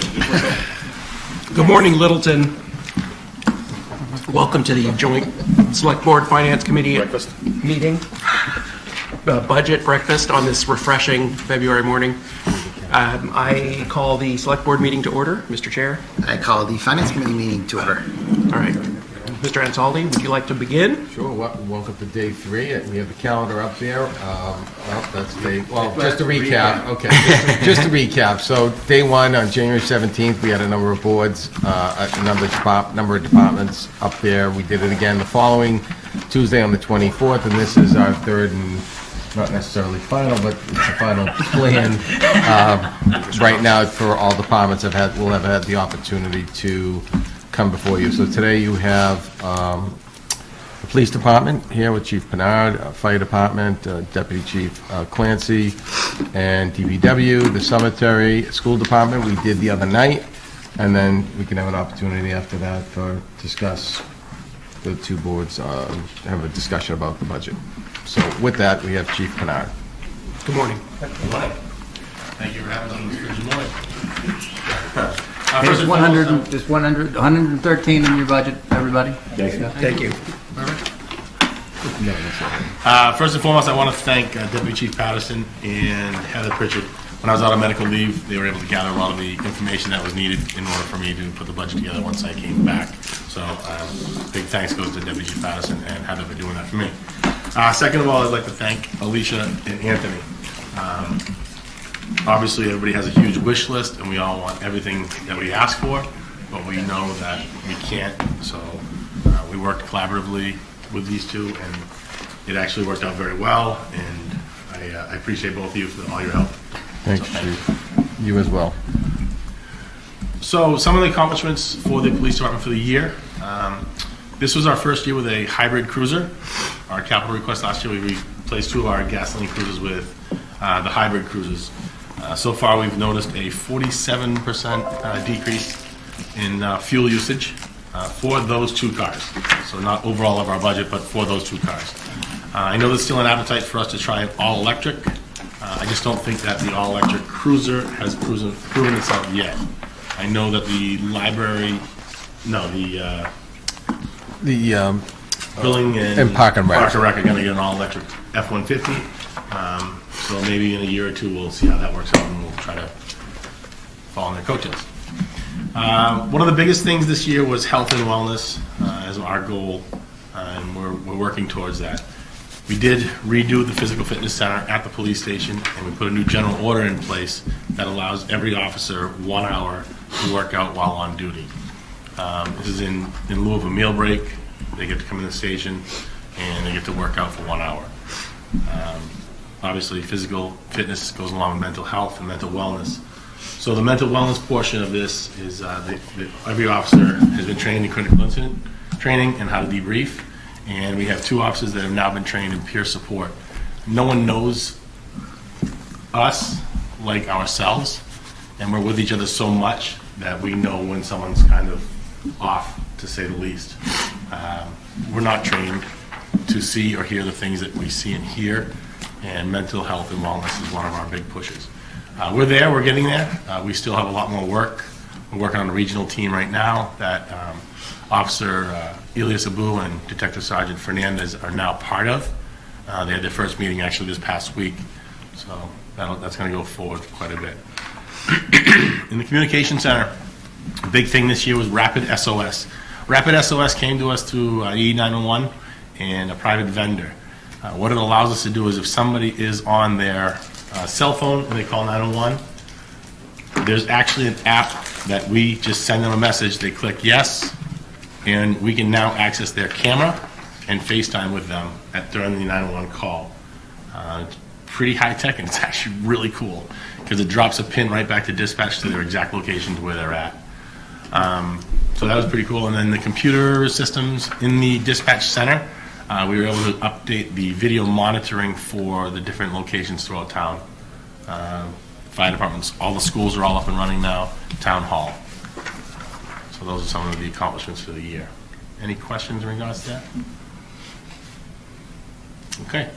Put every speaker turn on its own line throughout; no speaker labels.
Good morning, Littleton. Welcome to the joint Select Board Finance Committee meeting. Budget breakfast on this refreshing February morning. I call the Select Board meeting to order. Mr. Chair.
I call the Finance Committee meeting to order.
All right. Mr. Ansaldi, would you like to begin?
Sure. Welcome to day 3. We have the calendar up there. That's day. Well, just to recap. Okay. Just to recap. So day 1 on January 17th, we had a number of boards, a number of departments up there. We did it again the following Tuesday on the 24th, and this is our third and not necessarily final, but it's a final plan. Right now, for all departments, will have had the opportunity to come before you. So today you have the police department here with Chief Pinard, fire department, Deputy Chief Clancy, and DPW, the cemetery, school department. We did the other night, and then we can have an opportunity after that for discuss the two boards, have a discussion about the budget. So with that, we have Chief Pinard.
Good morning.
Good morning. Thank you for having us on this Thursday morning.
There's 113 in your budget, everybody.
Thank you.
First and foremost, I want to thank Deputy Chief Patterson and Heather Pritchard. When I was out on medical leave, they were able to gather a lot of the information that was needed in order for me to put the budget together once I came back. So big thanks goes to Deputy Chief Patterson and Heather for doing that for me. Second of all, I'd like to thank Alicia and Anthony. Obviously, everybody has a huge wish list, and we all want everything that we ask for, but we know that we can't. So we worked collaboratively with these two, and it actually worked out very well. And I appreciate both of you for all your help.
Thanks, Chief. You as well.
So some of the accomplishments for the police department for the year. This was our first year with a hybrid cruiser. Our capital request last year, we replaced 2 of our gasoline cruisers with the hybrid cruisers. So far, we've noticed a 47% decrease in fuel usage for those 2 cars. So not overall of our budget, but for those 2 cars. I know there's still an appetite for us to try all electric. I just don't think that the all electric cruiser has proven itself yet. I know that the Billing and
Park and Rec
are going to get an all electric F-150. So maybe in a year or 2 we'll see how that works out, and we'll try to follow in their coattails. One of the biggest things this year was health and wellness as our goal, and we're working towards that. We did redo the physical fitness center at the police station, and we put a new general order in place that allows every officer 1 hour to work out while on duty. This is in lieu of a meal break. They get to come in the station, and they get to work out for 1 hour. Obviously, physical fitness goes along with mental health and mental wellness. So the mental wellness portion of this is every officer has been trained in critical incident training and how to debrief. And we have 2 officers that have now been trained in peer support. No one knows us like ourselves, and we're with each other so much that we know when someone's kind of off, to say the least. We're not trained to see or hear the things that we see and hear, and mental health and wellness is one of our big pushes. We're there, we're getting there. We still have a lot more work. We're working on a regional team right now that Officer Elias Abu and Detective Sergeant Fernandez are now part of. They had their first meeting actually this past week, so that's going to go forward quite a bit. In the communication center, a big thing this year was Rapid SOS. Rapid SOS came to us through E911 and a private vendor. What it allows us to do is if somebody is on their cell phone and they call 911, there's actually an app that we just send them a message, they click yes, and we can now access their camera and FaceTime with them during the 911 call. It's pretty high tech, and it's actually really cool because it drops a pin right back to dispatch to their exact location to where they're at. So that was pretty cool. And then the computer systems in the dispatch center, we were able to update the video monitoring for the different locations throughout town. Fire departments, all the schools are all up and running now, town hall. So those are some of the accomplishments for the year. Any questions in regards to that? Okay.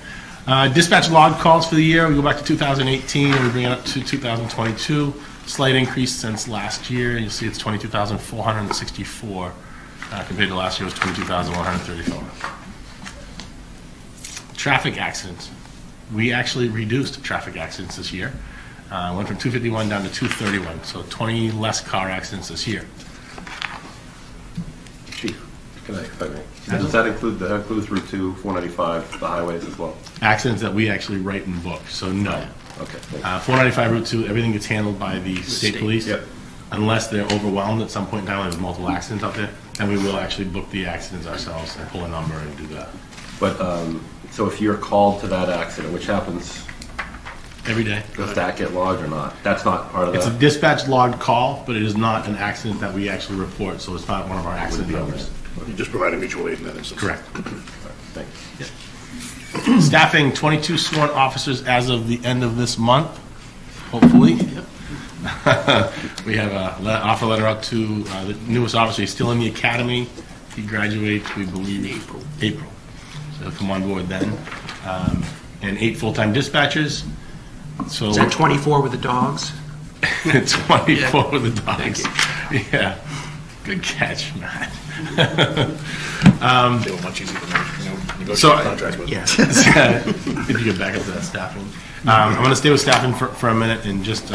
Dispatch log calls for the year, we go back to 2018 and we bring it up to 2022. Slight increase since last year. You'll see it's 22,464 compared to last year was 22,134. Traffic accidents. We actually reduced traffic accidents this year. Went from 251 down to 231, so 20 less car accidents this year.
Chief, can I, if I may? Does that include, that includes Route 2, 495, the highways as well?
Accidents that we actually write and book, so no.
Okay.
495 Route 2, everything gets handled by the state police.
Yep.
Unless they're overwhelmed at some point in time, there's multiple accidents out there, then we will actually book the accidents ourselves and pull a number and do that.
But, so if you're called to that accident, which happens,
Every day.
does that get logged or not? That's not part of
It's a
that?
dispatch logged call, but it is not an accident that we actually report, so it's not one of our accident numbers.
You just provide a mutual aid in that instance.
Correct.
Thanks.
Staffing 22 sworn officers as of the end of this month, hopefully. We have an offer letter out to the newest officer. He's still in the academy. He graduates, we believe, April. So he'll come on board then. And 8 full-time dispatchers. So
Is that 24 with the dogs?
24 with the dogs. Yeah. Good catch, Matt.
They were much easier to negotiate
So,
contracts with.
Yes.
If you get back up to that staffing. I'm going to stay with staffing for a minute and just,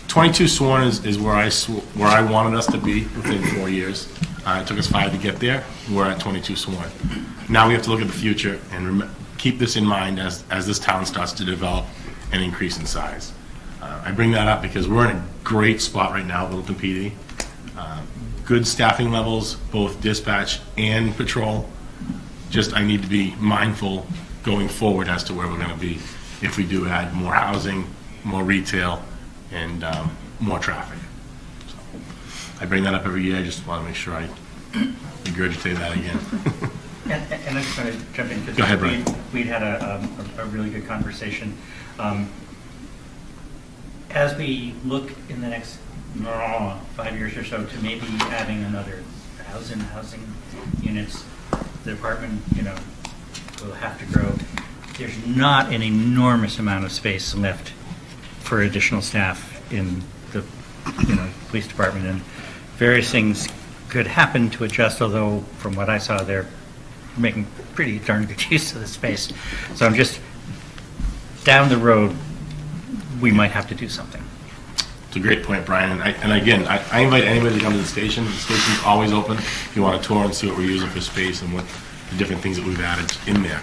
22 sworn is where I wanted us to be within 4 years. It took us 5 to get there. We're at 22 sworn. Now we have to look at the future and keep this in mind as this town starts to develop and increase in size. I bring that up because we're in a great spot right now, Littleton PD. Good staffing levels, both dispatch and patrol. Just I need to be mindful going forward as to where we're going to be if we do add more housing, more retail, and more traffic. So I bring that up every year. I just want to make sure I regurgitate that again.
And I just want to jump in
Go ahead,
because
Brian.
we'd had a really good conversation. As we look in the next 5 years or so to maybe adding another 1,000 housing units, the department, will have to grow. There's not an enormous amount of space left for additional staff in the, police department, and various things could happen to adjust, although from what I saw, they're making pretty darn good use of the space. So I'm just, down the road, we might have to do something.
It's a great point, Brian. And again, I invite anybody to come to the station. The station's always open. If you want to tour and see what we're using for space and what the different things that we've added in there.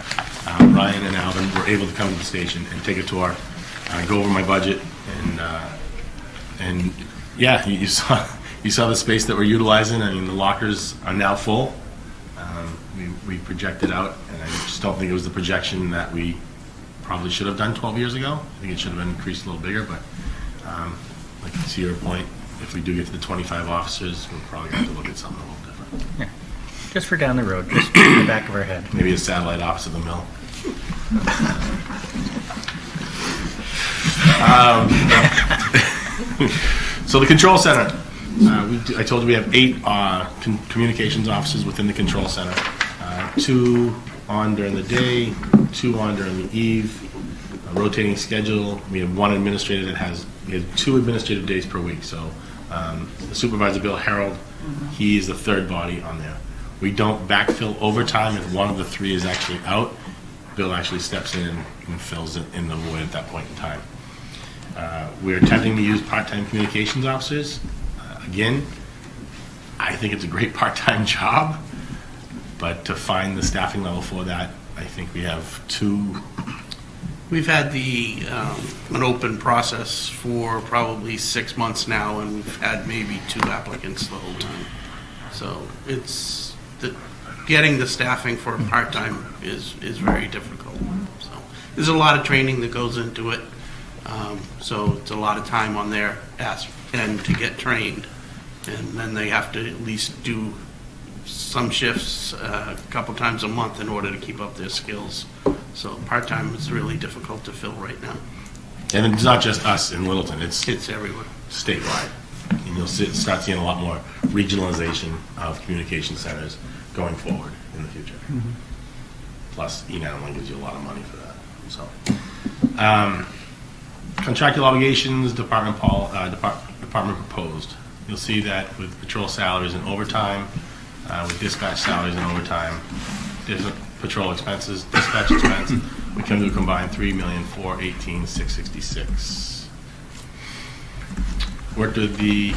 Ryan and Alvin were able to come to the station and take a tour, go over my budget, and yeah, you saw the space that we're utilizing. I mean, the lockers are now full. We projected out, and I just don't think it was the projection that we probably should have done 12 years ago. I think it should have been increased a little bigger, but like to your point, if we do get to the 25 officers, we'll probably have to look at something a little different.
Yeah. Just for down the road, just in the back of our head.
Maybe a satellite office of the mill. So the control center. I told you we have 8 communications officers within the control center. 2 on during the day, 2 on during the eve. A rotating schedule. We have 1 administrator we have 2 administrative days per week. So the supervisor, Bill Harold, he is the third body on there. We don't backfill overtime if one of the 3 is actually out. Bill actually steps in and fills it in the void at that point in time. We're attempting to use part-time communications officers. Again, I think it's a great part-time job, but to find the staffing level for that, I think we have 2.
We've had an open process for probably 6 months now, and we've had maybe 2 applicants the whole time. So getting the staffing for part-time is very difficult. So there's a lot of training that goes into it. So it's a lot of time on their end to get trained, and then they have to at least do some shifts a couple times a month in order to keep up their skills. So part-time is really difficult to fill right now.
And it's not just us in Littleton, it's
everywhere.
statewide. And you'll start seeing a lot more regionalization of communication centers going forward in the future. plus E9 only gives you a lot of money for that. So, contractual obligations, department proposed. You'll see that with patrol salaries and overtime, with dispatch salaries and overtime, different patrol expenses, dispatch expense, we come to a combined $3,418,666. Worked with the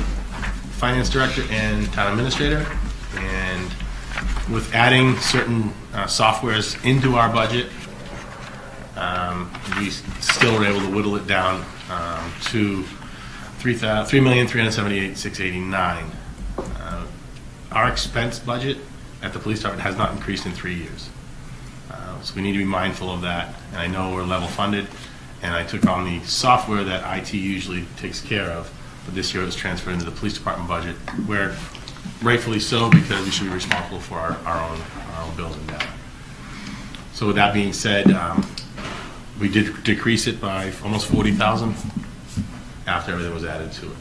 finance director and town administrator, and with adding certain softwares into our budget, we still were able to whittle it down to $3,378,689. Our expense budget at the police department has not increased in 3 years. So we need to be mindful of that. And I know we're level funded, and I took on the software that IT usually takes care of, but this year it was transferred into the police department budget, where rightfully so, because we should be responsible for our own bills and data. So with that being said, we did decrease it by almost 40,000 after everything was added to it.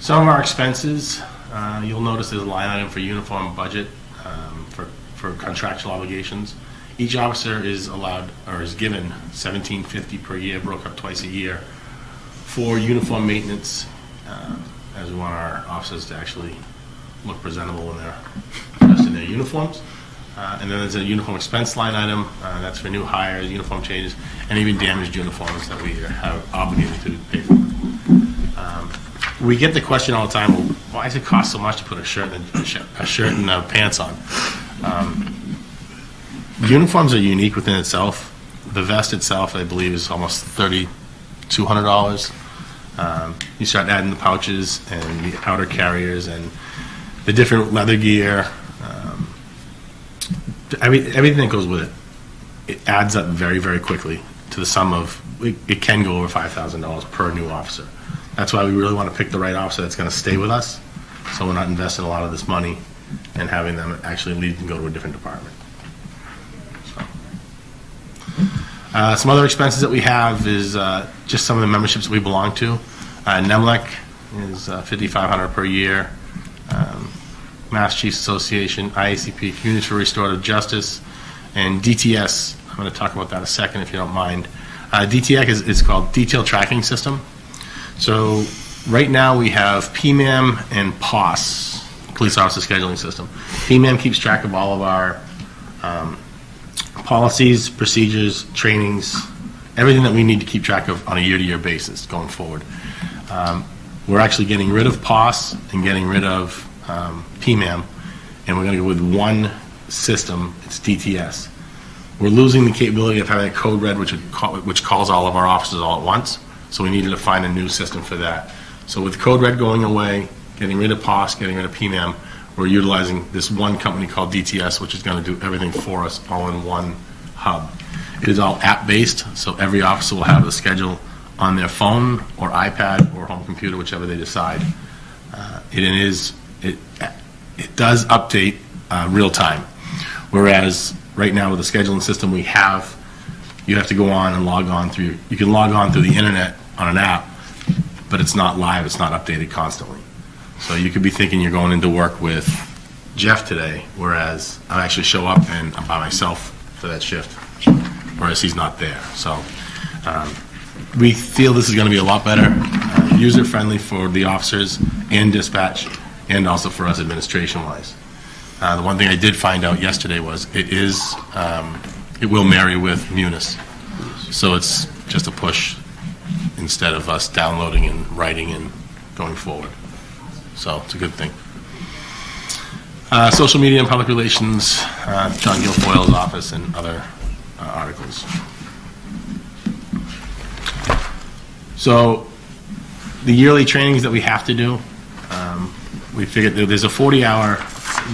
Some of our expenses, you'll notice there's a line item for uniform budget for contractual obligations. Each officer is allowed or is given $1,750 per year, broke up twice a year, for uniform maintenance, as we want our officers to actually look presentable when they're dressed in their uniforms. And then there's a uniform expense line item, that's for new hires, uniform changes, and even damaged uniforms that we have obligated to pay for. We get the question all the time, well, why does it cost so much to put a shirt and pants on? Uniforms are unique within itself. The vest itself, I believe, is almost $3,200. You start adding the pouches and the outer carriers and the different leather gear, everything that goes with it. It adds up very, very quickly to the sum of, it can go over $5,000 per new officer. That's why we really want to pick the right officer that's going to stay with us, so we're not investing a lot of this money and having them actually leave and go to a different department. So. Some other expenses that we have is just some of the memberships that we belong to. NEMLEC is $5,500 per year. Mass Chiefs Association, IACP, Communities for Restorative Justice, and DTS. I'm going to talk about that in a second if you don't mind. DTS is called Detail Tracking System. So right now we have PMAM and POS, Police Officer Scheduling System. PMAM keeps track of all of our policies, procedures, trainings, everything that we need to keep track of on a year-to-year basis going forward. We're actually getting rid of POS and getting rid of PMAM, and we're going to go with one system. It's DTS. We're losing the capability of having a code red, which calls all of our officers all at once. So we needed to find a new system for that. So with code red going away, getting rid of POS, getting rid of PMAM, we're utilizing this one company called DTS, which is going to do everything for us all in one hub. It is all app-based, so every officer will have the schedule on their phone or iPad or home computer, whichever they decide. It does update real time, whereas right now with the scheduling system we have, you have to go on and log on through. You can log on through the internet on an app, but it's not live. It's not updated constantly. So you could be thinking you're going into work with Jeff today, whereas I actually show up and I'm by myself for that shift, whereas he's not there. So we feel this is going to be a lot better, user-friendly for the officers and dispatch, and also for us administration-wise. The one thing I did find out yesterday was it will marry with Munis. So it's just a push instead of us downloading and writing and going forward. So it's a good thing. Social media and public relations, John Guilfoyle's office and other articles. So the yearly trainings that we have to do, we figured that there's a 40-hour,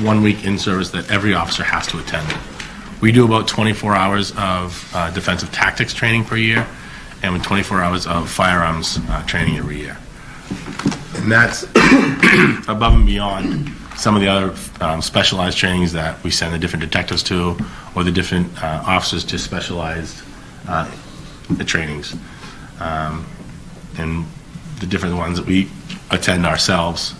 1 week in-service that every officer has to attend. We do about 24 hours of defensive tactics training per year, and 24 hours of firearms training every year. And that's above and beyond some of the other specialized trainings that we send the different detectives to, or the different officers to specialized trainings. And the different ones that we attend ourselves.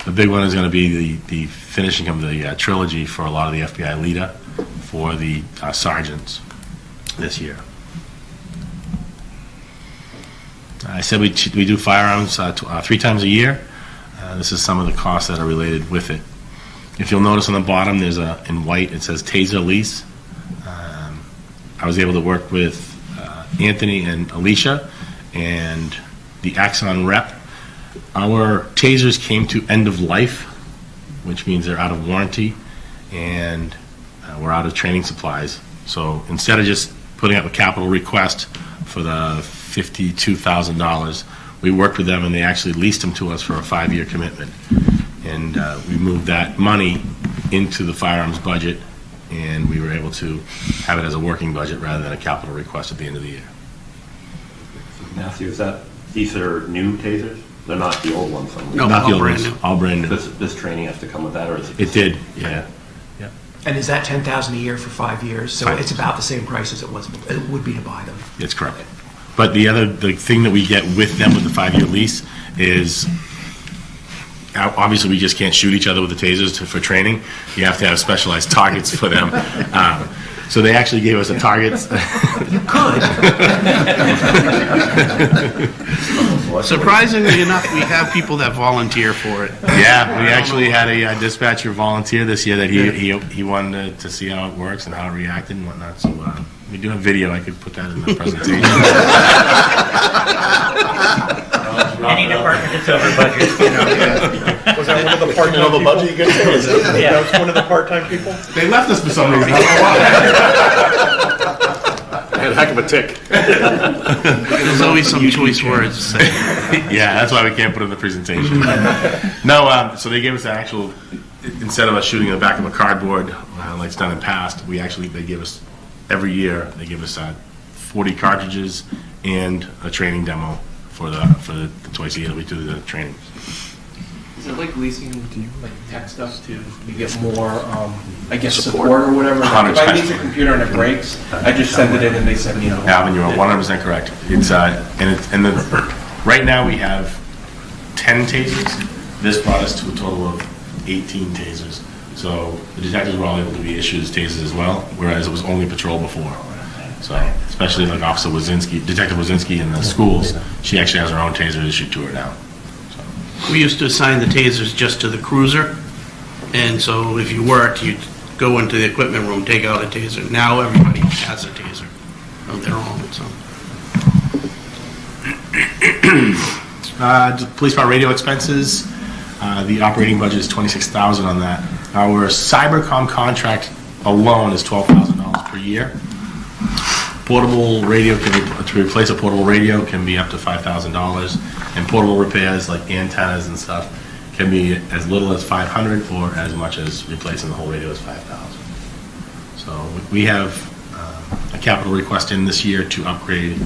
The big one is going to be the finishing of the trilogy for a lot of the FBI LEDA for the sergeants this year. I said we do firearms 3 times a year. This is some of the costs that are related with it. If you'll notice on the bottom, there's in white, it says Taser lease. I was able to work with Anthony and Alicia and the Axon rep. Our tasers came to end of life, which means they're out of warranty, and we're out of training supplies. So instead of just putting up a capital request for the $52,000, we worked with them and they actually leased them to us for a 5-year commitment. And we moved that money into the firearms budget, and we were able to have it as a working budget rather than a capital request at the end of the year.
Matthew, these are new tasers? They're not the old ones?
No,
Not the
all
old
brand
ones,
new.
all brand new.
This training has to come with that, or is it?
It did, yeah.
And is that $10,000 a year for 5 years? So
5
it's
years.
about the same price as it would be to buy them.
It's correct. But the thing that we get with them with the 5-year lease is, obviously we just can't shoot each other with the tasers for training. You have to have specialized targets for them. So they actually gave us a target.
You could.
Surprisingly enough, we have people that volunteer for it.
Yeah, we actually had a dispatcher volunteer this year that he wanted to see how it works and how it reacted and whatnot. So we do have video. I could put that in the presentation.
Any department that's over budget, you know.
Was that one of the part-time people? Budget you get to?
Yeah.
That was one of the part-time people?
They left us for some reason. I
I had a heck of a tick.
There's always some choice words to say.
Yeah, that's why we can't put it in the presentation. No, so they gave us an actual, instead of us shooting in the back of a cardboard, like it's done in the past, they give us, every year, they give us 40 cartridges and a training demo for the twice a year that we do the training.
Is it like leasing, do you like tech stuff to get more, I guess, support or whatever? Like, if I lease a computer and it breaks, I just send it in and they send me,
Alvin, you're 100% correct. It's right now we have 10 tasers. This brought us to a total of 18 tasers. So the detectives were all able to be issued as tasers as well, whereas it was only patrol before. So especially like Detective Wazinski in the schools, she actually has her own taser issued to her now.
We used to assign the tasers just to the cruiser, and so if you worked, you'd go into the equipment room, take out a taser. Now everybody has a taser of their own, so.
Police department radio expenses, the operating budget is $26,000 on that. Our Cybercom contract alone is $12,000 per year. Portable radio, to replace a portable radio can be up to $5,000, and portable repairs like antennas and stuff can be as little as $500 or as much as replacing the whole radio is $5,000. So we have a capital request in this year to upgrade,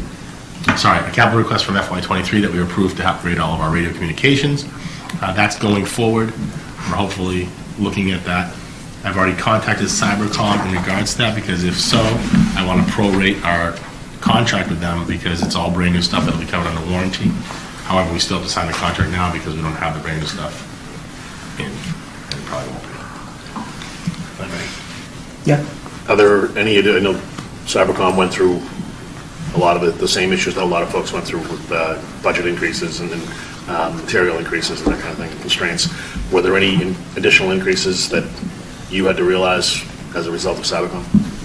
a capital request from FY23 that we approved to upgrade all of our radio communications. That's going forward. We're hopefully looking at that. I've already contacted Cybercom in regards to that, because if so, I want to prorate our contract with them because it's all brand new stuff that'll be covered under warranty. However, we still have to sign the contract now because we don't have the brand new stuff in, and it probably won't be.
Yeah.
Are there any, I know Cybercom went through a lot of the same issues that a lot of folks went through with budget increases and material increases and that kind of thing, constraints. Were there any additional increases that you had to realize as a result of Cybercom?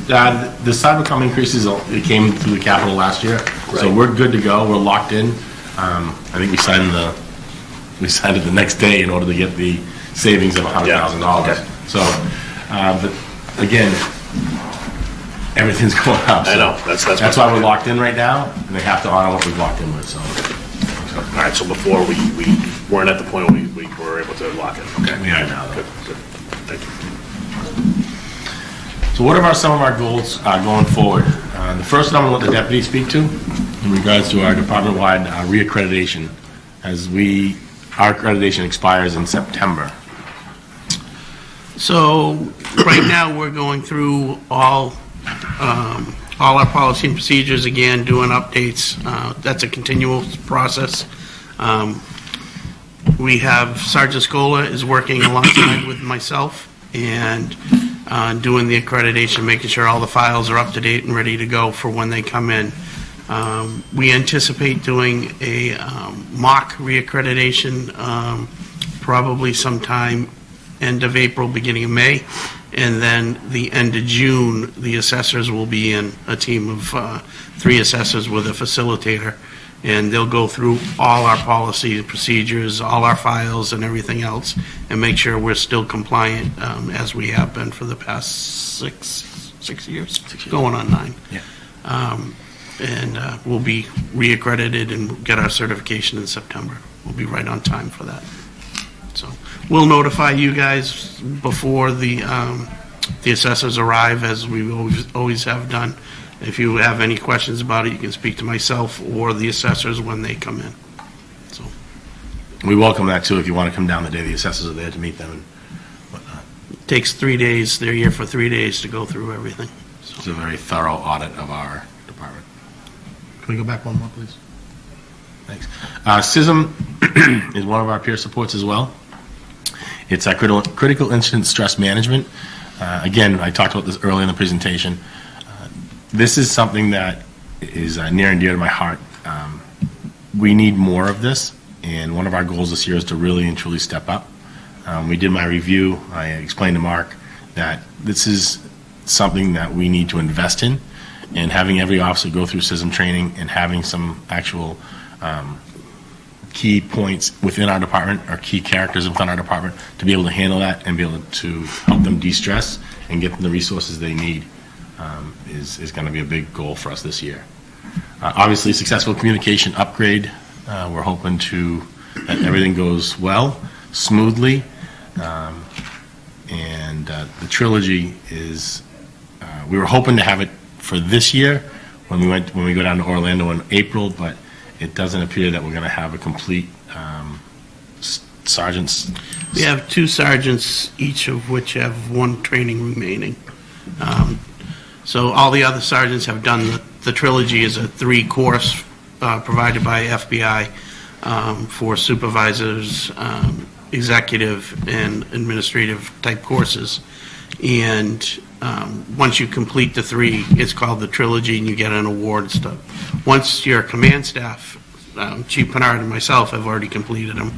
The Cybercom increases, it came through the capital last year, so
Right.
we're good to go. We're locked in. I think we signed it the next day in order to get the savings of $100,000.
Okay.
So, but again, everything's going up.
I know,
That's why we're locked in right now, and they have to honor what we've locked in with, so.
All right, so before we weren't at the point where we were able to lock it. Okay.
We are now, though.
Good, good. Thank you.
So what are some of our goals going forward? The first one I'm going to let the deputy speak to in regards to our department-wide reaccreditation, as our accreditation expires in September.
So right now, we're going through all our policy and procedures again, doing updates. That's a continual process. We have Sergeant Scola is working alongside with myself and doing the accreditation, making sure all the files are up to date and ready to go for when they come in. We anticipate doing a mock reaccreditation probably sometime end of April, beginning of May, and then the end of June, the assessors will be in a team of 3 assessors with a facilitator, and they'll go through all our policies, procedures, all our files and everything else, and make sure we're still compliant as we have been for the past six years, going on 9.
Yeah.
And we'll be reaccredited and get our certification in September. We'll be right on time for that. So we'll notify you guys before the assessors arrive, as we always have done. If you have any questions about it, you can speak to myself or the assessors when they come in. So
We welcome that too, if you want to come down the day the assessors are there to meet them and whatnot.
it takes 3 days. They're here for 3 days to go through everything.
It's a very thorough audit of our department. Can we go back one more, please? Thanks. CISM is one of our peer supports as well. It's our critical incident stress management. Again, I talked about this earlier in the presentation. This is something that is near and dear to my heart. We need more of this, and one of our goals this year is to really and truly step up. We did my review. I explained to Mark that this is something that we need to invest in, and having every officer go through CISM training and having some actual key points within our department, or key characters within our department, to be able to handle that and be able to help them de-stress and get them the resources they need is going to be a big goal for us this year. Obviously, successful communication upgrade. We're hoping that everything goes well, smoothly, and the trilogy is, we were hoping to have it for this year when we go down to Orlando in April, but it doesn't appear that we're going to have a complete sergeants.
We have 2 sergeants, each of which have 1 training remaining. So all the other sergeants have done the trilogy is a 3-course provided by FBI for supervisors, executive, and administrative type courses. And once you complete the 3, it's called the trilogy, and you get an award and stuff. Once your command staff, Chief Pinard and myself have already completed them.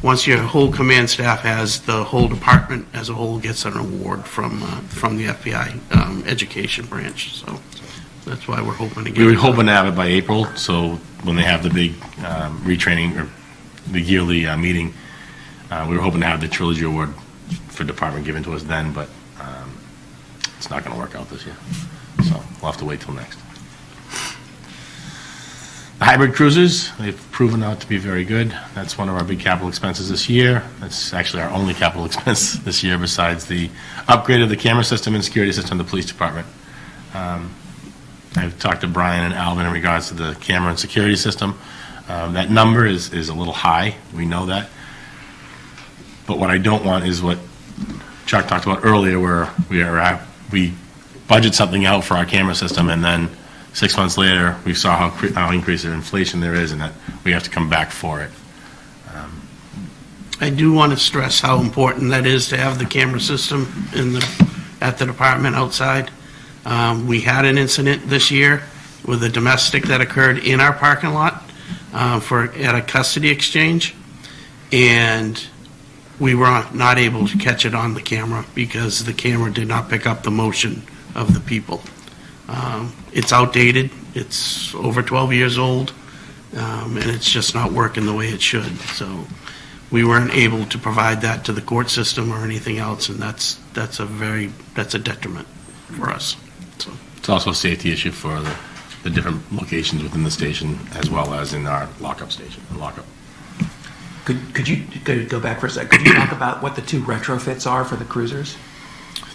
Once your whole command staff has, the whole department as a whole gets an award from the FBI education branch. So that's why we're hoping to get.
We were hoping to have it by April, so when they have the big retraining or the yearly meeting, we were hoping to have the trilogy award for department given to us then, but it's not going to work out this year. So we'll have to wait till next. The hybrid cruisers, they've proven out to be very good. That's one of our big capital expenses this year. That's actually our only capital expense this year, besides the upgrade of the camera system and security system of the police department. I've talked to Brian and Alvin in regards to the camera and security system. That number is a little high. We know that. But what I don't want is what Chuck talked about earlier, where we budget something out for our camera system, and then 6 months later, we saw how increase in inflation there is, and that we have to come back for it.
I do want to stress how important that is to have the camera system at the department outside. We had an incident this year with a domestic that occurred in our parking lot at a custody exchange, and we were not able to catch it on the camera because the camera did not pick up the motion of the people. It's outdated, it's over 12 years old, and it's just not working the way it should. So we weren't able to provide that to the court system or anything else, and that's a detriment for us. So
It's also a safety issue for the different locations within the station, as well as in our lockup station and lockup.
Could you go back for a second? Could you talk about what the 2 retrofits are for the cruisers?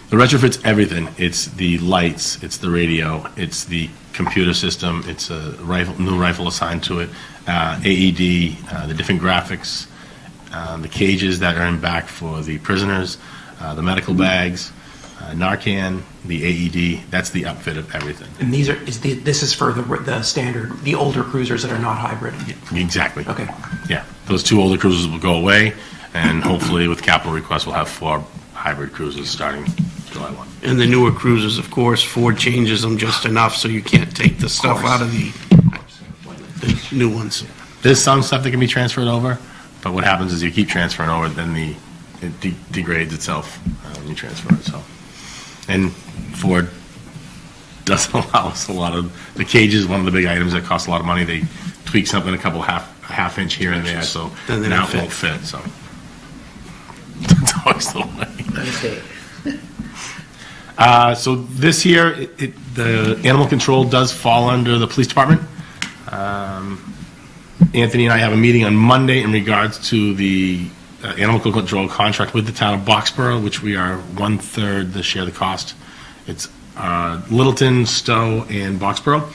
The retrofit's everything. It's the lights, it's the radio, it's the computer system, it's a new rifle assigned to it, AED, the different graphics, the cages that are in back for the prisoners, the medical bags,
Narcan, the AED, that's the outfit of everything.
And this is for the standard, the older cruisers that are not hybrid?
Exactly.
Okay.
Yeah, those 2 older cruisers will go away, and hopefully with capital requests, we'll have 4 hybrid cruisers starting July 1.
And the newer cruisers, of course, Ford changes them just enough so you can't take the stuff out of the new ones.
There's some stuff that can be transferred over, but what happens is you keep transferring over, then it degrades itself when you transfer it, so. And Ford doesn't allow us a lot of, the cage is one of the big items that costs a lot of money. They tweak something a half inch here and there, so
Then they
now
don't
it won't fit, so. It's always the way. So this year, the animal control does fall under the police department. Anthony and I have a meeting on Monday in regards to the animal control contract with the town of Boxborough, which we are 1/3 to share the cost. It's Littleton, Stowe, and Boxborough.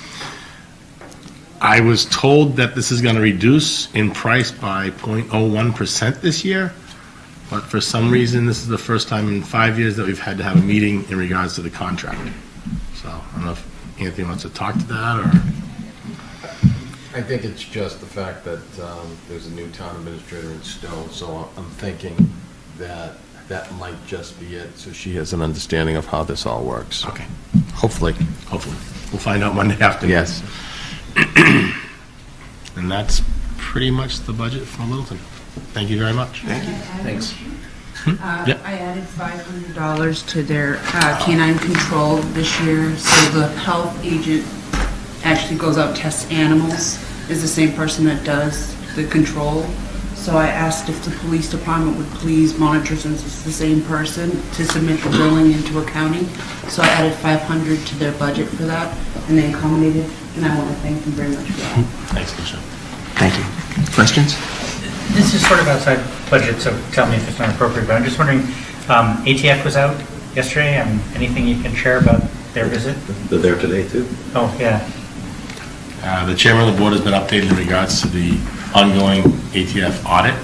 I was told that this is going to reduce in price by 0.01% this year, but for some reason, this is the first time in 5 years that we've had to have a meeting in regards to the contract. So I don't know if Anthony wants to talk to that, or...
I think it's just the fact that there's a new town administrator in Stowe, so I'm thinking that that might just be it, so she has an understanding of how this all works.
Okay.
Hopefully.
Hopefully. We'll find out Monday afternoon.
Yes.
And that's pretty much the budget for Littleton. Thank you very much.
Thank you. Thanks.
Yep.
I added $500 to their canine control this year, so the health agent actually goes out, tests animals, is the same person that does the control. So I asked if the police department would please monitor, since it's the same person, to submit the billing into accounting. So I added $500 to their budget for that, and they accommodated, and I want to thank them very much for that.
Thanks, Michelle.
Thank you. Questions?
This is sort of outside budget, so tell me if it's not appropriate, but I'm just wondering, ATF was out yesterday, anything you can share about their visit?
They're there today, too.
Oh, yeah.
The chairman of the board has been updated in regards to the ongoing ATF audit.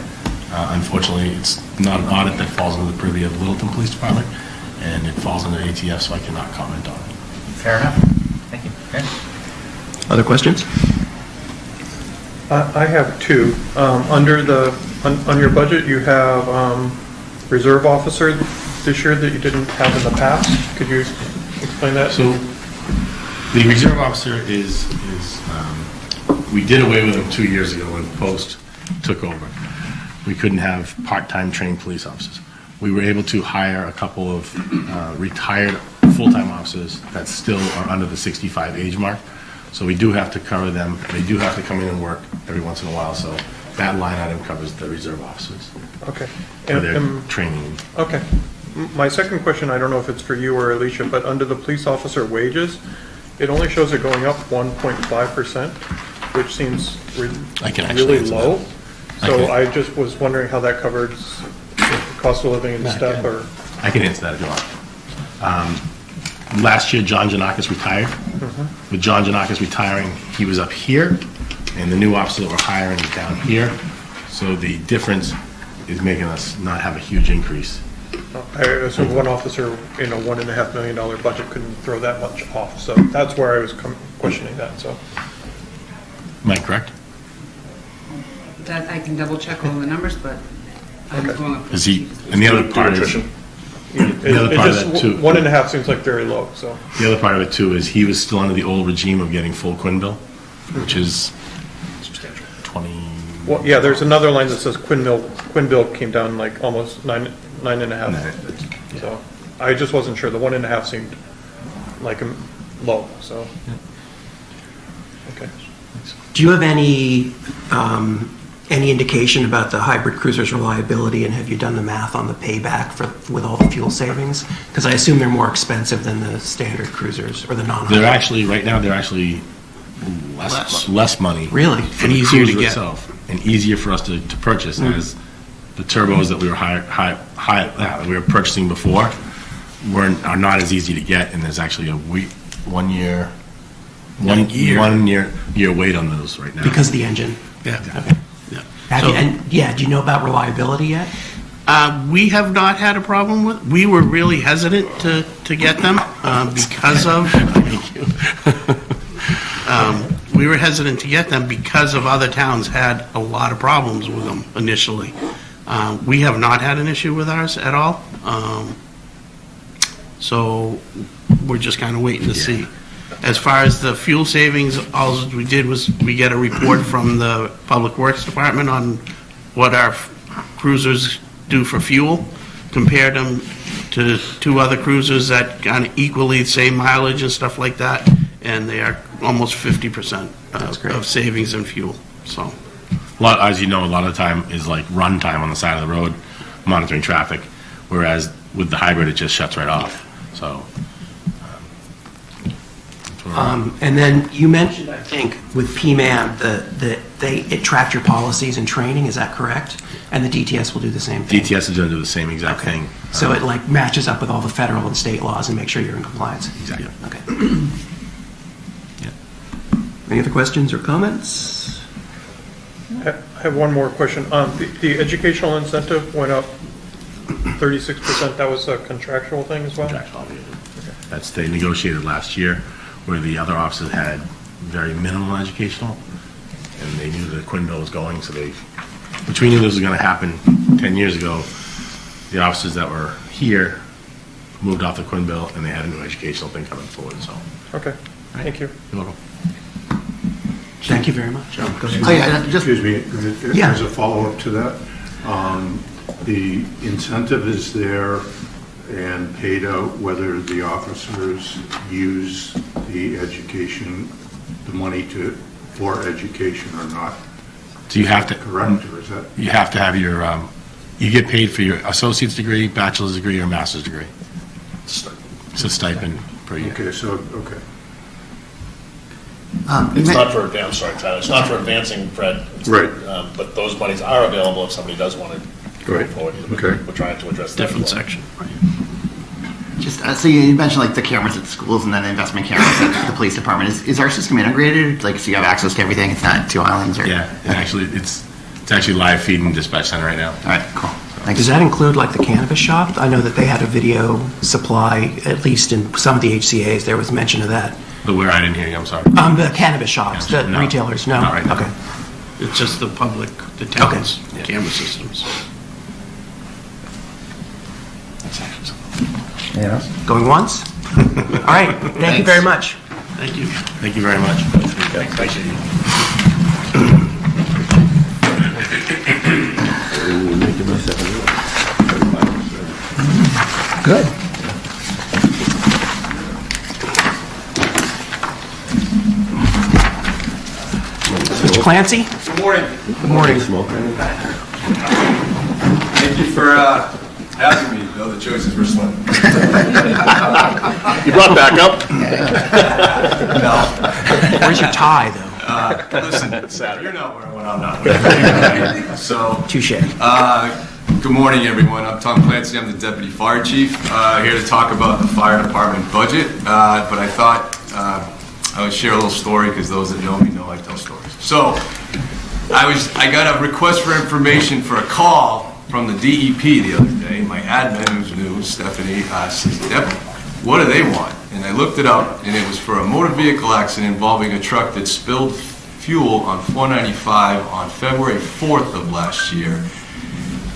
Unfortunately, it's not an audit that falls under the purview of the Littleton Police Department, and it falls under ATF, so I cannot comment on it.
Fair enough. Thank you. Okay.
Other questions?
I have 2. On your budget, you have reserve officer this year that you didn't have in the past. Could you explain that?
So the reserve officer is we did away with him 2 years ago when Post took over. We couldn't have part-time trained police officers. We were able to hire a couple of retired full-time officers that still are under the 65 age mark. So we do have to cover them. They do have to come in and work every once in a while. So that line item covers the reserve officers
Okay.
for their training.
Okay. My second question, I don't know if it's for you or Alicia, but under the police officer wages, it only shows it going up 1.5%, which seems
I can actually
really
answer
low.
that.
So
Okay.
I just was wondering how that covers cost of living and stuff, or,
I can answer that if you want. Last year, John Janakis retired. With John Janakis retiring, he was up here, and the new officer that we're hiring is down here. So the difference is making us not have a huge increase.
I assume one officer in a $1.5 million budget couldn't throw that much off. So that's where I was questioning that, so.
Am I correct?
That I can double check all the numbers, but I'm going up.
Is he, and the other part is, the other
It
part of
just,
that too.
1.5 seems like very low, so.
The other part of it too is he was still under the old regime of getting full Quinn bill, which is 20.
Well, yeah, there's another line that says Quinn bill came down like almost 9.5. So I just wasn't sure. The 1.5 seemed like low, so. Okay.
Do you have any indication about the hybrid cruiser's reliability, and have you done the math on the payback with all the fuel savings? Because I assume they're more expensive than the standard cruisers or the non-hybrid.
They're actually, right now, they're actually less money.
Really?
For
And
the
easier to
cruiser
get.
itself, and easier for us to purchase, as the turbos that we were purchasing before are not as easy to get, and there's actually a 1 year wait on those right now.
Because of the engine.
Yeah.
Okay.
Yeah.
Do you know about reliability yet?
We have not had a problem with, we were really hesitant to get them because of, we were hesitant to get them because of other towns had a lot of problems with them initially. We have not had an issue with ours at all. So we're just kind of waiting to see. As far as the fuel savings, all we did was we get a report from the Public Works Department on what our cruisers do for fuel, compared them to two other cruisers that kind of equally same mileage and stuff like that, and they are almost 50% of savings in fuel, so.
As you know, a lot of the time is like run time on the side of the road, monitoring traffic, whereas with the hybrid, it just shuts right off, so.
And then you mentioned, I think, with PMAM, it tracked your policies and training, is that correct? And the DTS will do the same thing?
DTS is going to do the same exact thing.
So it like matches up with all the federal and state laws and makes sure you're in compliance?
Exactly.
Okay. Any other questions or comments?
I have one more question. The educational incentive went up 36%. That was a contractual thing as well?
Contractual. That's, they negotiated last year, where the other offices had very minimal educational, and they knew the Quinn bill was going, so which we knew this was going to happen 10 years ago. The officers that were here moved off the Quinn bill, and they had a new educational thing coming forward, so.
Okay, thank you.
You're welcome.
Thank you very much.
Oh, yeah, just,
Excuse me,
Yeah.
as a follow-up to that, the incentive is there and paid out whether the officers use the education, the money for education or not.
So you have to.
Correct, or is that?
You have to have your, you get paid for your associate's degree, bachelor's degree, or master's degree. It's a stipend per year.
Okay, so, okay.
It's not for, I'm sorry, Tyler, it's not for advancing, Fred.
Right.
But those monies are available if somebody does want to go
Right.
forward.
Okay.
We're trying to address that.
Different
as well.
section.
just, so you mentioned like the cameras at schools and then the investment cameras at the police department. Is our system integrated? Like, so you have access to everything? It's not two islands or?
Yeah, and actually, it's actually live feed in dispatch center right now.
All right, cool. Thanks.
Does that include like the cannabis shop? I know that they had a video supply, at least in some of the HCA's, there was mention of that.
But where I didn't hear you, I'm sorry.
The cannabis shops, the
No.
retailers, no?
Not right now.
Okay.
It's just the public, the town's
Okay.
camera systems.
Yeah.
Going once? All right, thank you very much.
Thank you.
Thank you very much.
Thank you.
Good. Mr. Clancy?
Good morning.
Good morning.
Thank you for having me, though the choices were slim.
You brought backup?
No.
Where's your tie, though?
Listen, you're not where I want, I'm not. So,
Touche.
good morning, everyone. I'm Tom Clancy. I'm the Deputy Fire Chief, here to talk about the fire department budget. But I thought I would share a little story because those that know me know I tell stories. So, I got a request for information for a call from the DEP the other day. My admin, who's new, Stephanie, says, "Deputy, what do they want?" And I looked it up, and it was for a motor vehicle accident involving a truck that spilled fuel on 495 on February 4th of last year.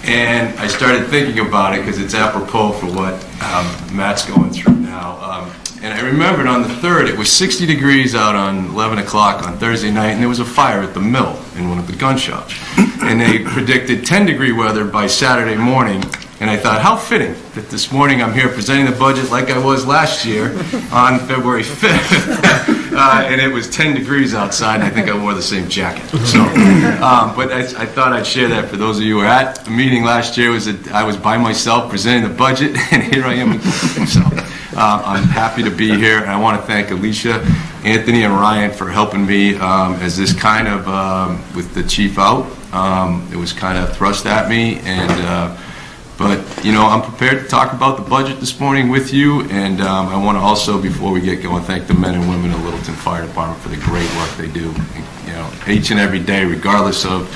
And I started thinking about it because it's apropos for what Matt's going through now. And I remembered on the 3rd, it was 60 degrees out on 11 o'clock on Thursday night, and there was a fire at the mill in one of the gun shops. And they predicted 10-degree weather by Saturday morning. And I thought, how fitting that this morning I'm here presenting the budget like I was last year on February 5th. And it was 10 degrees outside, and I think I wore the same jacket. So, but I thought I'd share that for those of you who were at the meeting last year. I was by myself presenting the budget, and here I am. So I'm happy to be here, and I want to thank Alicia, Anthony, and Ryan for helping me as this kind of, with the chief out, it was kind of thrust at me, and but, you know, I'm prepared to talk about the budget this morning with you, and I want to also, before we get going, thank the men and women of Littleton Fire Department for the great work they do. You know, each and every day, regardless of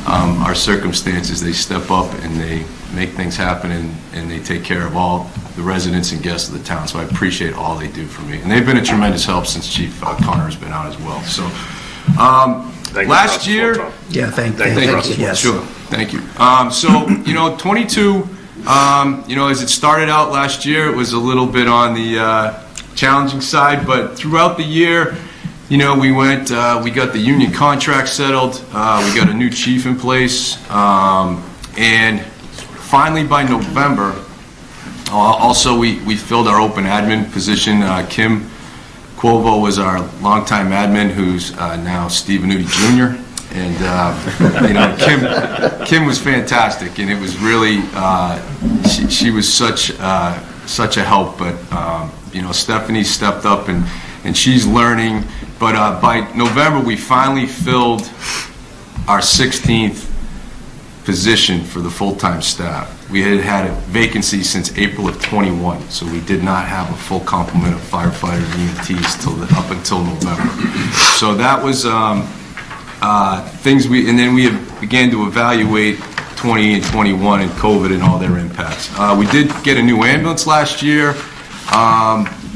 our circumstances, they step up and they make things happen, and they take care of all the residents and guests of the town. So I appreciate all they do for me. And they've been a tremendous help since Chief Connor has been out as well. So last year...
Yeah, thank
you.
Yes.
Sure, thank you. So, 22, as it started out last year, it was a little bit on the challenging side, but throughout the year, we got the union contract settled, we got a new chief in place, and finally by November, also we filled our open admin position. Kim Quovo was our longtime admin, who's now Steve Venuti Jr., and Kim was fantastic, and it was really she was such a help. But Stephanie stepped up, and she's learning. But by November, we finally filled our 16th position for the full-time staff. We had a vacancy since April of 21, so we did not have a full complement of firefighters and EMTs up until November. So that was and then we began to evaluate 20 and 21 and COVID and all their impacts. We did get a new ambulance last year.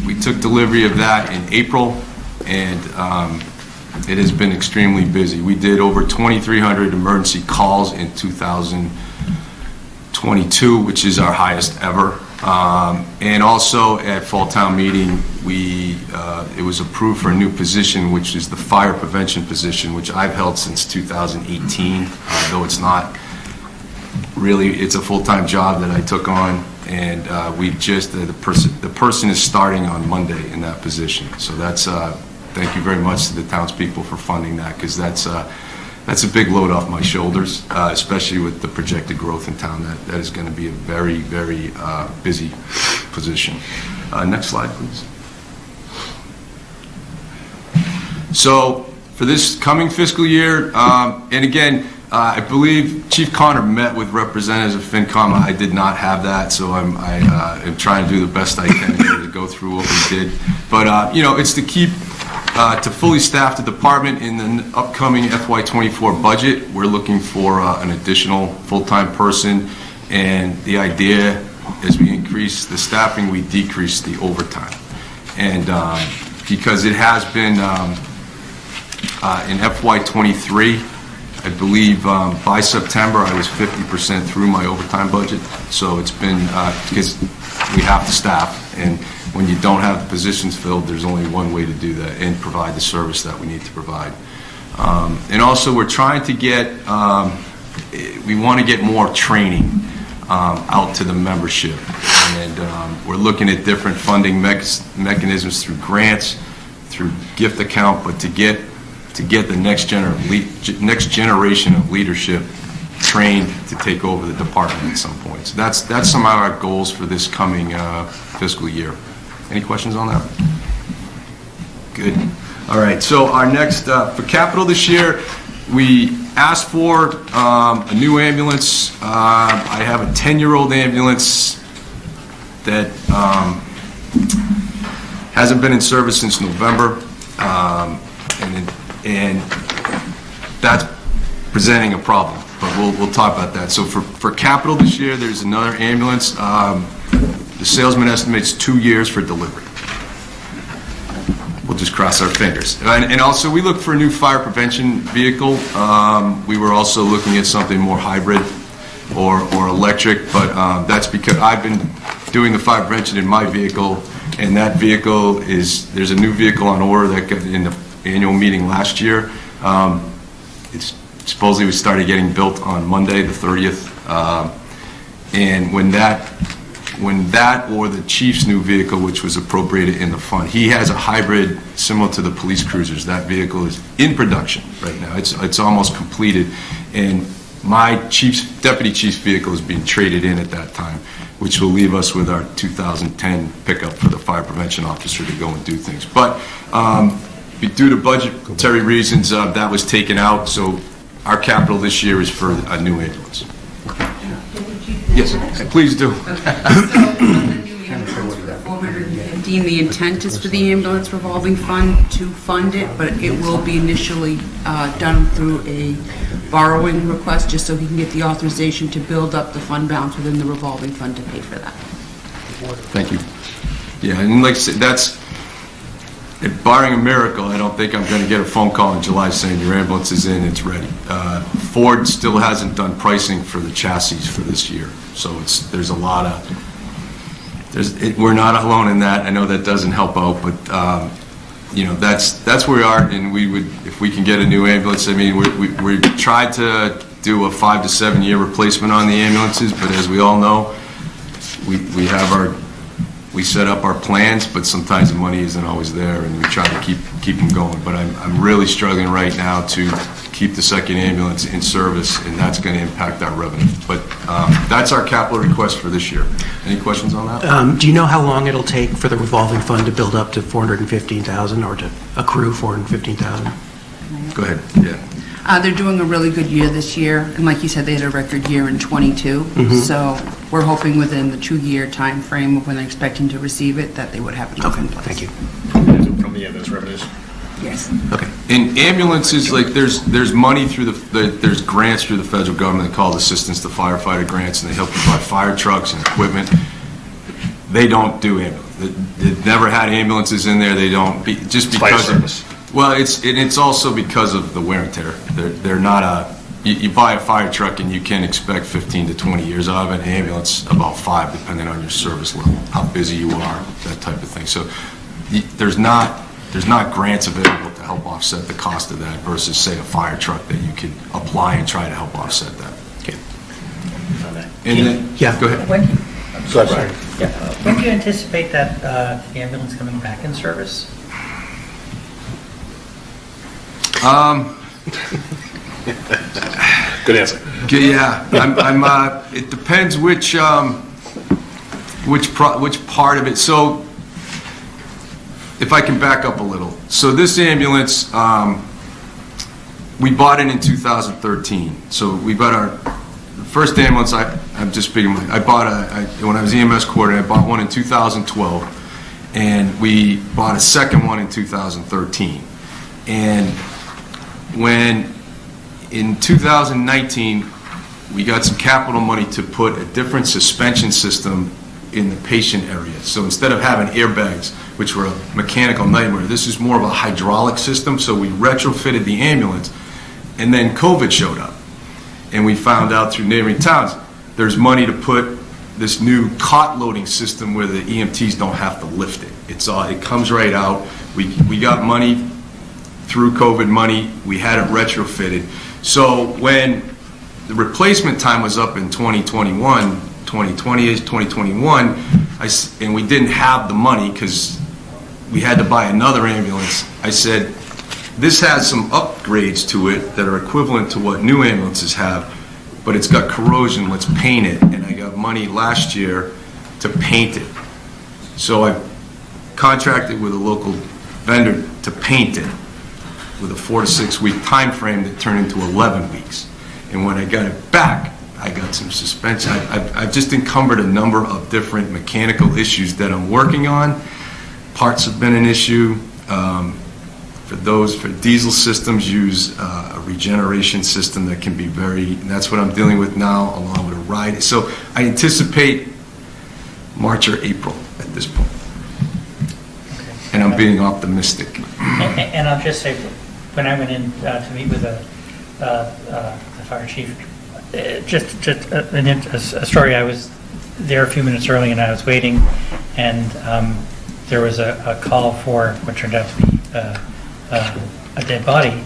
We took delivery of that in April, and it has been extremely busy. We did over 2,300 emergency calls in 2022, which is our highest ever. And also at Fall Town Meeting, it was approved for a new position, which is the fire prevention position, which I've held since 2018, though it's not really, it's a full-time job that I took on. And the person is starting on Monday in that position. So that's, thank you very much to the townspeople for funding that, because that's a big load off my shoulders, especially with the projected growth in town. That is going to be a very, very busy position. Next slide, please. So for this coming fiscal year, and again, I believe Chief Connor met with representatives of Fincom. I did not have that, so I am trying to do the best I can to go through what we did. But it's to keep to fully staff the department in the upcoming FY24 budget. We're looking for an additional full-time person, and the idea, as we increase the staffing, we decrease the overtime. And because it has been in FY23, I believe by September I was 50% through my overtime budget. So it's been, because we have to staff, and when you don't have the positions filled, there's only one way to do that and provide the service that we need to provide. And also we're trying to get, we want to get more training out to the membership. And we're looking at different funding mechanisms through grants, through gift account, but to get the next generation of leadership trained to take over the department at some point. So that's some of our goals for this coming fiscal year. Any questions on that? Good. All right. So our next for capital this year, we asked for a new ambulance. I have a 10-year-old ambulance that hasn't been in service since November, and that's presenting a problem, but we'll talk about that. So for capital this year, there's another ambulance. The salesman estimates 2 years for delivery. We'll just cross our fingers. And also, we look for a new fire prevention vehicle. We were also looking at something more hybrid or electric, but that's because I've been doing the fire prevention in my vehicle, and that vehicle there's a new vehicle on order that got in the annual meeting last year. It's supposedly we started getting built on Monday the 30th, and when that or the chief's new vehicle, which was appropriated in the fund, he has a hybrid similar to the police cruisers. That vehicle is in production right now. It's almost completed, and my deputy chief's vehicle is being traded in at that time, which will leave us with our 2010 pickup for the fire prevention officer to go and do things. But due to budgetary reasons, that was taken out, so our capital this year is for a new ambulance. Yes, please do.
Okay, so the new ambulance for $450,000, Dean, the intent is for the ambulance revolving fund to fund it, but it will be initially done through a borrowing request, just so he can get the authorization to build up the fund balance within the revolving fund to pay for that.
Thank you. Yeah, and like I said, that's, barring a miracle, I don't think I'm going to get a phone call in July saying your ambulance is in, it's ready. Ford still hasn't done pricing for the chassis for this year, so there's a lot of, we're not alone in that. I know that doesn't help out, but you know, that's where we are, and we would, if we can get a new ambulance, I mean, we tried to do a 5 to 7 year replacement on the ambulances, but as we all know, we set up our plans, but sometimes the money isn't always there, and we try to keep them going. But I'm really struggling right now to keep the second ambulance in service, and that's going to impact our revenue. But that's our capital request for this year. Any questions on that?
Do you know how long it'll take for the revolving fund to build up to $415,000 or to accrue $415,000?
Go ahead. Yeah.
They're doing a really good year this year, and like you said, they had a record year in '22. So we're hoping within the 2-year time frame of when they're expecting to receive it, that they would have it in place.
Thank you.
From the ambulance revenues?
Yes.
Okay.
In ambulances, like there's money through there's grants through the federal government called Assistance to Firefighter Grants, and they help you buy fire trucks and equipment. They don't do ambulance. They've never had ambulances in there. They don't just because
Fire service.
Well, it's also because of the wear and tear. They're not you buy a fire truck and you can expect 15 to 20 years out of an ambulance, about 5, depending on your service level, how busy you are, that type of thing. So there's not grants available to help offset the cost of that versus, say, a fire truck that you can apply and try to help offset that.
Okay.
And then,
Yeah.
go ahead.
When,
Sorry, Brian.
when do you anticipate that the ambulance coming back in service?
Good answer.
Yeah, it depends which part of it. So, if I can back up a little. So this ambulance, we bought it in 2013. So we bought our first ambulance. I'm just speaking. I bought when I was EMS coordinator. I bought one in 2012, and we bought a second one in 2013. And when in 2019 we got some capital money to put a different suspension system in the patient area. So instead of having airbags, which were a mechanical nightmare, this is more of a hydraulic system. So we retrofitted the ambulance, and then COVID showed up, and we found out through neighboring towns there's money to put this new cot loading system where the EMTs don't have to lift it. It comes right out. We got money through COVID money. We had it retrofitted. So when the replacement time was up in 2021, 2021, and we didn't have the money because we had to buy another ambulance, I said, this has some upgrades to it that are equivalent to what new ambulances have, but it's got corrosion, let's paint it. And I got money last year to paint it. So I contracted with a local vendor to paint it with a 4 to 6 week time frame that turned into 11 weeks. And when I got it back, I got some suspension. I've just encumbered a number of different mechanical issues that I'm working on. Parts have been an issue. For diesel systems, use a regeneration system that can be that's what I'm dealing with now, along with a ride. So I anticipate March or April at this point. Okay. And I'm being optimistic.
And I'll just say, when I went in to meet with the fire chief, just a story. I was there a few minutes early, and I was waiting, and there was a call for what turned out to be a dead body,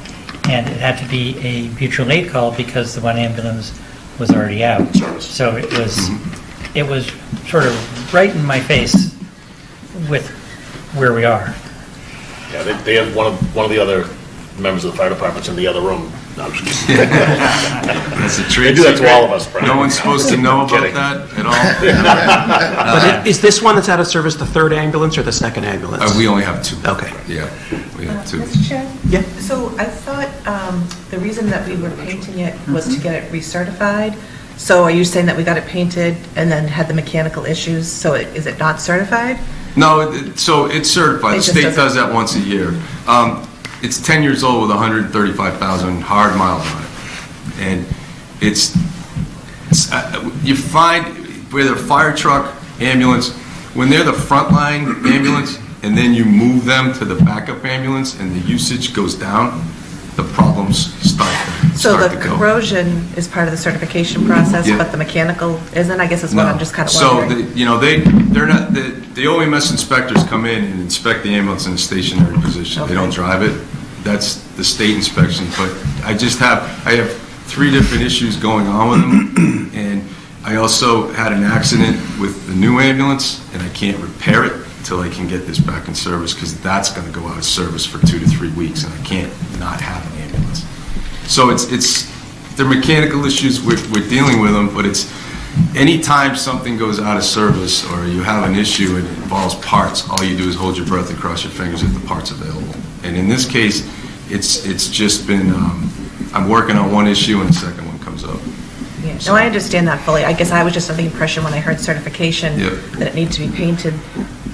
and it had to be a mutual aid call because the one ambulance was already out. So it was sort of right in my face with where we are.
Yeah, they have one of the other members of the fire department's in the other room. No, I'm just kidding.
That's a trade
They do that to
secret.
all of us, Brian.
No one's supposed to know about
Kidding.
that at all.
But is this one that's out of service the third ambulance or the second ambulance?
We only have 2.
Okay.
Yeah, we have 2.
Mr. Chair?
Yeah.
So I thought the reason that we were painting it was to get it recertified. So are you saying that we got it painted and then had the mechanical issues, so is it not certified?
No, so it's certified.
It
The
just
state
doesn't-
does that once a year. It's 10 years old with 135,000 hard miles on it. And you find with a fire truck, ambulance, when they're the frontline ambulance, and then you move them to the backup ambulance and the usage goes down, the problems start
So the
to go.
corrosion is part of the certification process,
Yeah.
but the mechanical isn't, I guess is what I'm just kind of
So,
wondering.
they're not, the OEMS inspectors come in and inspect the ambulance in a stationary position. They don't drive it. That's the state inspection, but I have 3 different issues going on with them. And I also had an accident with the new ambulance, and I can't repair it until I can get this back in service, because that's going to go out of service for 2 to 3 weeks, and I can't not have an ambulance. So they're mechanical issues, we're dealing with them, but it's anytime something goes out of service or you have an issue and it involves parts, all you do is hold your breath and cross your fingers if the part's available. And in this case, it's just been, I'm working on one issue and the second one comes up.
Yeah. No, I understand that fully. I guess I was just under the impression when I heard certification
Yeah.
that it needed to be painted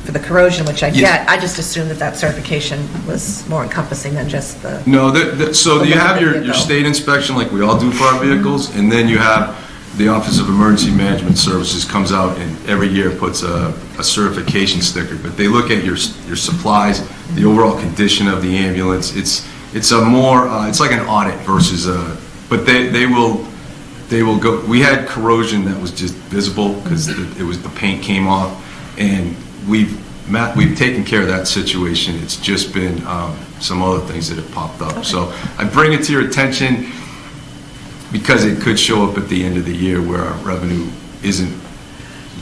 for the corrosion, which I
Yes.
get. I just assumed that certification was more encompassing than just the...
No, so
The
you have
vehicle.
your state inspection like we all do for our vehicles, and then you have the Office of Emergency Management Services comes out and every year puts a certification sticker, but they look at your supplies, the overall condition of the ambulance. It's a more, it's like an audit versus but they will go, we had corrosion that was just visible because the paint came off, and we've taken care of that situation. It's just been some other things that have popped up.
Okay.
So I bring it to your attention because it could show up at the end of the year where our revenue isn't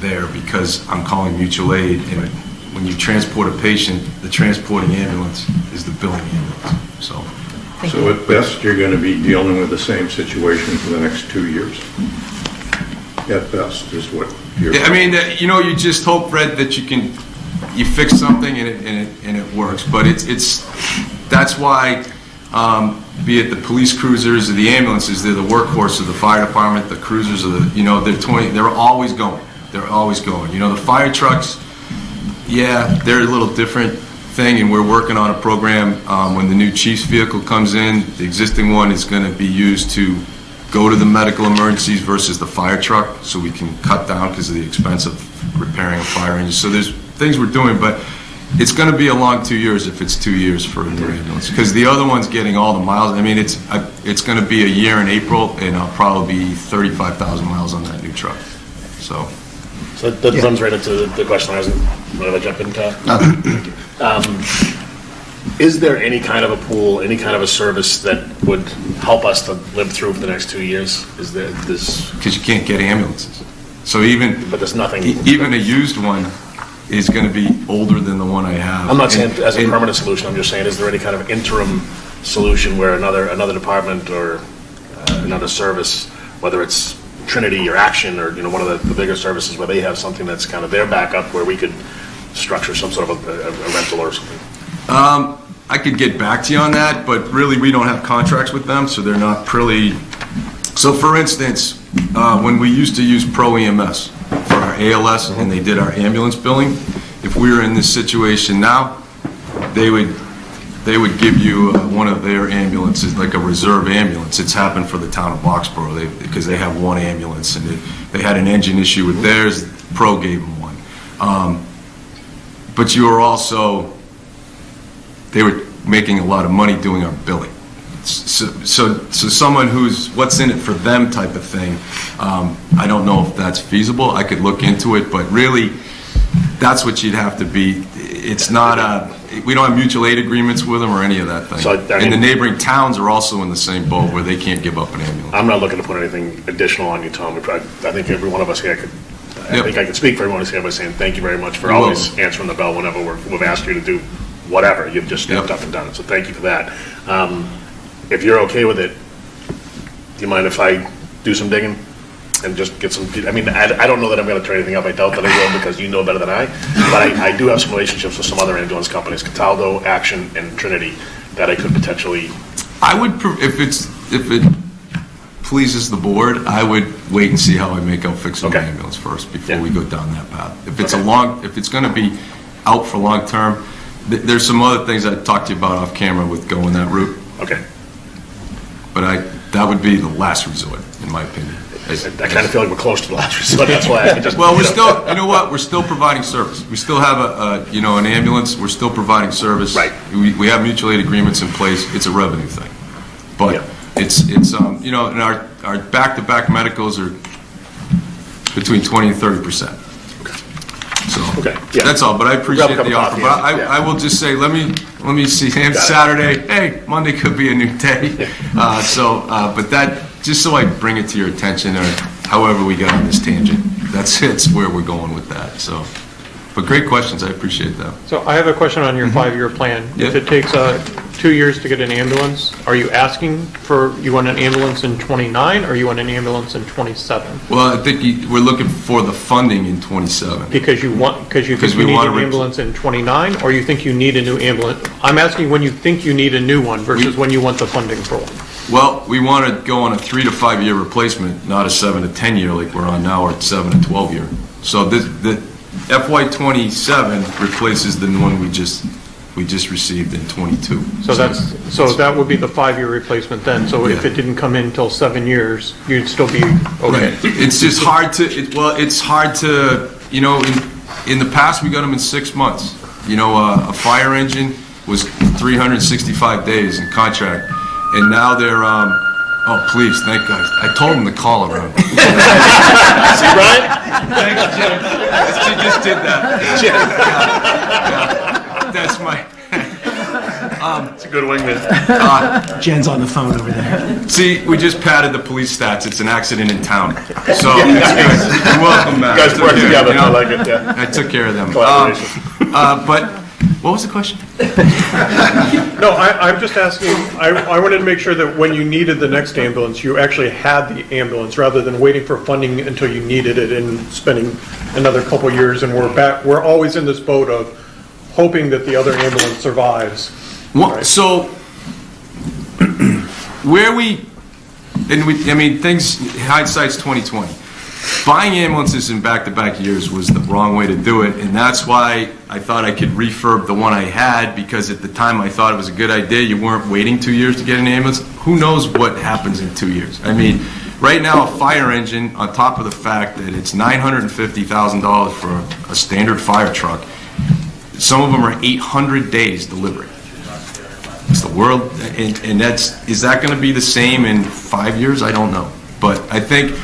there because I'm calling mutual aid, and when you transport a patient, the transporting ambulance is the billing ambulance. So
at best, you're going to be dealing with the same situation for the next 2 years. At best, is what you're...
yeah, I mean, you just hope, Fred, that you fix something and it works. But that's why, be it the police cruisers or the ambulances, they're the workhorse of the fire department. The cruisers are they're always going. They're always going. The fire trucks, yeah, they're a little different thing, and we're working on a program when the new chief's vehicle comes in. The existing one is going to be used to go to the medical emergencies versus the fire truck, so we can cut down because of the expense of repairing a fire engine. So there's things we're doing, but it's going to be a long 2 years if it's 2 years for a new ambulance, because the other one's getting all the miles. I mean, it's going to be a year in April, and I'll probably be 35,000 miles on that new truck. So
that runs right into the question I was going to jump into. Is there any kind of a pool, any kind of a service that would help us to live through for the next 2 years? Is there this?
Because you can't get ambulances. So
But there's nothing.
even a used one is going to be older than the one I have.
I'm not saying as a permanent solution. I'm just saying, is there any kind of interim solution where another department or another service, whether it's Trinity or Action or one of the bigger services, where they have something that's kind of their backup, where we could structure some sort of a rental or something?
I could get back to you on that, but really we don't have contracts with them, so they're not really. So for instance, when we used to use Pro EMS for our ALS and they did our ambulance billing, if we were in this situation now, they would give you one of their ambulances, like a reserve ambulance. It's happened for the town of Boxborough because they have one ambulance, and they had an engine issue with theirs. Pro gave them one. But you were also, they were making a lot of money doing our billing. So someone who's what's in it for them type of thing, I don't know if that's feasible. I could look into it, but really, that's what you'd have to be. It's not we don't have mutual aid agreements with them or any of that thing.
So,
and the neighboring towns are also in the same boat where they can't give up an ambulance.
I'm not looking to put anything additional on you, Tom. I think every one of us here I think I could speak for everyone here by saying thank you very much for always answering the bell whenever we've asked you to do whatever. You've just stepped up and done it, so thank you for that. If you're okay with it, do you mind if I do some digging and just get some, I mean, I don't know that I'm going to turn anything up. I doubt that I will, because you know better than I, but I do have some relationships with some other ambulance companies, Cataldo, Action, and Trinity, that I could potentially.
I would, if it pleases the board, I would wait and see how I make out fixing the ambulance first before we go down that path. If it's if it's going to be out for long-term. There's some other things I'd talk to you about off camera with going that route.
Okay.
But that would be the last resort, in my opinion.
I kind of feel like we're close to the last resort, that's why I just...
Well, we're still, you know what, we're still providing service. We still have an ambulance, we're still providing service.
Right.
We have mutual aid agreements in place, it's a revenue thing. But
Yeah.
it's and our back-to-back medicals are between 20 and 30%. So,
Okay, yeah.
that's all, but I appreciate
Grab a cup
the
of
offer.
coffee,
But
yeah.
I will just say, let me see him
Got it.
Saturday. Hey, Monday could be a new day. But that, just so I bring it to your attention, or however we got on this tangent, it's where we're going with that, so. But great questions, I appreciate that.
So I have a question on your 5-year plan. If it takes 2 years to get an ambulance, are you asking you want an ambulance in 29 or you want an ambulance in 27?
Well, I think we're looking for the funding in 27.
Because you think you need an ambulance in 29, or you think you need a new ambulance? I'm asking when you think you need a new one versus when you want the funding for one.
Well, we want to go on a 3 to 5 year replacement, not a 7 to 10 year like we're on now, or 7 to 12 year. So the FY 27 replaces the one we just received in 22.
So that would be the 5-year replacement then. So if
Yeah.
it didn't come in until 7 years, you'd still be okay.
Right. It's just hard to, it's hard to, in the past, we got them in 6 months. A fire engine was 365 days in contract, and now they're, oh, please, thank God. I told them to call around.
See, Brian?
Thank you, Jen. She just did that. Yeah. That's my...
It's a good wingman.
Jen's on the phone over there.
See, we just padded the police stats. It's an accident in town. So, it's good. You're welcome, man.
You guys work together,
You know,
I like it, yeah.
I took care of them.
Collaboration.
But, what was the question?
No, I'm just asking, I wanted to make sure that when you needed the next ambulance, you actually had the ambulance rather than waiting for funding until you needed it and spending another couple years, and we're always in this boat of hoping that the other ambulance survives. Right.
So, hindsight's 2020. Buying ambulances in back-to-back years was the wrong way to do it, and that's why I thought I could refurb the one I had, because at the time I thought it was a good idea. You weren't waiting 2 years to get an ambulance. Who knows what happens in 2 years? I mean, right now, a fire engine, on top of the fact that it's $950,000 for a standard fire truck, some of them are 800 days delivery. It's the world, and is that going to be the same in 5 years? I don't know. But I think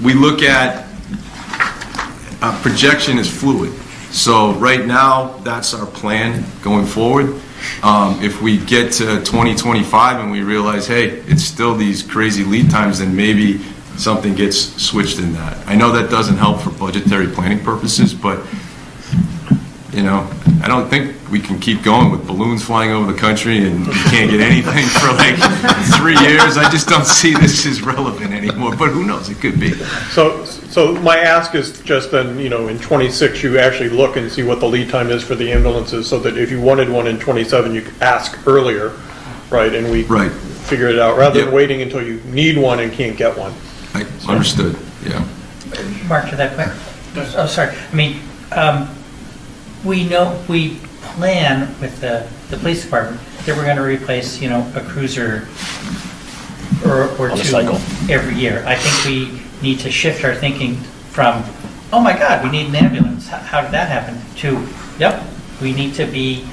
we look at projection is fluid. So right now, that's our plan going forward. If we get to 2025 and we realize, hey, it's still these crazy lead times, then maybe something gets switched in that. I know that doesn't help for budgetary planning purposes, but I don't think we can keep going with balloons flying over the country and you can't get anything for like 3 years. I just don't see this as relevant anymore, but who knows, it could be.
So my ask is just then, in 26, you actually look and see what the lead time is for the ambulances, so that if you wanted one in 27, you could ask earlier, right? And we figure it out, rather than waiting until you need one and can't get one.
Understood, yeah.
Mark, to that point. Oh, sorry. I mean, we plan with the police department that we're going to replace, a cruiser or two every year. I think we need to shift our thinking from, oh my God, we need an ambulance. How did that happen? To, yep, we need to be,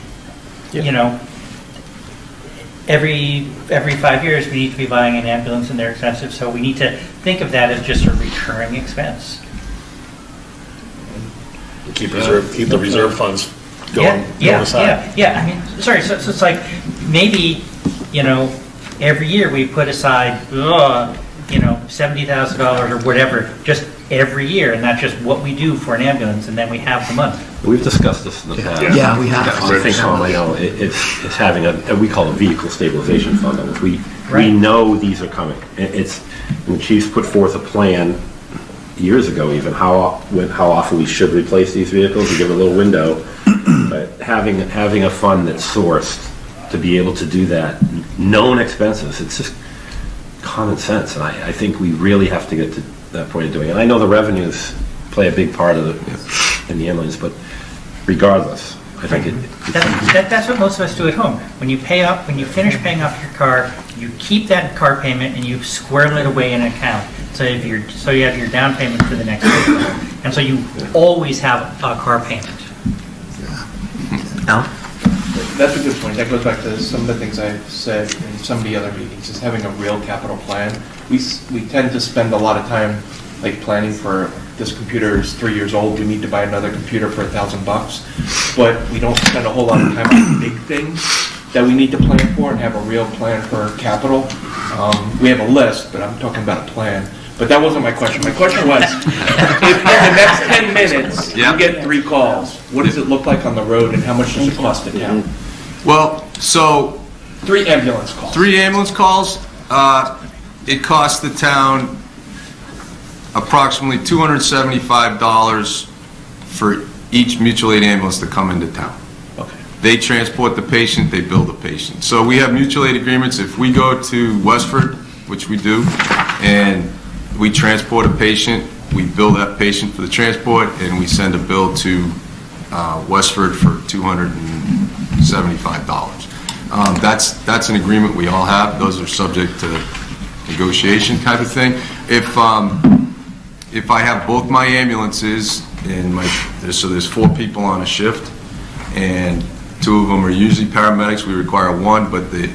every 5 years we need to be buying an ambulance, and they're expensive. So we need to think of that as just a recurring expense.
Keep the reserve funds going aside.
Yeah. I mean, sorry. So it's like maybe, every year we put aside, $70,000 or whatever, just every year, and that's just what we do for an ambulance, and then we have the money.
We've discussed this in the past.
Yeah, we have.
On Fincom, I know, it's having we call a vehicle stabilization fund, which we know these are coming. And the chiefs put forth a plan years ago even, how often we should replace these vehicles, we give a little window, but having a fund that's sourced to be able to do that, known expenses, it's just common sense, and I think we really have to get to that point of doing it. And I know the revenues play a big part of in the ambulance, but regardless. I think
That's what most of us do at home. When you finish paying off your car, you keep that car payment and you squirrel it away in an account. So you have your down payment for the next year. And so you always have a car payment.
No?
That's a good point. That goes back to some of the things I've said in some of the other meetings, is having a real capital plan. We tend to spend a lot of time like planning for, this computer is 3 years old, we need to buy another computer for $1,000. But we don't spend a whole lot of time on big things that we need to plan for and have a real plan for capital. We have a list, but I'm talking about a plan. But that wasn't my question. My question was, if in the next 10 minutes, you get 3 calls, what does it look like on the road and how much does it cost the town?
Well, so
3 ambulance calls.
3 ambulance calls, it costs the town approximately $275 for each mutual aid ambulance to come into town.
Okay.
They transport the patient, they bill the patient. So we have mutual aid agreements. If we go to Westford, which we do, and we transport a patient, we bill that patient for the transport, and we send a bill to Westford for $275. That's an agreement we all have. Those are subject to negotiation type of thing. If I have both my ambulances so there's 4 people on a shift, and 2 of them are usually paramedics. We require 1, but the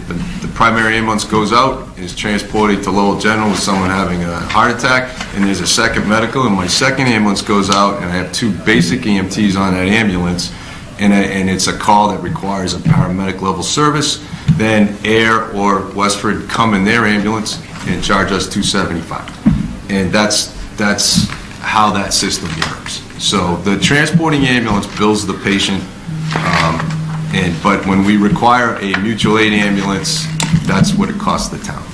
primary ambulance goes out and is transported to Lowell General with someone having a heart attack, and there's a second medical, and my second ambulance goes out, and I have 2 basic EMTs on that ambulance, and it's a call that requires a paramedic level service. Then Air or Westford come in their ambulance and charge us $275, and that's how that system works. So the transporting ambulance bills the patient, but when we require a mutual aid ambulance, that's what it costs the town,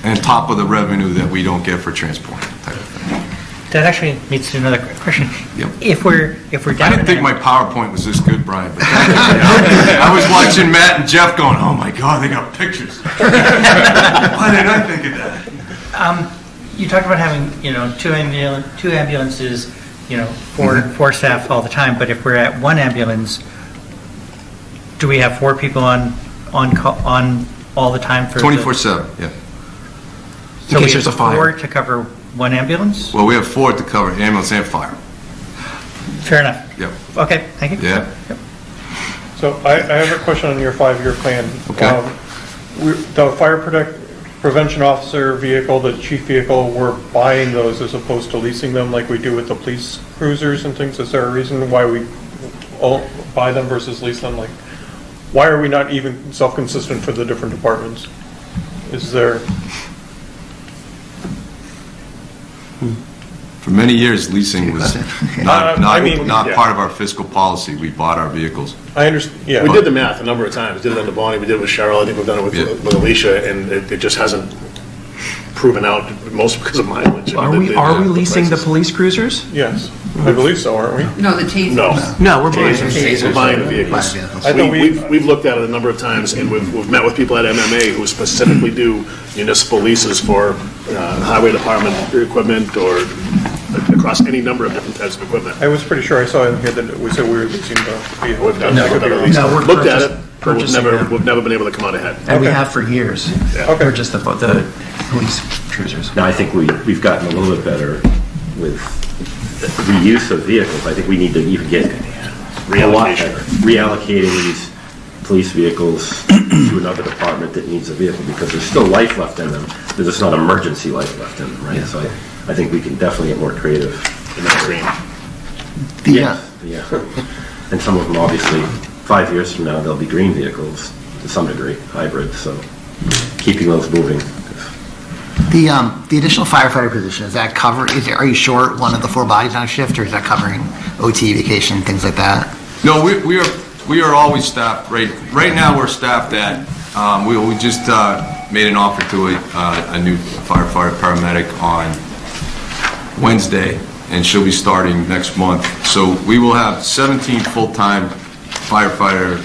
and top of the revenue that we don't get for transport type of thing.
That actually leads to another question.
Yep.
If we're down,
I didn't think my PowerPoint was this good, Brian, but thank you. I was watching Matt and Jeff going, "Oh my God, they got pictures." Why didn't I think of that?
You talked about having, 2 ambulances, 4 staff all the time. But if we're at 1 ambulance, do we have 4 people on all the time for
24/7, yeah.
So
In case
we
there's
have
a fire.
4 to cover 1 ambulance?
Well, we have 4 to cover ambulance and fire.
Fair enough.
Yep.
Okay, thank you.
Yeah.
Yep.
So I have a question on your 5-year plan.
Okay.
The fire prevention officer vehicle, the chief vehicle, we're buying those as opposed to leasing them like we do with the police cruisers and things. Is there a reason why we buy them versus lease them? Like, why are we not even self-consistent for the different departments? Is there...
For many years, leasing was not
yeah.
part of our fiscal policy. We bought our vehicles.
I understand, yeah.
We did the math a number of times. We did it on the Bonnie, we did it with Cheryl, I think we've done it with Alicia, and it just hasn't proven out, mostly because of mileage.
Are we leasing the police cruisers?
Yes, I believe so, aren't we?
No, the tasers.
No, we're buying
We're buying the vehicles.
I thought
We've looked at it a number of times, and we've met with people at MMA who specifically do municipal leases for highway department equipment or across any number of different types of equipment.
I was pretty sure I saw in here that we said we were leasing the vehicle.
We've done it at least. Looked at it, but we've never been able to come out ahead.
And we have for years.
Yeah.
Purchased the police cruisers.
Now, I think we've gotten a little bit better with the reuse of vehicles. I think we need to even get reallocating these police vehicles to another department that needs a vehicle, because there's still life left in them. There's just not emergency life left in them, right? So I think we can definitely get more creative.
In that green.
Yeah. And some of them, obviously, 5 years from now, they'll be green vehicles to some degree, hybrid, so keeping those moving.
The additional firefighter position, is that covered, are you short one of the 4 bodies on a shift, or is that covering OT, vacation, things like that?
No, we are always staffed. Right now, we're staffed at, we just made an offer to a new firefighter paramedic on Wednesday, and she'll be starting next month. So we will have 17 full-time firefighter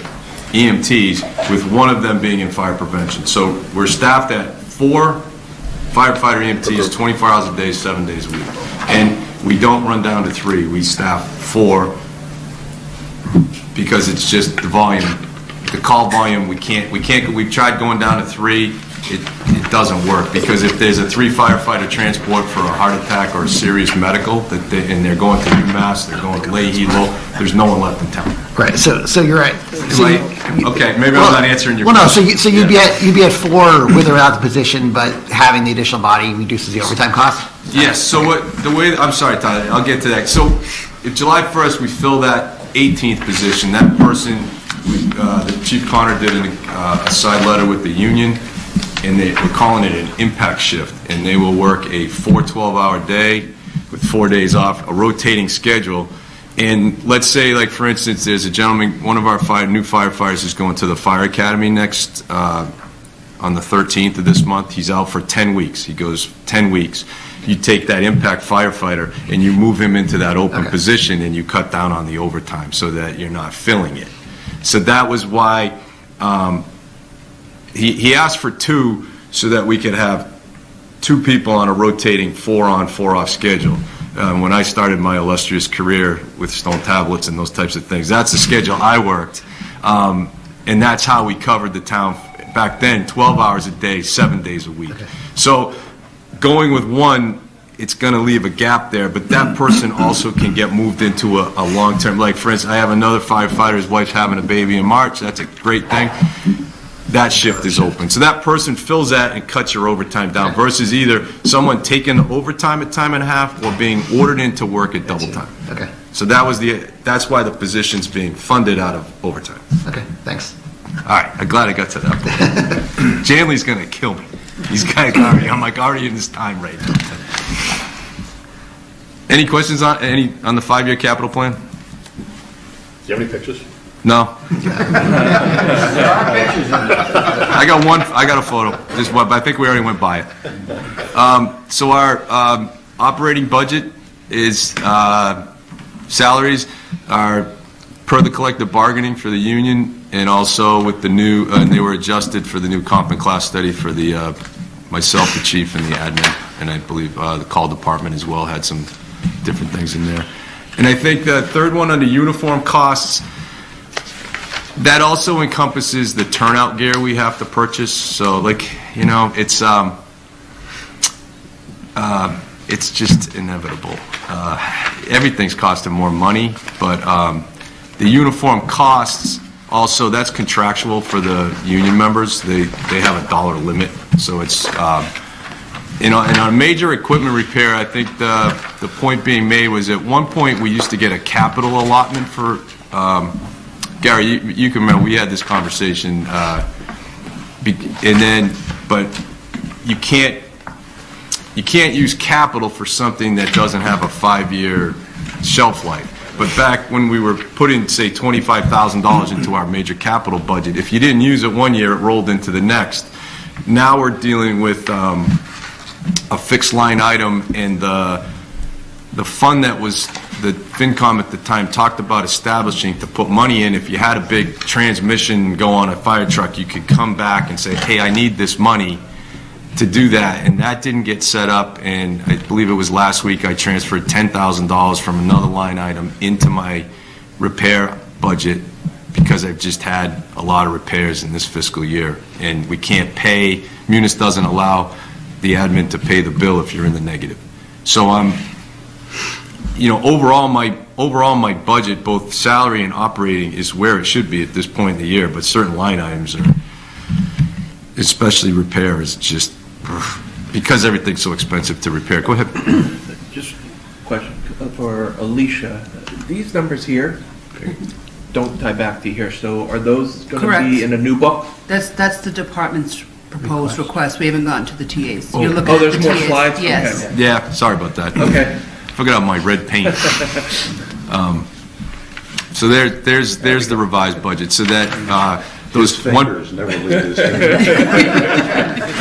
EMTs, with one of them being in fire prevention. So we're staffed at 4 firefighter EMTs, 24 hours a day, 7 days a week. And we don't run down to 3. We staff 4 because it's just the volume, the call volume, we've tried going down to 3, it doesn't work, because if there's a 3 firefighter transport for a heart attack or a serious medical, and they're going to UMass, they're going to Leahy, there's no one left in town.
Right, so you're right.
Okay, maybe I'm not answering your
Well, no,
question.
so you'd be at 4 with or without the position, but having the additional body reduces the overtime cost?
Yes, so I'm sorry, Tyler, I'll get to that. So if July 1st, we fill that 18th position, that person, the Chief Connor did a side letter with the union, and we're calling it an impact shift, and they will work a 4 12-hour day with 4 days off, a rotating schedule. And let's say, like, for instance, there's a gentleman, one of our new firefighters is going to the fire academy next, on the 13th of this month. He's out for 10 weeks. He goes 10 weeks. You take that impact firefighter and you move him into that open position, and you cut down on the overtime so that you're not filling it. So that was why he asked for 2 so that we could have 2 people on a rotating 4 on, 4 off schedule. When I started my illustrious career with stone tablets and those types of things, that's the schedule I worked. And that's how we covered the town back then, 12 hours a day, 7 days a week. So going with 1, it's going to leave a gap there, but that person also can get moved into a long-term, like, for instance, I have another firefighter, his wife's having a baby in March. That's a great thing. That shift is open. So that person fills that and cuts your overtime down, versus either someone taking the overtime at time and a half or being ordered into work at double time.
Okay.
So that's why the position's being funded out of overtime.
Okay, thanks.
All right, I'm glad I got to that point. Janley's going to kill me. These guys I'm already in this time right now. Any questions on the 5-year capital plan?
Do you have any pictures?
No. I got one. I got a photo. Just one, but I think we already went by it. So our operating budget is salaries are per the collective bargaining for the union, and also with the new. They were adjusted for the new comp and class study for the myself, the chief, and the admin, and I believe the call department as well had some different things in there. And I think the third one under uniform costs. That also encompasses the turnout gear we have to purchase. So, like, it's just inevitable. Everything's costing more money, but the uniform costs also, that's contractual for the union members. They have a dollar limit, so it's in a major equipment repair. I think the point being made was at one point we used to get a capital allotment for. Gary, you can remember we had this conversation, but you can't use capital for something that doesn't have a 5-year shelf life. But back when we were putting, say, $25,000 into our major capital budget, if you didn't use it 1 year, it rolled into the next. Now we're dealing with a fixed line item, and the fund that was the Fincom at the time talked about establishing to put money in. If you had a big transmission go on a fire truck, you could come back and say, hey, I need this money to do that. And that didn't get set up, and I believe it was last week I transferred $10,000 from another line item into my repair budget because I've just had a lot of repairs in this fiscal year. And we can't pay, Munis doesn't allow the admin to pay the bill if you're in the negative. So overall my budget, both salary and operating, is where it should be at this point in the year, but certain line items are, especially repair, is just, because everything's so expensive to repair. Go ahead.
Just a question for Alicia. These numbers here don't tie back to here, so are those going to be in a new book?
That's the department's proposed request. We haven't gotten to the TAs.
Oh,
You're looking at
there's
the
more
TAs.
slides?
Yes.
Okay.
Yeah, sorry about that.
Okay.
Forgot my red paint. So there's the revised budget. So that those
His fingers never leave his hand.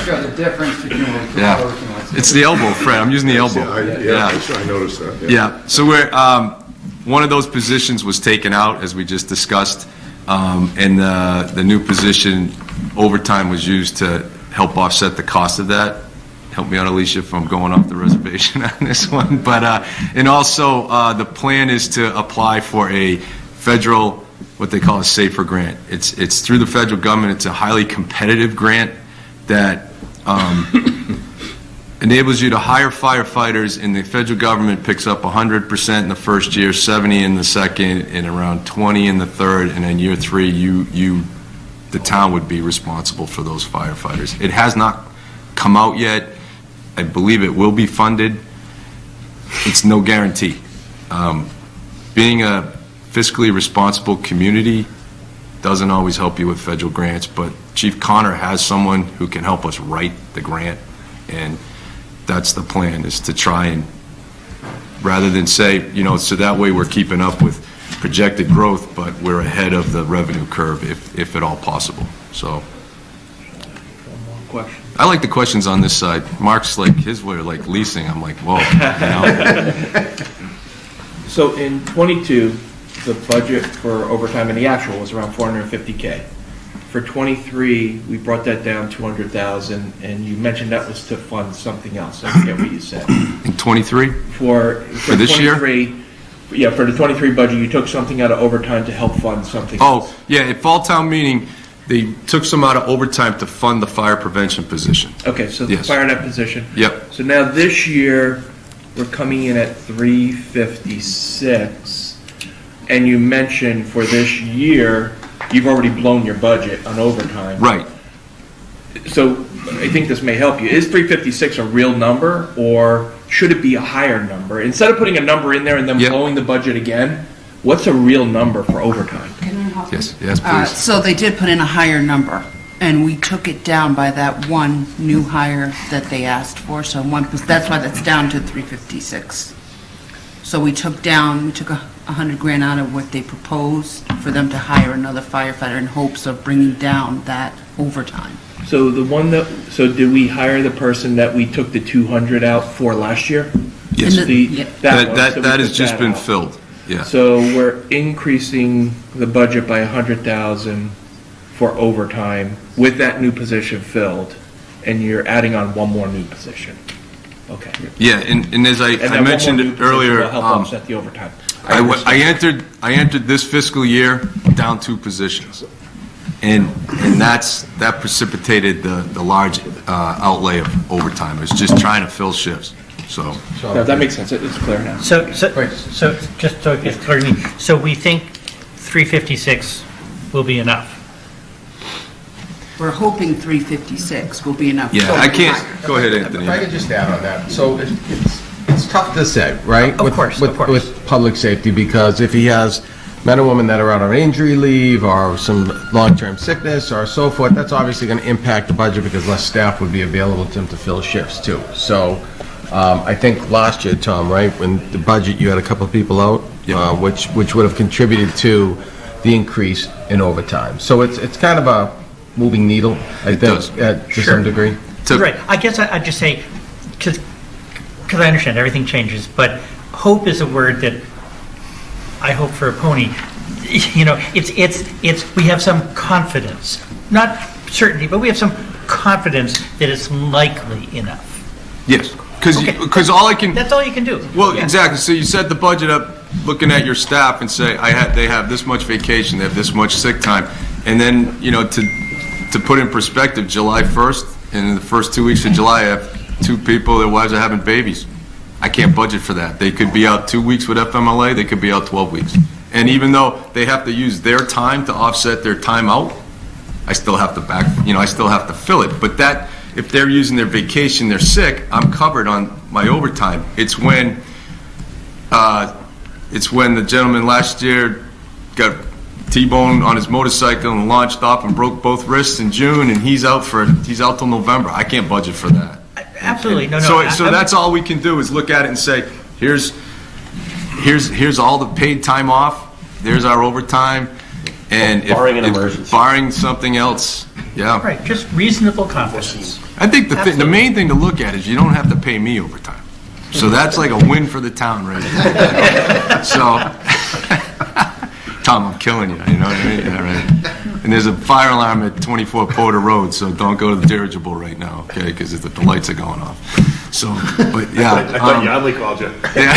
Show the difference between what's
Yeah,
proposed and what's.
it's the elbow, Fred. I'm using the elbow.
I noticed that.
Yeah. So we're one of those positions was taken out, as we just discussed, and the new position, overtime, was used to help offset the cost of that. Help me out, Alicia, if I'm going off the reservation on this one. But and also the plan is to apply for a federal what they call a SAFER grant. It's through the federal government. It's a highly competitive grant that enables you to hire firefighters, and the federal government picks up 100% in the first year, 70 in the second, and around 20 in the third, and then year 3, the town would be responsible for those firefighters. It has not come out yet. I believe it will be funded. It's no guarantee. Being a fiscally responsible community doesn't always help you with federal grants, but Chief Connor has someone who can help us write the grant, and that's the plan, is to try and, rather than say, so that way we're keeping up with projected growth, but we're ahead of the revenue curve, if at all possible. So
Question.
I like the questions on this side. Mark's like, his were like leasing. I'm like, whoa.
So in '22, the budget for overtime and the actual was around $450K. For '23, we brought that down 200,000, and you mentioned that was to fund something else. I forget what you said.
In '23?
For
this year?
Yeah, for the '23 budget, you took something out of overtime to help fund something else.
Oh, yeah, at Fall Town Meeting, they took some out of overtime to fund the fire prevention position.
Okay, so the
Yes.
fire net position.
Yep.
So now this year, we're coming in at 356, and you mentioned for this year, you've already blown your budget on overtime.
Right.
So I think this may help you. Is 356 a real number, or should it be a higher number? Instead of putting a number in there and then blowing the budget again, what's a real number for overtime?
Can I help?
Yes, please.
So they did put in a higher number, and we took it down by that one new hire that they asked for, so that's why that's down to 356. So we took 100 grand out of what they proposed for them to hire another firefighter in hopes of bringing down that overtime.
So did we hire the person that we took the 200 out for last year?
Yes.
That
has just been filled. Yeah.
So we're increasing the budget by 100,000 for overtime with that new position filled, and you're adding on one more new position. Okay.
Yeah, and as I
that
mentioned
one more new position
earlier,
will help offset the overtime.
I entered this fiscal year down 2 positions, and that precipitated the large outlay of overtime. It's just trying to fill shifts. So
No, that makes sense. It's clear now.
So just so it's clear to me, so we think 356 will be enough?
We're hoping 356 will be enough.
yeah, I can't. Go ahead, Anthony.
If I could just add on that. So it's tough to say, right?
Of course.
With public safety, because if he has men and women that are out on injury leave or some long-term sickness or so forth, that's obviously going to impact the budget because less staff would be available to him to fill shifts too. So I think last year, Tom, right, when the budget, you had a couple of people out, which would have contributed to the increase in overtime. So it's kind of a moving needle, I think, to some degree.
Right. I guess I'd just say, because I understand everything changes, but hope is a word that I hope for a pony. It's we have some confidence, not certainty, but we have some confidence that it's likely enough.
Yes, because all I can.
That's all you can do.
Well, exactly. So you set the budget up looking at your staff and say, they have this much vacation, they have this much sick time, and then to put in perspective, July 1st, and in the first 2 weeks of July, I have 2 people, their wives are having babies. I can't budget for that. They could be out 2 weeks with FMLA, they could be out 12 weeks. And even though they have to use their time to offset their time out, I still have to I still have to fill it. But that, if they're using their vacation, they're sick, I'm covered on my overtime. It's when the gentleman last year got T-boned on his motorcycle and launched off and broke both wrists in June, and he's out till November. I can't budget for that.
Absolutely, no.
So that's all we can do is look at it and say, here's all the paid time off. There's our overtime, and
barring an emergency,
barring something else, yeah.
Right, just reasonable confidence.
I think the main thing to look at is you don't have to pay me overtime. So that's like a win for the town, right? So, Tom, I'm killing you. You know what I mean? Yeah, right. And there's a fire alarm at 24 Porter Road, so don't go to the dirigible right now, okay, because the lights are going off. So, but yeah.
I thought Yardley called you.
Yeah,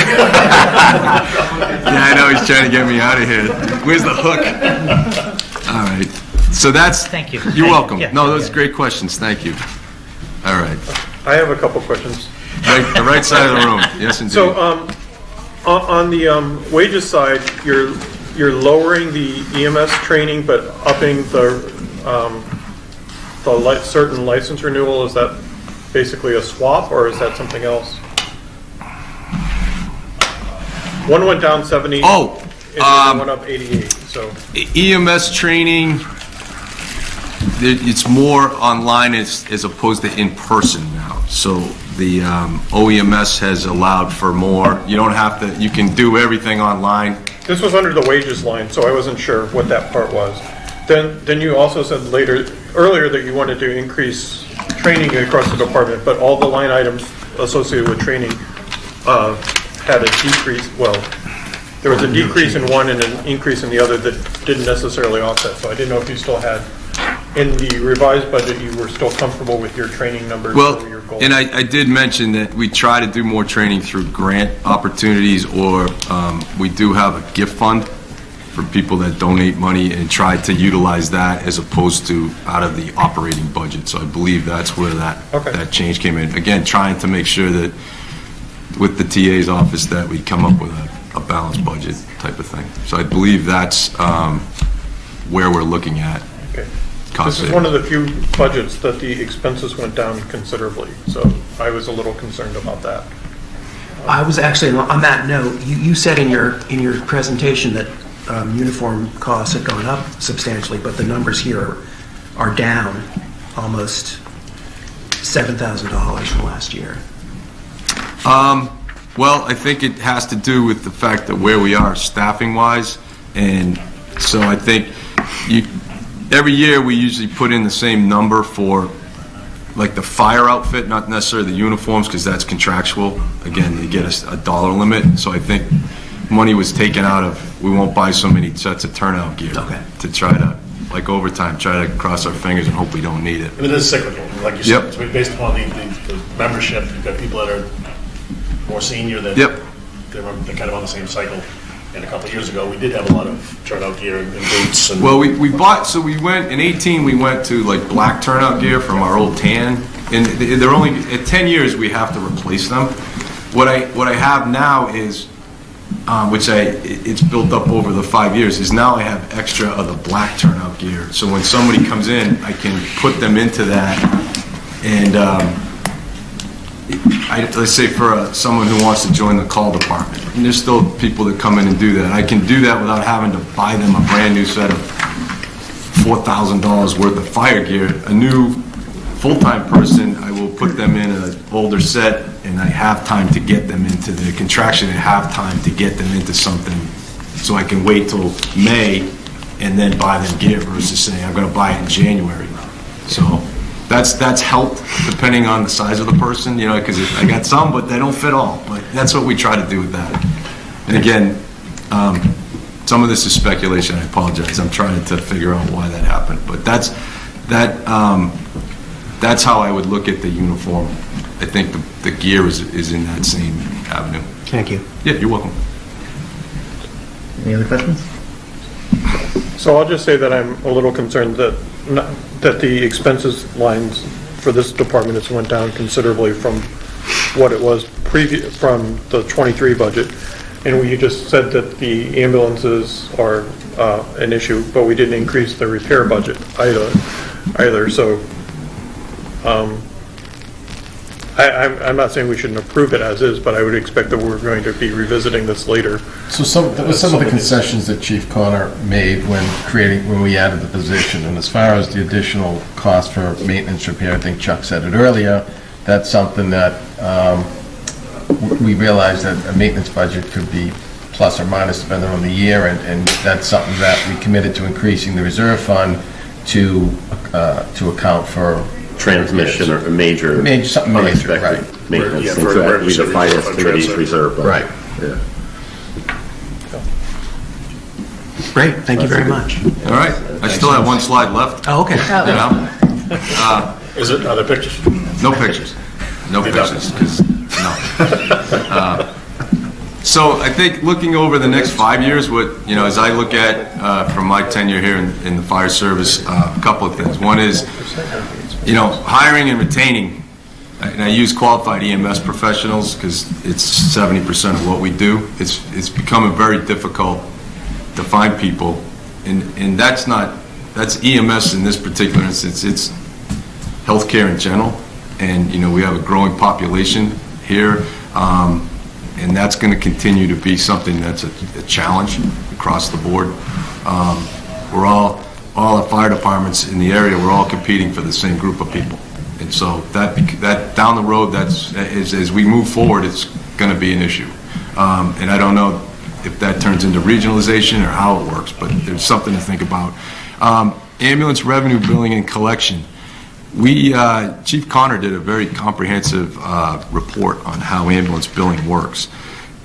I know, he's trying to get me out of here. Where's the hook? All right, so that's...
Thank you.
You're welcome.
Yeah.
No, those are great questions, thank you. All right.
I have a couple questions.
The right side of the room, yes indeed.
So, on the wages side, you're lowering the EMS training, but upping the certain license renewal. Is that basically a swap, or is that something else? One went down 70.
Oh,
and the other went up 88. So
EMS training, it's more online as opposed to in person now. So the OEMS has allowed for more. You don't have to. You can do everything online.
this was under the wages line, so I wasn't sure what that part was. Then you also said earlier that you wanted to increase training across the department, but all the line items associated with training had a decrease. Well, there was a decrease in one and an increase in the other that didn't necessarily offset. So I didn't know if you still had, in the revised budget, you were still comfortable with your training numbers or your goals.
And I did mention that we try to do more training through grant opportunities, or we do have a gift fund for people that donate money, and try to utilize that as opposed to out of the operating budget. So I believe that's where that change came in. Again, trying to make sure that with the TA's office that we come up with a balanced budget type of thing. So I believe that's where we're looking at.
Okay.
Cost
This is one of the few budgets that the expenses went down considerably, so I was a little concerned about that.
I was actually, on that note, you said in your presentation that uniform costs had gone up substantially, but the numbers here are down almost $7,000 from last year.
Well, I think it has to do with the fact that where we are staffing-wise, and so I think every year we usually put in the same number for like the fire outfit, not necessarily the uniforms, because that's contractual. Again, they get a dollar limit, so I think money was taken out of, we won't buy so many sets of turnout gear to try to, like overtime, try to cross our fingers and hope we don't need it.
And it is cyclical, like you said. It's based upon the membership. You've got people that are more senior that they're kind of on the same cycle. And a couple of years ago, we did have a lot of turnout gear and boots. And
well, we bought, so we went, in 18, we went to like black turnout gear from our old tan. And they're only, at 10 years, we have to replace them. What I have now is, it's built up over the 5 years, is now I have extra of the black turnout gear. So when somebody comes in, I can put them into that. And let's say for someone who wants to join the call department, and there's still people that come in and do that. I can do that without having to buy them a brand new set of $4,000 worth of fire gear. A new full-time person, I will put them in an older set, and I have time to get them into the contraction. I have time to get them into something, so I can wait till May and then buy them gear versus saying I'm going to buy it in January. So that's helped depending on the size of the person, because I got some, but they don't fit all. But that's what we try to do with that. And again, some of this is speculation. I apologize. I'm trying to figure out why that happened. But that's how I would look at the uniform. I think the gear is in that same avenue.
Thank you.
Yeah, you're welcome.
Any other questions?
So I'll just say that I'm a little concerned that the expenses lines for this department has went down considerably from what it was from the 23 budget. And we just said that the ambulances are an issue, but we didn't increase the repair budget either. So I'm not saying we shouldn't approve it as is, but I would expect that we're going to be revisiting this later.
So some of the concessions that Chief Connor made when we added the position, and as far as the additional cost for maintenance repair, I think Chuck said it earlier, that's something that we realized that a maintenance budget could be plus or minus depending on the year, and that's something that we committed to increasing the reserve fund to account for
transmission or major
something major, right?
Maintenance, things that would be the finance committee's reserve.
Right.
Yeah.
Great, thank you very much.
All right, I still have one slide left.
Oh, okay.
You know?
Are there pictures?
No pictures. No pictures, 'cause, no. So I think looking over the next 5 years, as I look at from my tenure here in the fire service, a couple of things. One is, hiring and retaining. And I use qualified EMS professionals because it's 70% of what we do. It's becoming very difficult to find people, and that's EMS in this particular instance. It's healthcare in general, and we have a growing population here, and that's going to continue to be something that's a challenge across the board. All the fire departments in the area, we're all competing for the same group of people. And so that down the road, as we move forward, it's going to be an issue. And I don't know if that turns into regionalization or how it works, but there's something to think about. Ambulance revenue billing and collection. Chief Connor did a very comprehensive report on how ambulance billing works.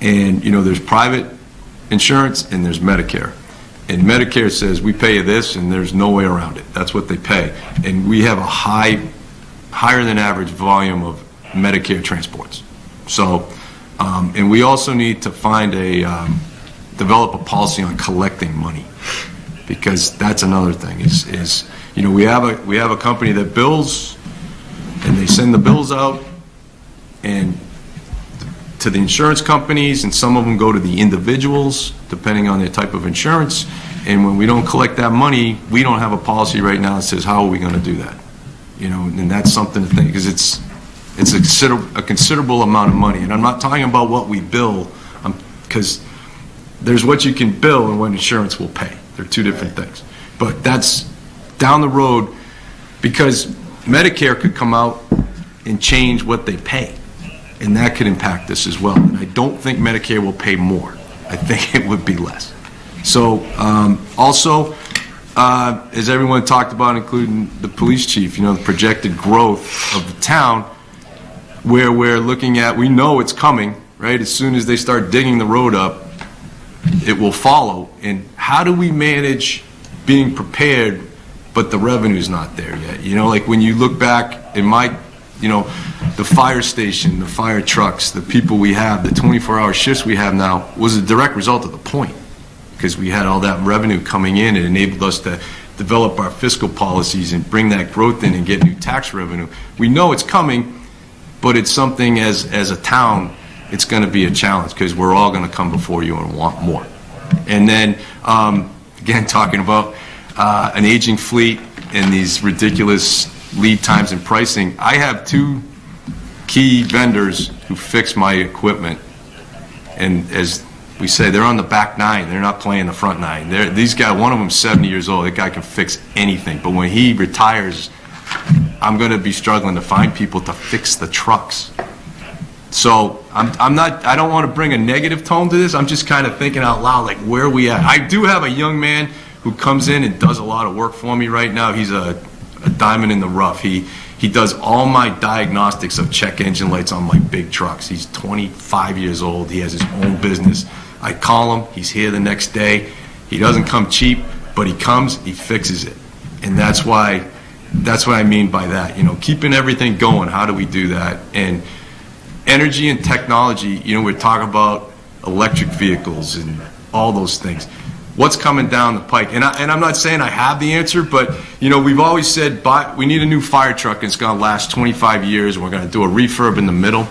And, there's private insurance and there's Medicare. And Medicare says we pay you this and there's no way around it. That's what they pay. And we have a higher than average volume of Medicare transports. So, and we also need to develop a policy on collecting money, because that's another thing we have a company that bills, and they send the bills out and to the insurance companies, and some of them go to the individuals depending on their type of insurance. And when we don't collect that money, we don't have a policy right now that says how are we going to do that. And that's something to think, because it's a considerable amount of money. And I'm not talking about what we bill, because there's what you can bill and what insurance will pay. They're two different things. But that's down the road, because Medicare could come out and change what they pay, and that could impact this as well. And I don't think Medicare will pay more. I think it would be less. So also, as everyone talked about, including the police chief, the projected growth of the town, where we're looking at, we know it's coming, right? As soon as they start digging the road up, it will follow. And how do we manage being prepared, but the revenue's not there yet? Like when you look back in the fire station, the fire trucks, the people we have, the 24-hour shifts we have now was a direct result of the point, because we had all that revenue coming in. It enabled us to develop our fiscal policies and bring that growth in and get new tax revenue. We know it's coming, but it's something as a town, it's going to be a challenge, because we're all going to come before you and want more. And then, again, talking about an aging fleet and these ridiculous lead times and pricing, I have two key vendors who fix my equipment, and as we say, they're on the back nine. They're not playing the front nine. These guys, one of them's 70 years old. That guy can fix anything. But when he retires, I'm going to be struggling to find people to fix the trucks. So I don't want to bring a negative tone to this. I'm just kind of thinking out loud, like, where are we at? I do have a young man who comes in and does a lot of work for me right now. He's a diamond in the rough. He does all my diagnostics of check engine lights on my big trucks. He's 25 years old. He has his own business. I call him. He's here the next day. He doesn't come cheap, but he comes, he fixes it. And that's what I mean by that. Keeping everything going, how do we do that? And energy and technology, we're talking about electric vehicles and all those things. What's coming down the pike? And I'm not saying I have the answer, but we've always said we need a new fire truck, and it's going to last 25 years, and we're going to do a refurb in the middle.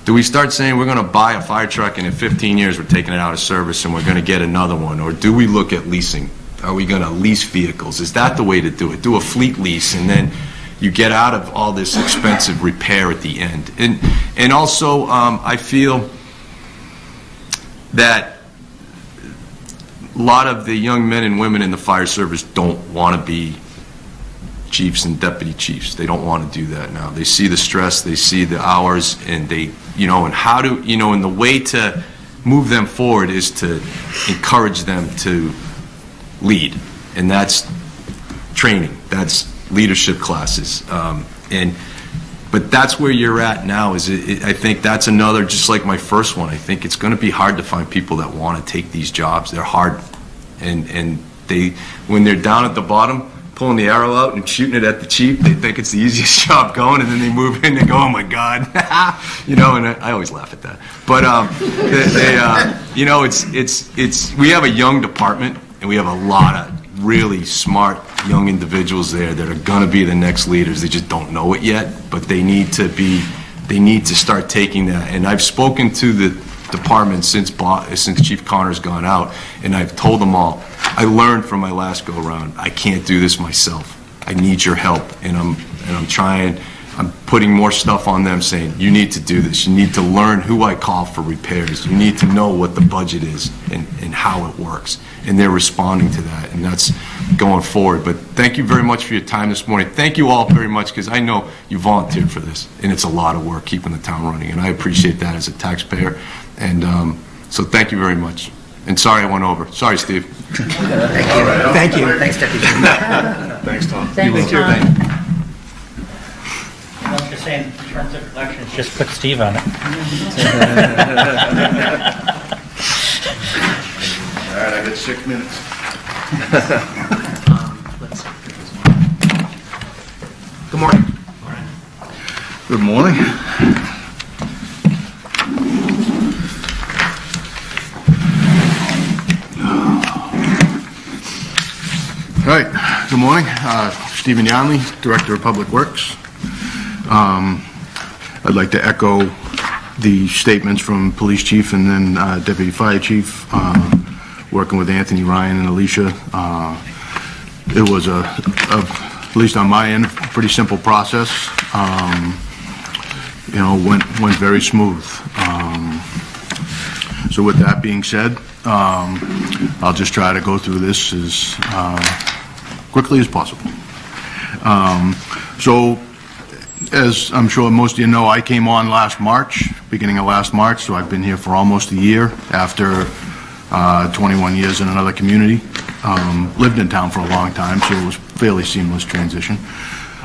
Do we start saying we're going to buy a fire truck and in 15 years we're taking it out of service and we're going to get another one? Or do we look at leasing? Are we going to lease vehicles? Is that the way to do it? Do a fleet lease, and then you get out of all this expensive repair at the end. And also, I feel that a lot of the young men and women in the fire service don't want to be chiefs and deputy chiefs. They don't want to do that now. They see the stress, they see the hours, and and how do, and the way to move them forward is to encourage them to lead. And that's training, that's leadership classes. But that's where you're at now. I think that's another, just like my first one, I think it's going to be hard to find people that want to take these jobs. They're hard. And they, when they're down at the bottom, pulling the arrow out and shooting it at the chief, they think it's the easiest job going, and then they move in and go, oh my God, you know, and I always laugh at that. But you know, it's we have a young department, and we have a lot of really smart young individuals there that are going to be the next leaders. They just don't know it yet, but they need to start taking that. And I've spoken to the department since Chief Connor's gone out, and I've told them all, I learned from my last go around, I can't do this myself. I need your help, and I'm trying. I'm putting more stuff on them, saying you need to do this. You need to learn who I call for repairs. You need to know what the budget is and how it works. And they're responding to that, and that's going forward. But thank you very much for your time this morning. Thank you all very much, because I know you volunteered for this, and it's a lot of work keeping the town running, and I appreciate that as a taxpayer. And so thank you very much. And sorry I went over. Sorry, Steve.
Thank you.
Thanks, Deputy.
Thanks, Tom.
Thanks,
You
Tom.
too.
I was just saying, in terms of elections, just put Steve on it.
All right, I got 6 minutes.
Good morning.
Good morning. All right, good morning. Stephen Yanley, Director of Public Works. I'd like to echo the statements from Police Chief and then Deputy Fire Chief, working with Anthony, Ryan, and Alicia. It was, at least on my end, a pretty simple process. You know, went very smooth. So with that being said, I'll just try to go through this as quickly as possible. So, as I'm sure most of you know, I came on last March, beginning of last March, so I've been here for almost a year after 21 years in another community. Lived in town for a long time, so it was a fairly seamless transition.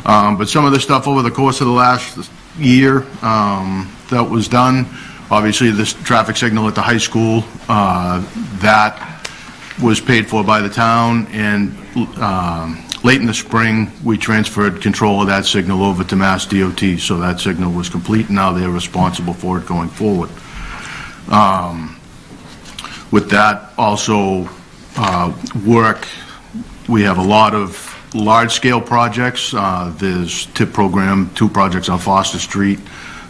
But some of the stuff over the course of the last year that was done, obviously this traffic signal at the high school, that was paid for by the town, and late in the spring, we transferred control of that signal over to Mass DOT, so that signal was complete, and now they're responsible for it going forward. With that, also work, we have a lot of large-scale projects. There's TIP program, 2 projects on Foster Street,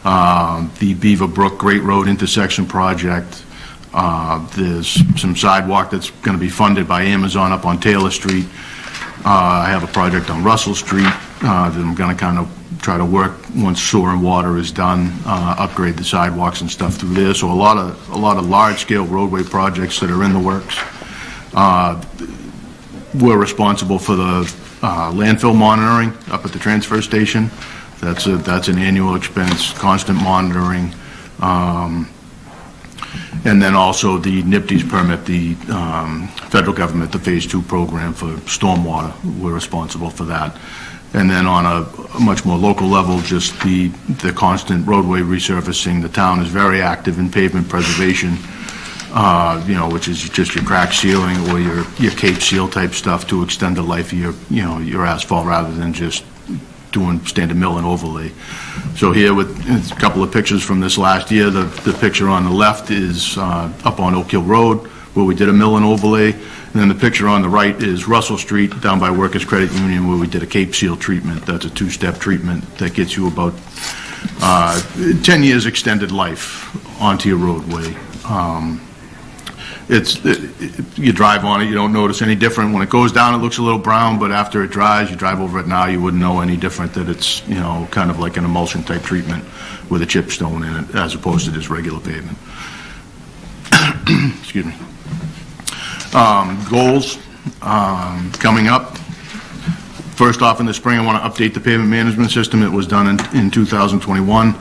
the Beaver Brook Great Road intersection project. There's some sidewalk that's going to be funded by Amazon up on Taylor Street. I have a project on Russell Street that I'm going to kind of try to work once sewer and water is done, upgrade the sidewalks and stuff through there. So a lot of large-scale roadway projects that are in the works. We're responsible for the landfill monitoring up at the transfer station. That's an annual expense, constant monitoring. And then also the NIPD's permit, the federal government, the Phase 2 program for stormwater, we're responsible for that. And then on a much more local level, just the constant roadway resurfacing. The town is very active in pavement preservation, you know, which is just your crack sealing or your cape seal type stuff to extend the life of your asphalt rather than just doing standard mill and overlay. So here with a couple of pictures from this last year, the picture on the left is up on Oak Hill Road where we did a mill and overlay, and then the picture on the right is Russell Street down by Workers Credit Union where we did a cape seal treatment. That's a 2-step treatment that gets you about 10 years extended life onto your roadway. You drive on it, you don't notice any different. When it goes down, it looks a little brown, but after it dries, you drive over it now, you wouldn't know any different, that it's, you know, kind of like an emulsion type treatment with a chipstone in it, as opposed to just regular pavement. Excuse me. Goals coming up. First off, in the spring, I want to update the pavement management system. It was done in 2021.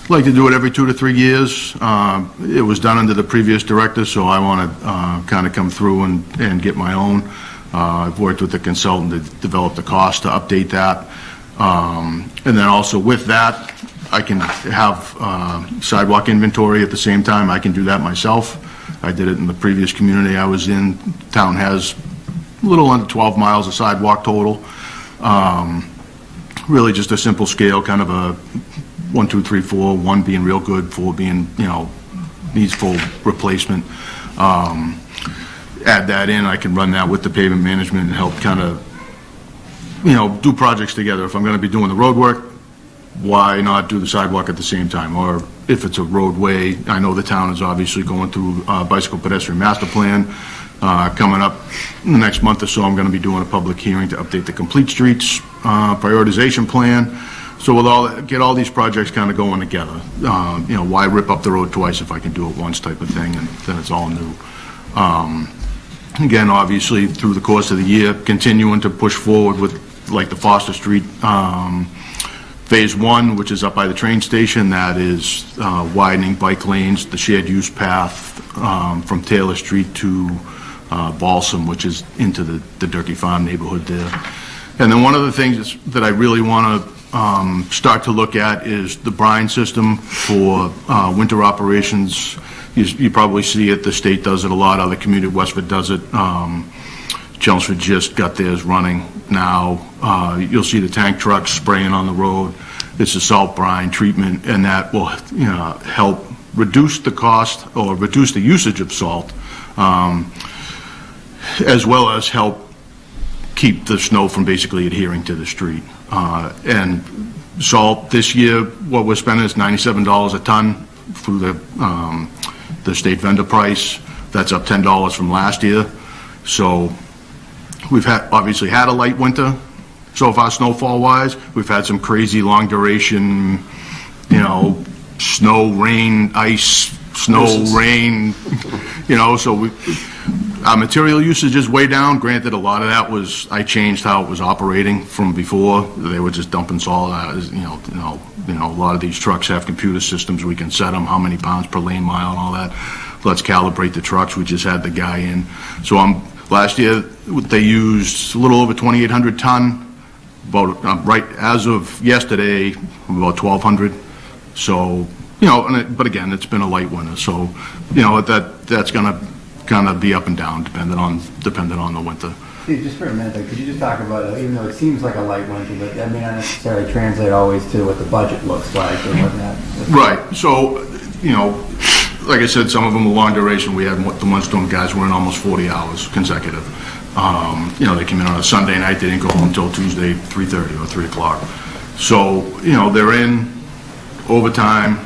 Like to do it every 2 to 3 years. It was done under the previous director, so I want to kind of come through and get my own. I've worked with the consultant to develop the cost to update that. And then also with that, I can have sidewalk inventory at the same time. I can do that myself. I did it in the previous community I was in. Town has a little under 12 miles of sidewalk total. Really just a simple scale, kind of a 1, 2, 3, 4, 1 being real good, 4 being, needs full replacement. Add that in, I can run that with the pavement management and help kind of, do projects together. If I'm going to be doing the road work, why not do the sidewalk at the same time? Or if it's a roadway, I know the town is obviously going through bicycle pedestrian master plan. Coming up in the next month or so, I'm going to be doing a public hearing to update the complete streets prioritization plan. So with all that, get all these projects kind of going together. Why rip up the road twice if I can do it once type of thing, and then it's all new. Again, obviously, through the course of the year, continuing to push forward with like the Foster Street Phase 1, which is up by the train station. That is widening bike lanes, the shared use path from Taylor Street to Balsam, which is into the Durkee Farm neighborhood there. And then one of the things that I really want to start to look at is the brine system for winter operations. You probably see it, the state does it a lot, other community, Westford does it. Chelmsford just got theirs running now. You'll see the tank trucks spraying on the road. It's a salt brine treatment, and that will help reduce the cost or reduce the usage of salt, as well as help keep the snow from basically adhering to the street. And salt this year, what we're spending is $97 a ton through the state vendor price. That's up $10 from last year. So we've obviously had a light winter so far snowfall wise. We've had some crazy long duration, snow, rain, ice, snow, rain, so our material usage is way down. Granted, a lot of that was, I changed how it was operating from before. They were just dumping salt out, a lot of these trucks have computer systems. We can set them how many pounds per lane mile and all that. Let's calibrate the trucks. We just had the guy in. So last year, they used a little over 2,800 ton. About right as of yesterday, about 1,200. So, but again, it's been a light winter. So, that's going to kind of be up and down depending on the winter.
Steve, just for a minute, could you just talk about, even though it seems like a light winter, but that may not necessarily translate always to what the budget looks like or what that.
Right. So, like I said, some of them were long duration. We had the one storm guys were in almost 40 hours consecutive. They came in on a Sunday night. They didn't go home until Tuesday, 3:30 or 3 o'clock. So, they're in overtime,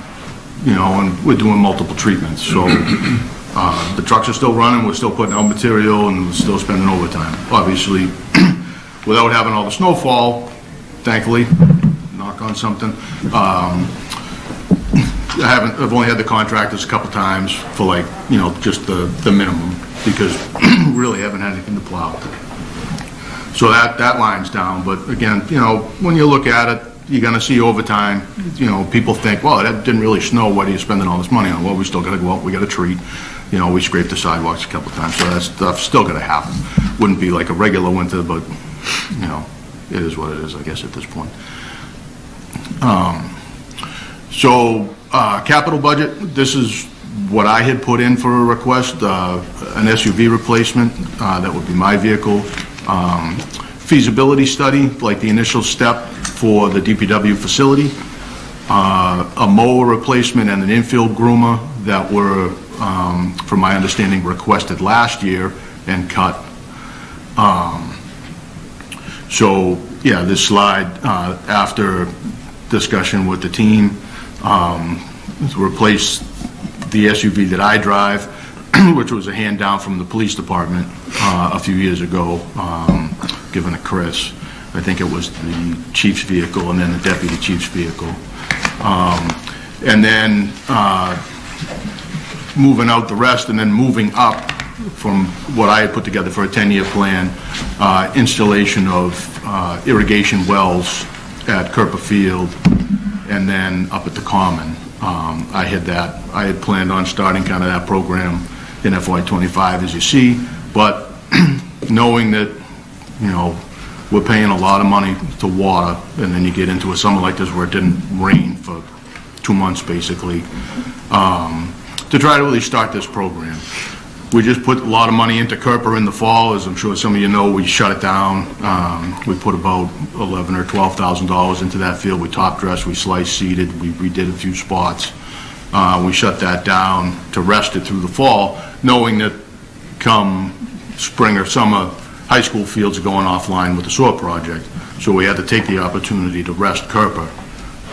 and we're doing multiple treatments. So the trucks are still running. We're still putting out material, and we're still spending overtime. Obviously, without having all the snowfall, thankfully, knock on something, I've only had the contractors a couple times for just the minimum, because we really haven't had anything to plow. So that line's down. But again, when you look at it, you're going to see overtime. People think, well, that didn't really snow. What are you spending all this money on? Well, we still got to go out. We got to treat. We scraped the sidewalks a couple times. So that stuff's still going to happen. Wouldn't be like a regular winter, but it is what it is, I guess, at this point. Capital budget. This is what I had put in for a request, an SUV replacement. That would be my vehicle. Feasibility study, like the initial step for the DPW facility. A mower replacement and an infield groomer that were, from my understanding, requested last year and cut. This slide, after discussion with the team, to replace the SUV that I drive, which was a hand down from the police department a few years ago, given to Chris. I think it was the chief's vehicle and then the deputy chief's vehicle. And then moving out the rest and then moving up from what I had put together for a 10-year plan, installation of irrigation wells at Kerper Field and then up at the Common. I had planned on starting kind of that program in FY25, as you see, but knowing that, we're paying a lot of money to water, and then you get into a summer like this where it didn't rain for 2 months, basically. to try to really start this program. We just put a lot of money into Kerper in the fall. As I'm sure some of you know, we shut it down. We put about $11,000 or $12,000 into that field. We top dressed, we sliced, seeded, we redid a few spots. We shut that down to rest it through the fall, knowing that come spring or summer, high school fields are going offline with the sewer project. So we had to take the opportunity to rest Kerper.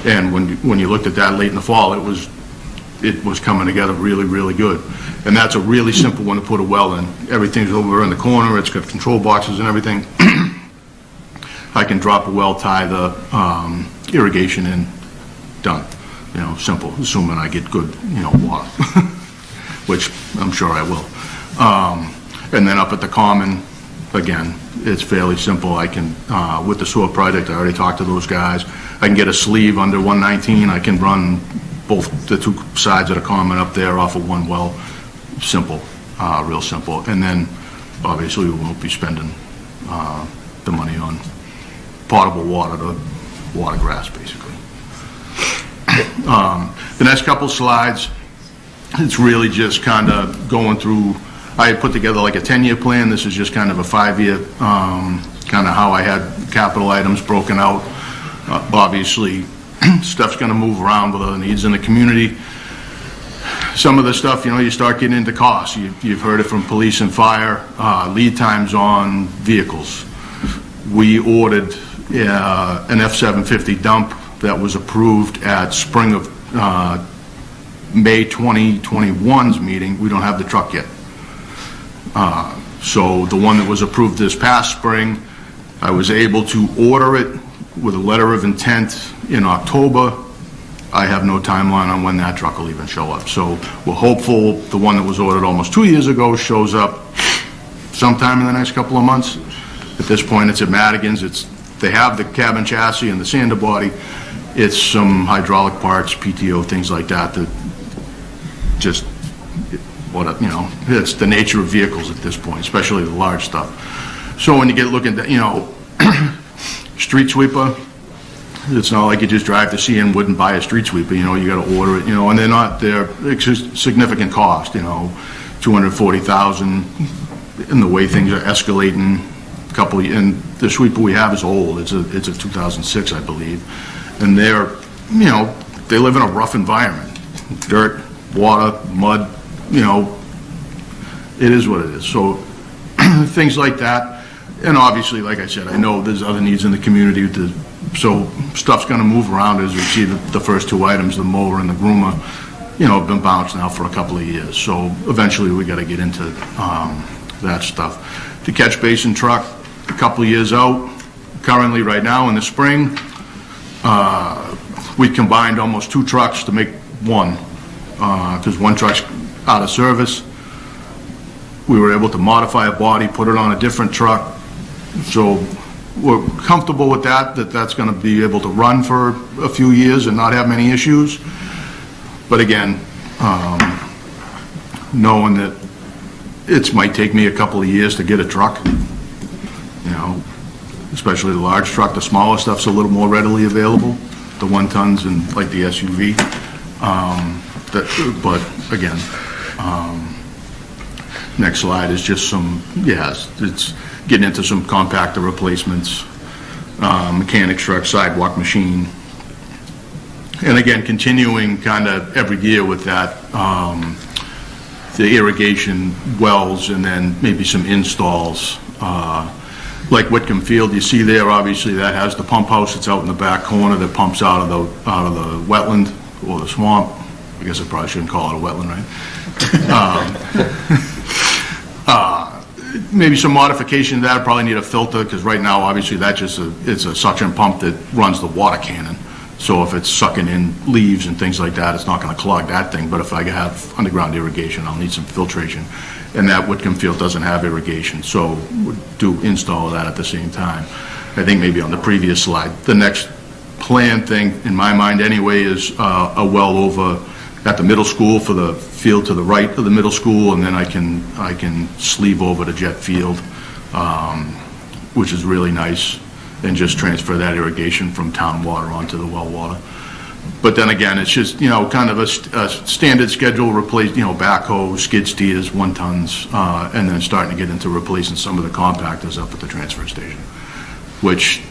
And when you looked at that late in the fall, it was coming together really, really good. And that's a really simple one to put a well in. Everything's over in the corner, it's got control boxes and everything. I can drop a well, tie the irrigation in, done. You know, simple, assuming I get good, water, which I'm sure I will. And then up at the common, again, it's fairly simple. I can, with the sewer project, I already talked to those guys. I can get a sleeve under 119. I can run both the two sides of the common up there off of one well. Simple, real simple. And then, obviously, we won't be spending the money on potable water to water grass, basically. The next couple slides, it's really just kind of going through. I put together like a 10-year plan. This is just kind of a 5-year, kind of how I had capital items broken out. Obviously, stuff's going to move around with other needs in the community. Some of the stuff, you start getting into costs. You've heard it from police and fire, lead times on vehicles. We ordered an F-750 dump that was approved at spring of May 2021's meeting. We don't have the truck yet. So the one that was approved this past spring, I was able to order it with a letter of intent in October. I have no timeline on when that truck will even show up. So we're hopeful the one that was ordered almost 2 years ago shows up sometime in the next couple of months. At this point, it's at Madigan's. They have the cabin chassis and the sander body. It's some hydraulic parts, PTO, things like that, that just, it's the nature of vehicles at this point, especially the large stuff. So when you get looking at, street sweeper, it's not like you just drive to CN Wood and buy a street sweeper, you got to order it, and they're significant cost, $240,000, and the way things are escalating, and the sweeper we have is old, it's a 2006, I believe, and they live in a rough environment, dirt, water, mud, it is what it is. So things like that, and obviously, like I said, I know there's other needs in the community, so stuff's going to move around. As we see the first two items, the mower and the groomer, have been bounced now for a couple of years. So eventually we got to get into that stuff. The catch basin truck, a couple of years out. Currently, right now in the spring, we combined almost 2 trucks to make one, because one truck's out of service. We were able to modify a body, put it on a different truck. So we're comfortable with that's going to be able to run for a few years and not have many issues. But again, knowing that it might take me a couple of years to get a truck, especially the large truck. The smaller stuff's a little more readily available, the 1 tons and like the SUV. But again, next slide is just it's getting into some compactor replacements, mechanic truck, sidewalk machine. And again, continuing kind of every year with that, the irrigation wells, and then maybe some installs. Like Whitcomb Field, you see there, obviously that has the pump house. It's out in the back corner that pumps out of the wetland or the swamp. I guess I probably shouldn't call it a wetland, right? Maybe some modification to that. Probably need a filter, because right now, obviously, it's a suction pump that runs the water cannon. So if it's sucking in leaves and things like that, it's not going to clog that thing. But if I have underground irrigation, I'll need some filtration. And that Whitcomb Field doesn't have irrigation, so we'll do install that at the same time. I think maybe on the previous slide. The next planned thing, in my mind anyway, is a well over at the middle school for the field to the right of the middle school, and then I can sleeve over to Jet Field, which is really nice, and just transfer that irrigation from town water onto the well water. But then again, it's just, kind of a standard schedule, replace, backhoe, skid steers, 1 tons, and then starting to get into replacing some of the compactors up at the transfer station, which,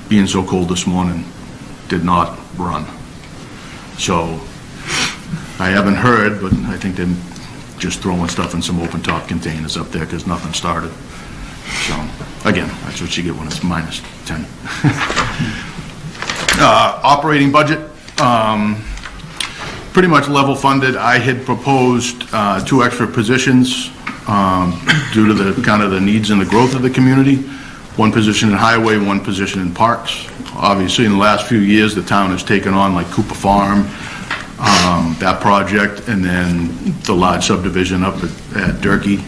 being so cold this morning, did not run. So, I haven't heard, but I think they're just throwing stuff in some open top containers up there because nothing started. So, again, that's what you get when it's minus 10. Operating budget, pretty much level funded. I had proposed 2 extra positions due to the kind of the needs and the growth of the community. 1 position in highway, 1 position in parks. Obviously, in the last few years, the town has taken on like Cooper Farm, that project, and then the large subdivision up at Durkee.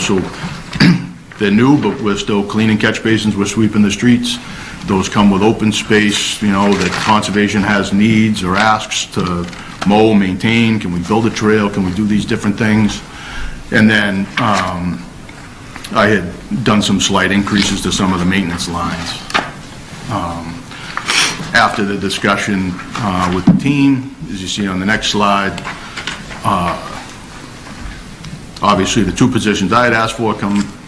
So they're new, but we're still cleaning catch basins, we're sweeping the streets. Those come with open space, that conservation has needs or asks to mow, maintain. Can we build a trail? Can we do these different things? And then I had done some slight increases to some of the maintenance lines. After the discussion with the team, as you see on the next slide, obviously the 2 positions I had asked for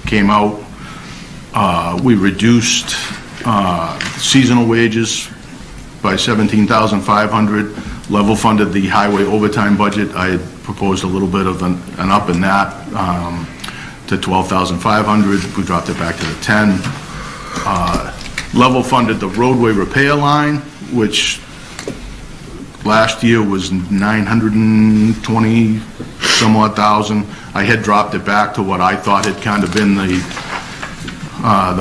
came out. We reduced seasonal wages by $17,500, level funded the highway overtime budget. I had proposed a little bit of an up in that to $12,500. We dropped it back to the 10. Level funded the roadway repair line, which last year was 920 some odd thousand. I had dropped it back to what I thought had kind of been the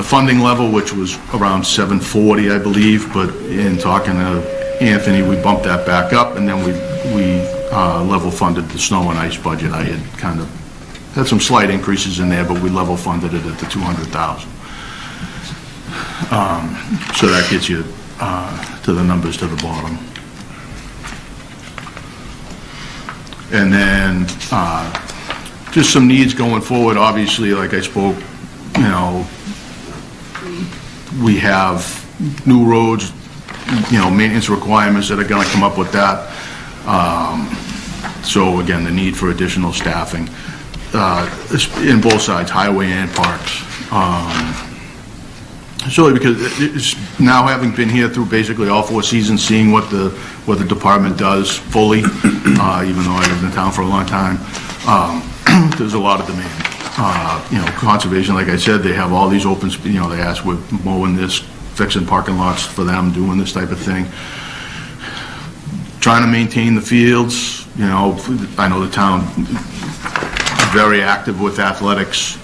funding level, which was around 740, I believe, but in talking to Anthony, we bumped that back up, and then we level funded the snow and ice budget. I had kind of had some slight increases in there, but we level funded it at the 200,000. So that gets you to the numbers to the bottom. And then just some needs going forward. Obviously, like I spoke, we have new roads, maintenance requirements that are going to come up with that. So again, the need for additional staffing in both sides, highway and parks. Solely because it's now, having been here through basically all 4 seasons, seeing what the department does fully, even though I lived in town for a long time, there's a lot of demand. Conservation, like I said, they have all these open, they ask, we're mowing this, fixing parking lots for them, doing this type of thing. Trying to maintain the fields, I know the town is very active with athletics,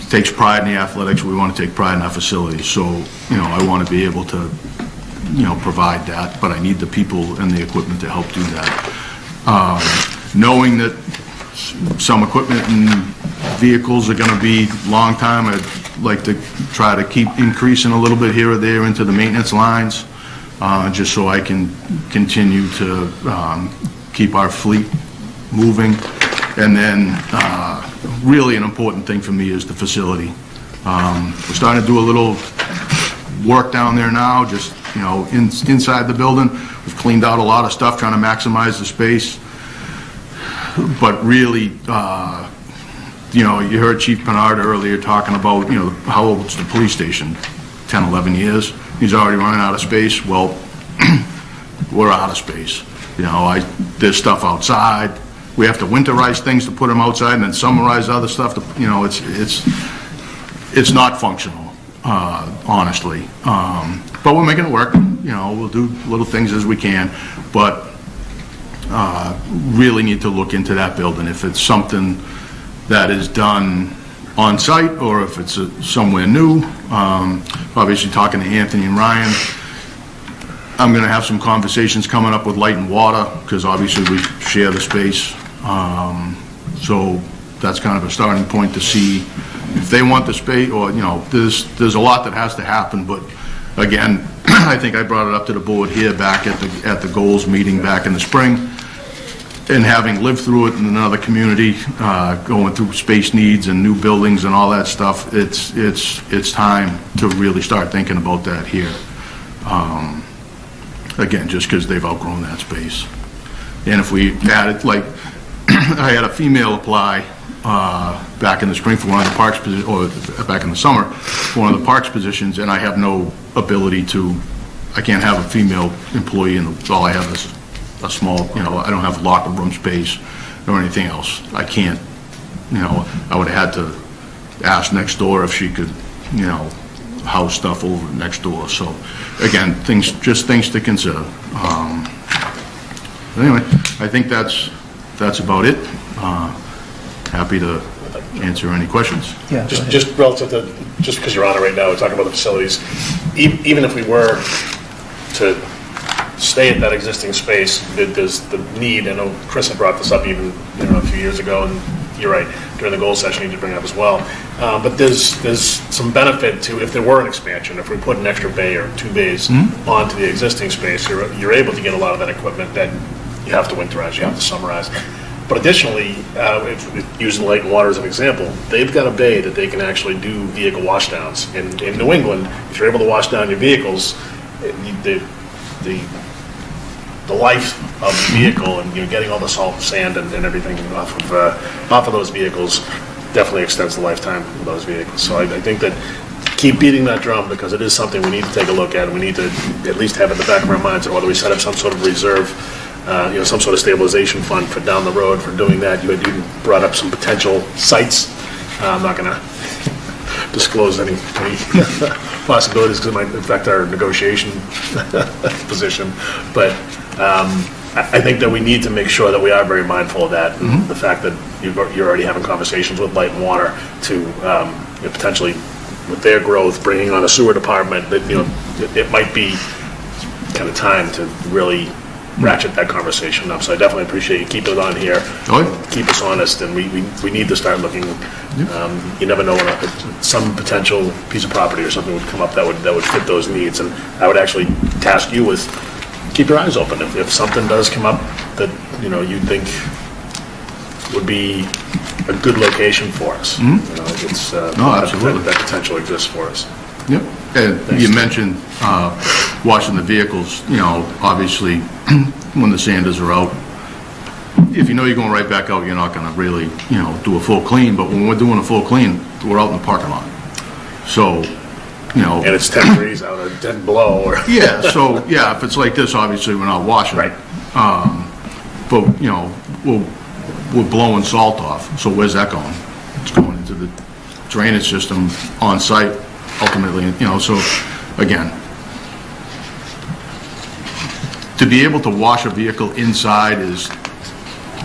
takes pride in the athletics. We want to take pride in our facilities. So, I want to be able to, provide that, but I need the people and the equipment to help do that. Knowing that some equipment and vehicles are going to be long time, I'd like to try to keep increasing a little bit here or there into the maintenance lines, just so I can continue to keep our fleet moving. And then really an important thing for me is the facility. We're starting to do a little work down there now, just inside the building. We've cleaned out a lot of stuff, trying to maximize the space. But really, you heard Chief Pennard earlier talking about, how old's the police station? 10, 11 years. He's already running out of space. Well, we're out of space. There's stuff outside. We have to winterize things to put them outside, and then summarize other stuff. It's not functional, honestly. But we're making it work. We'll do little things as we can, but really need to look into that building. If it's something that is done on site, or if it's somewhere new. Obviously, talking to Anthony and Ryan. I'm going to have some conversations coming up with Light and Water, because obviously we share the space. So that's kind of a starting point to see if they want the space, or, there's a lot that has to happen. But again, I think I brought it up to the board here back at the goals meeting back in the spring. And having lived through it in another community, going through space needs and new buildings and all that stuff, it's time to really start thinking about that here. again, just because they've outgrown that space. And if we added, like, I had a female apply back in the spring for one of the parks, or back in the summer, for one of the parks positions, and I have no ability to, I can't have a female employee, and all I have is a small, I don't have locker room space or anything else. I can't, I would have had to ask next door if she could, house stuff over next door. So, again, just things to consider. Anyway, I think that's about it. Happy to answer any questions.
Yeah. Just relative to, just because you're on it right now, we're talking about the facilities. Even if we were to stay at that existing space, there's the need. I know Chris had brought this up even a few years ago, and you're right, during the goal session you did bring it up as well. But there's some benefit to, if there were an expansion, if we put an extra bay or 2 bays onto the existing space, you're able to get a lot of that equipment that you have to winterize, you have to summerize. But additionally, if using Light and Water as an example, they've got a bay that they can actually do vehicle washdowns. In New England, if you're able to wash down your vehicles, the life of the vehicle and getting all the salt and sand and everything off of those vehicles definitely extends the lifetime of those vehicles. So I think that keep beating that drum, because it is something we need to take a look at, and we need to at least have in the back of our minds, or whether we set up some sort of reserve, some sort of stabilization fund for down the road for doing that. You had even brought up some potential sites. I'm not going to disclose any possibilities because it might affect our negotiation position. But I think that we need to make sure that we are very mindful of that. And the fact that you're already having conversations with Light and Water to potentially, with their growth, bringing on a sewer department, that it might be kind of time to really ratchet that conversation up. So I definitely appreciate you keeping it on here. Keep us honest, and we need to start looking. You never know when some potential piece of property or something would come up that would fit those needs. And I would actually task you with keep your eyes open. If something does come up that you think would be a good location for us, it's
absolutely
that potential exists for us.
Yep. And you mentioned washing the vehicles. Obviously, when the sanders are out, if you're going right back out, you're not going to really, do a full clean. But when we're doing a full clean, we're out in the parking lot. So,
and it's 10 degrees out, or 10 below. Or
yeah. So if it's like this, obviously we're not washing.
Right.
But we're blowing salt off. So where's that going? It's going into the drainage system on site. Ultimately, so again, to be able to wash a vehicle inside is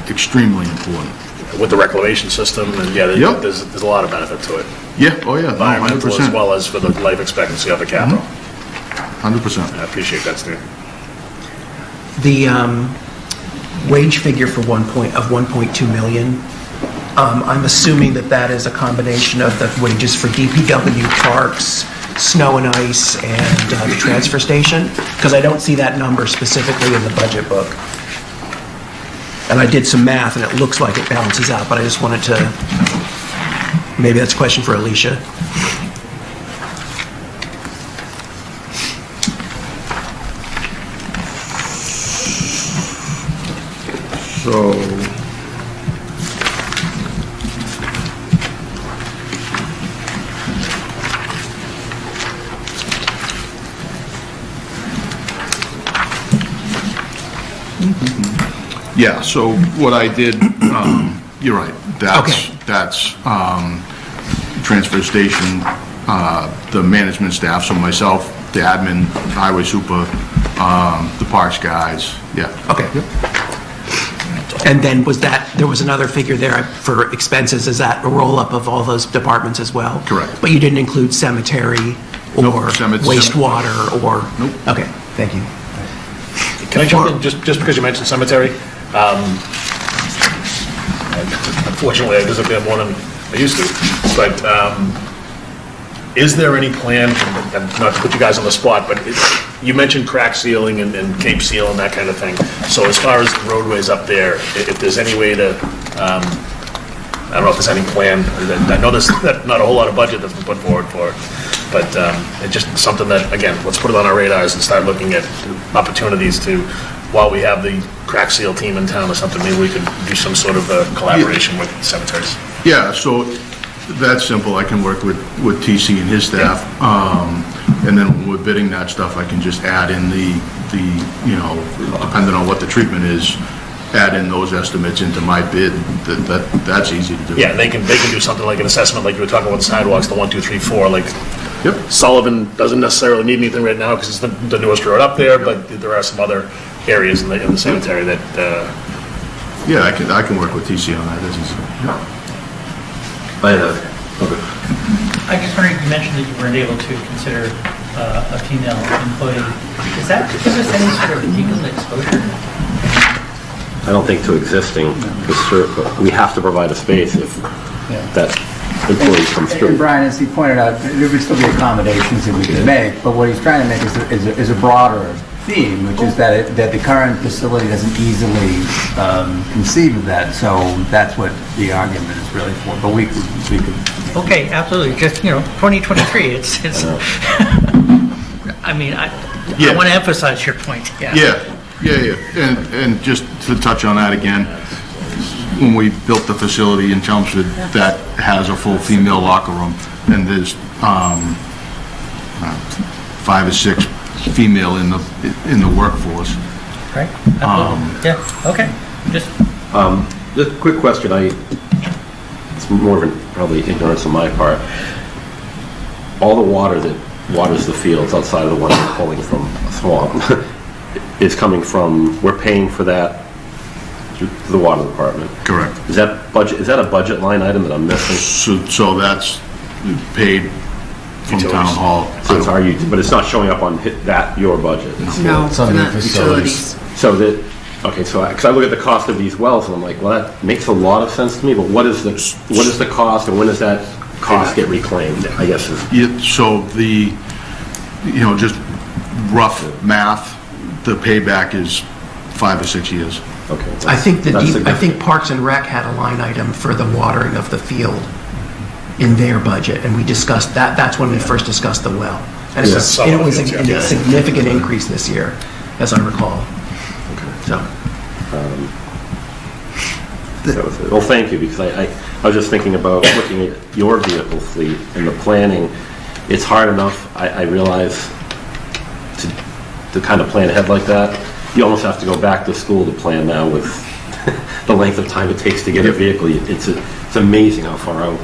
extremely important.
With the reclamation system, and there's a lot of benefit to it.
Yeah, oh yeah,
environmental
100%.
as well as for the life expectancy of the capital.
100%.
I appreciate that, Steve.
The wage figure for 1.2 million. I'm assuming that is a combination of the wages for DPW, parks, snow and ice, and the transfer station, because I don't see that number specifically in the budget book. And I did some math, and it looks like it balances out, but I just wanted to, maybe that's a question for Alicia.
So, yeah, so what I did, you're right, that's transfer station, the management staff, so myself, the admin, highway super, the parks guys, yeah.
Okay. And then there was another figure there for expenses, is that a roll-up of all those departments as well?
Correct.
But you didn't include cemetery or wastewater or?
Nope.
Okay, thank you.
Can I jump in, just because you mentioned cemetery? Unfortunately, I visit there more than I used to, but is there any plan, and not to put you guys on the spot, but you mentioned crack sealing and cape seal and that kind of thing. So as far as the roadways up there, if there's any way to, I don't know if there's any plan, I know there's not a whole lot of budget that's been put forward for it, But it's just something that, again, let's put it on our radars and start looking at opportunities to, while we have the crack seal team in town or something, maybe we could do some sort of collaboration with cemeteries.
Yeah, so that's simple. I can work with TC and his staff. And then when we're bidding that stuff, I can just add in the depending on what the treatment is, add in those estimates into my bid. That's easy to do.
Yeah, they can do something like an assessment, like you were talking about sidewalks, the 1, 2, 3, 4, like
Yep.
Sullivan doesn't necessarily need anything right now because it's the newest road up there, but there are some other areas in the cemetery that,
Yeah, I can work with TC on that. That's easy.
I just wondering, you mentioned that you weren't able to consider a female employee. Does that give us any sort of legal exposure?
I don't think to existing, but we have to provide a space if that employee comes
And
through.
Brian, as he pointed out, there would still be accommodations that we could make, but what he's trying to make is a broader theme, which is that the current facility doesn't easily conceive of that, so that's what the argument is really for, but we could.
Okay, absolutely, just, 2023, it's I mean, I want to emphasize your point,
Yeah. And just to touch on that again, when we built the facility in Chelmsford, that has a full female locker room, and there's 5 or 6 female in the workforce.
Right, absolutely, okay, just
Just a quick question. It's more of probably ignorance on my part. All the water that waters the fields outside of the one we're pulling from a swamp is coming from, we're paying for that through the water department.
Correct.
Is that a budget line item that I'm missing?
So that's paid from town hall.
So it's but it's not showing up on your budget.
No, it's not utilities.
So because I look at the cost of these wells and I'm like, well, that makes a lot of sense to me, but what is the cost and when does that cost get reclaimed, I guess is.
Yeah, so just rough math, the payback is 5 or 6 years.
Okay.
I think Parks and Rec had a line item for the watering of the field in their budget, and we discussed that. That's when we first discussed the well. And it was a significant increase this year, as I recall. So.
Well, thank you, because I was just thinking about looking at your vehicle fleet and the planning. It's hard enough, I realize, to kind of plan ahead like that. You almost have to go back to school to plan now with the length of time it takes to get a vehicle. It's amazing how far out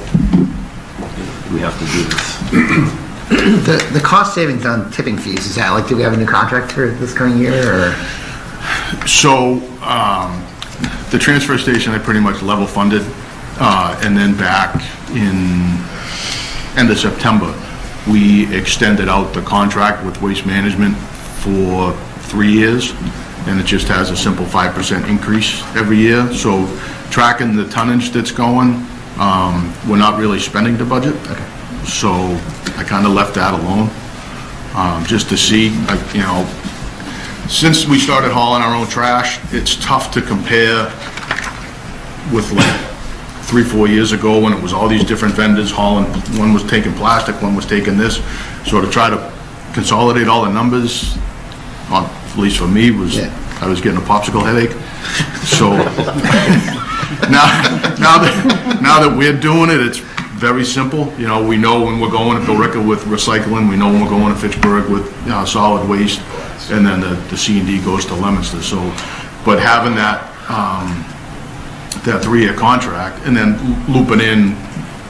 we have to do this.
The cost savings on tipping fees, is that do we have a new contract for this coming year, or?
So, the transfer station, I pretty much level funded, and then back in end of September, we extended out the contract with Waste Management for 3 years, and it just has a simple 5% increase every year. So, tracking the tonnage that's going, we're not really spending the budget.
Okay.
So, I kind of left that alone, just to see, since we started hauling our own trash, it's tough to compare with 3-4 years ago when it was all these different vendors hauling. One was taking plastic, one was taking this. So to try to consolidate all the numbers, at least for me, I was getting a popsicle headache. So now that we're doing it, it's very simple. We know when we're going to Billerica with recycling, we know when we're going to Fitchburg with solid waste, and then the C&D goes to Leominster. So, but having that 3-year contract and then looping in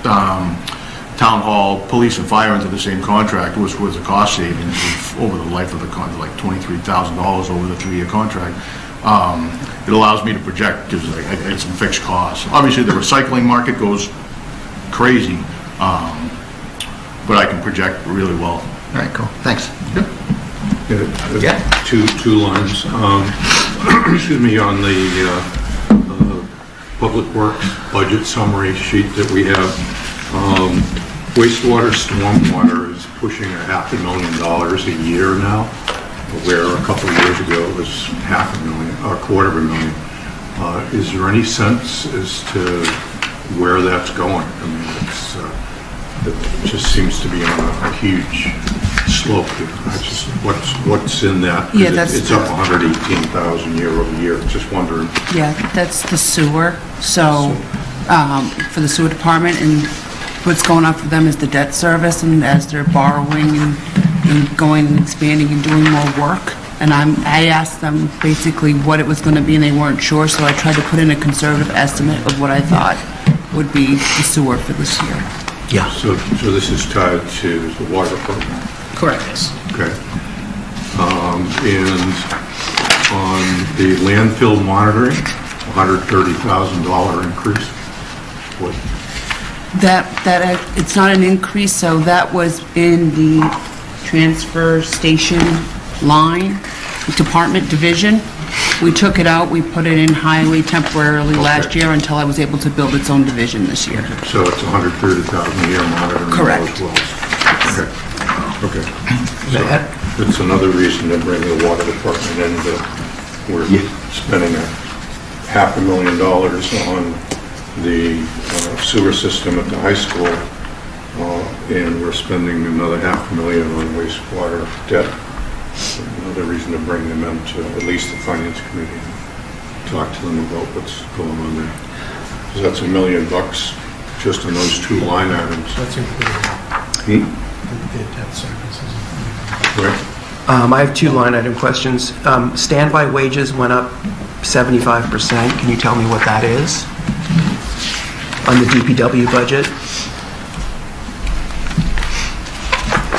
town hall, police, and fire into the same contract was a cost savings over the life of the contract, like $23,000 over the 3-year contract. It allows me to project because it's some fixed costs. Obviously, the recycling market goes crazy, but I can project really well.
All right, cool. Thanks.
Yeah. Two lines. Excuse me, on the Public Works budget summary sheet that we have, wastewater, stormwater is pushing $500,000 a year now, where a couple of years ago it was $500,000 or $250,000. Is there any sense as to where that's going? I mean, It just seems to be on a huge slope. I just, what's in that? 'Cause
Yeah, that's-
It's up 118,000 year over year, just wondering.
Yeah, that's the sewer. So, for the sewer department, and what's going on for them is the debt service, and as they're borrowing and going and expanding and doing more work. And I asked them basically what it was gonna be, and they weren't sure, so I tried to put in a conservative estimate of what I thought would be the sewer for this year.
Yeah.
So this is tied to the water department?
Correct.
Okay. And on the landfill monitoring, $130,000 increase. What,
It's not an increase, so that was in the transfer station line, department division. We took it out, we put it in highway temporarily last year until I was able to build its own division this year.
so it's $130,000 a year monitoring
Correct.
those wells? Okay. Okay. So it's another reason to bring the water department in, that we're spending $500,000 on the sewer system at the high school, and we're spending another $500,000 on wastewater debt. Another reason to bring them into at least the finance committee, and talk to them about what's going on there. Because that's $1 million just on those two line items.
That's included. The debt services.
Right?
I have two line item questions. Standby wages went up 75%. Can you tell me what that is on the DPW budget?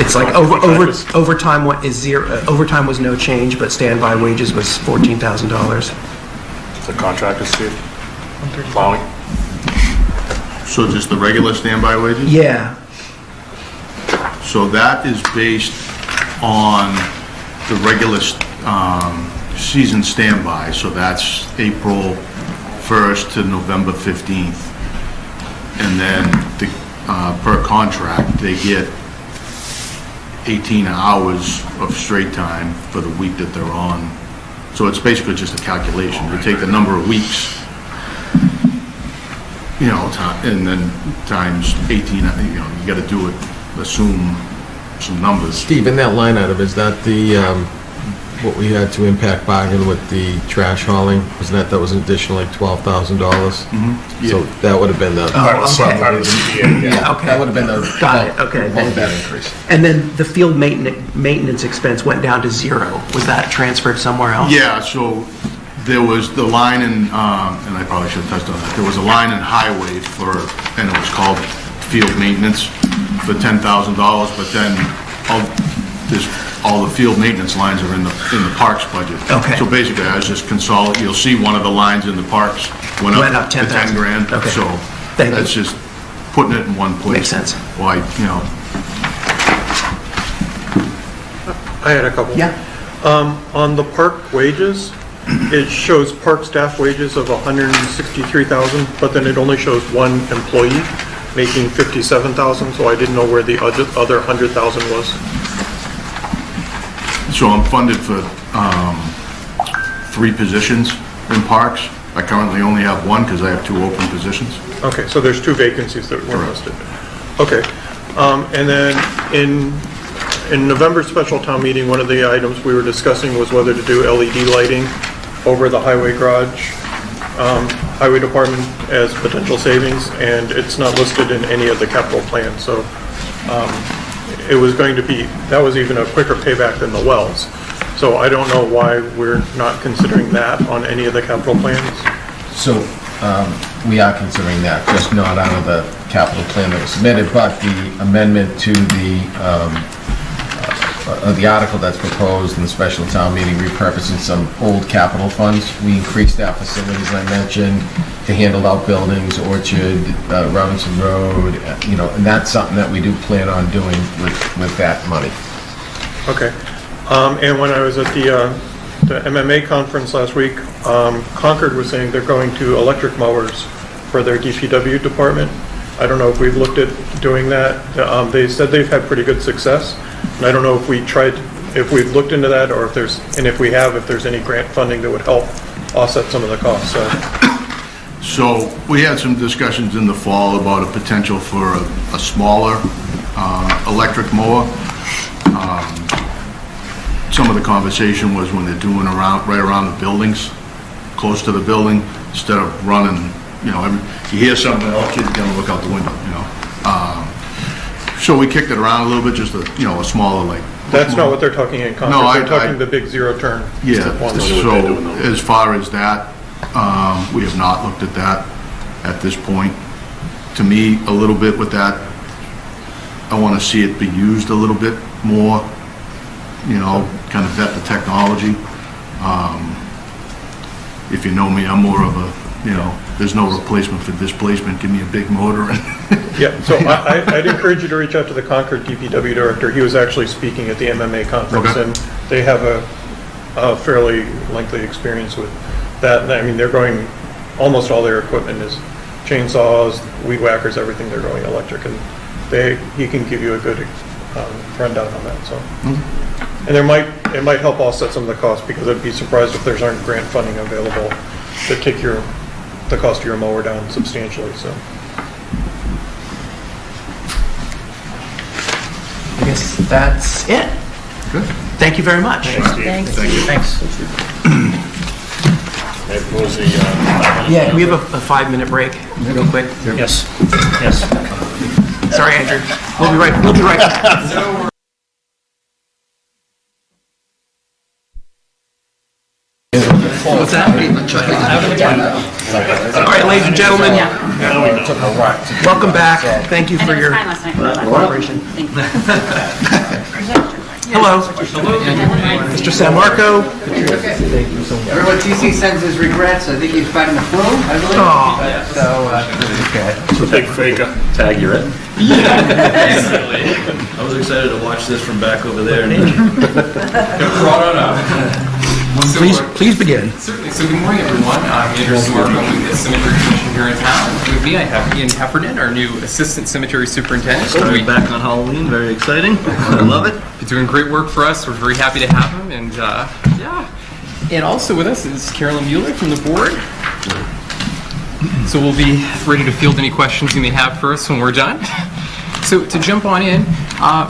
It's like overtime is zero. Overtime was no change, but standby wages was $14,000.
The contractor, Steve? Plowing?
So just the regular standby wages?
Yeah.
So that is based on the regular season standby, so that's April 1st to November 15th. And then per contract, they get 18 hours of straight time for the week that they're on. So it's basically just a calculation. We take the number of weeks, and then times 18, you got to do it, assume some numbers.
Steve, in that line item, is that the, what we had to impact bargain with the trash hauling? Was that was an additional like $12,000?
Mm-hmm.
So that would have been the...
Oh, okay.
Part of the CPA,
Yeah, okay.
That would have been the...
Got it, okay.
Bulk of that increase.
And then the field maintenance expense went down to zero. Was that transferred somewhere else?
Yeah, so there was the line in, and I probably should have touched on that, there was a line in highway and it was called field maintenance for $10,000, but then all the field maintenance lines are in the parks budget.
Okay.
So basically, I was just consolidating, you'll see one of the lines in the parks went up to
10,000.
10 grand.
Okay.
So
Thank
that's
you.
just putting it in one place.
Makes sense.
Why,
I had a couple.
Yeah.
On the park wages, it shows park staff wages of $163,000, but then it only shows one employee making $57,000, so I didn't know where the other $100,000 was.
So I'm funded for 3 positions in parks. I currently only have 1 because I have 2 open positions.
Okay, so there's 2 vacancies that were listed. Okay, and then in November special town meeting, one of the items we were discussing was whether to do LED lighting over the highway garage, highway department as potential savings, and it's not listed in any of the capital plans, so it was going to be, that was even a quicker payback than the wells. So I don't know why we're not considering that on any of the capital plans.
So we are considering that, just not out of the capital plan that was submitted, but the amendment to the article that's proposed in the special town meeting repurposing some old capital funds. We increased our facilities, I mentioned, to handle outbuildings, Orchard, Robinson Road, and that's something that we do plan on doing with that money.
Okay. And when I was at the MMA conference last week, Concord was saying they're going to electric mowers for their DPW department. I don't know if we've looked at doing that. They said they've had pretty good success. And I don't know if we've looked into that, or if we have, if there's any grant funding that would help offset some of the costs. So
So we had some discussions in the fall about a potential for a smaller electric mower. Some of the conversation was when they're doing right around the buildings, close to the building, instead of running, you hear something else, you're gonna look out the window, So we kicked it around a little bit, just a smaller, like.
That's not what they're talking in Concord. They're talking the big zero-turn.
Yeah,
ones.
so as far as that, we have not looked at that at this point. To me, a little bit with that, I want to see it be used a little bit more, kind of vet the technology. If you know me, I'm more of a, there's no replacement for displacement, give me a big motor.
Yeah, so I'd encourage you to reach out to the Concord DPW director. He was actually speaking at the MMA conference,
Okay.
and they have a fairly lengthy experience with that. I mean, they're going, almost all their equipment is chainsaws, weed whackers, everything, they're going electric, and he can give you a good rundown on that, so. And it might help offset some of the costs, because I'd be surprised if there's aren't grant funding available to kick the cost of your mower down substantially, so.
I guess that's it.
Good.
Thank you very much.
Thanks.
Thank you.
Thanks.
What was the,
Yeah, can we have a 5-minute break, real quick?
Yes, yes.
Sorry, Andrew. We'll be right back. What's that? All right, ladies and gentlemen, welcome back. Thank you for your cooperation. Hello. Mr. San Marco.
Everyone, TC sends his regrets. I think he's fighting the flu, I believe.
Aw.
So, okay.
it's a big faker.
Tag, you're in?
I was excited to watch this from back over there. Brought on up.
Please begin.
Certainly. So good morning, everyone. I'm Andrew Smarco. I'm the Cemetery Commission here in town. With me, I have Ian Heffernan, our new Assistant Cemetery Superintendent.
Started back on Halloween. Very exciting. I love it.
He's doing great work for us. We're very happy to have him. And yeah. And also with us is Carolyn Mueller from the board. So we'll be ready to field any questions you may have for us when we're done. So to jump on in,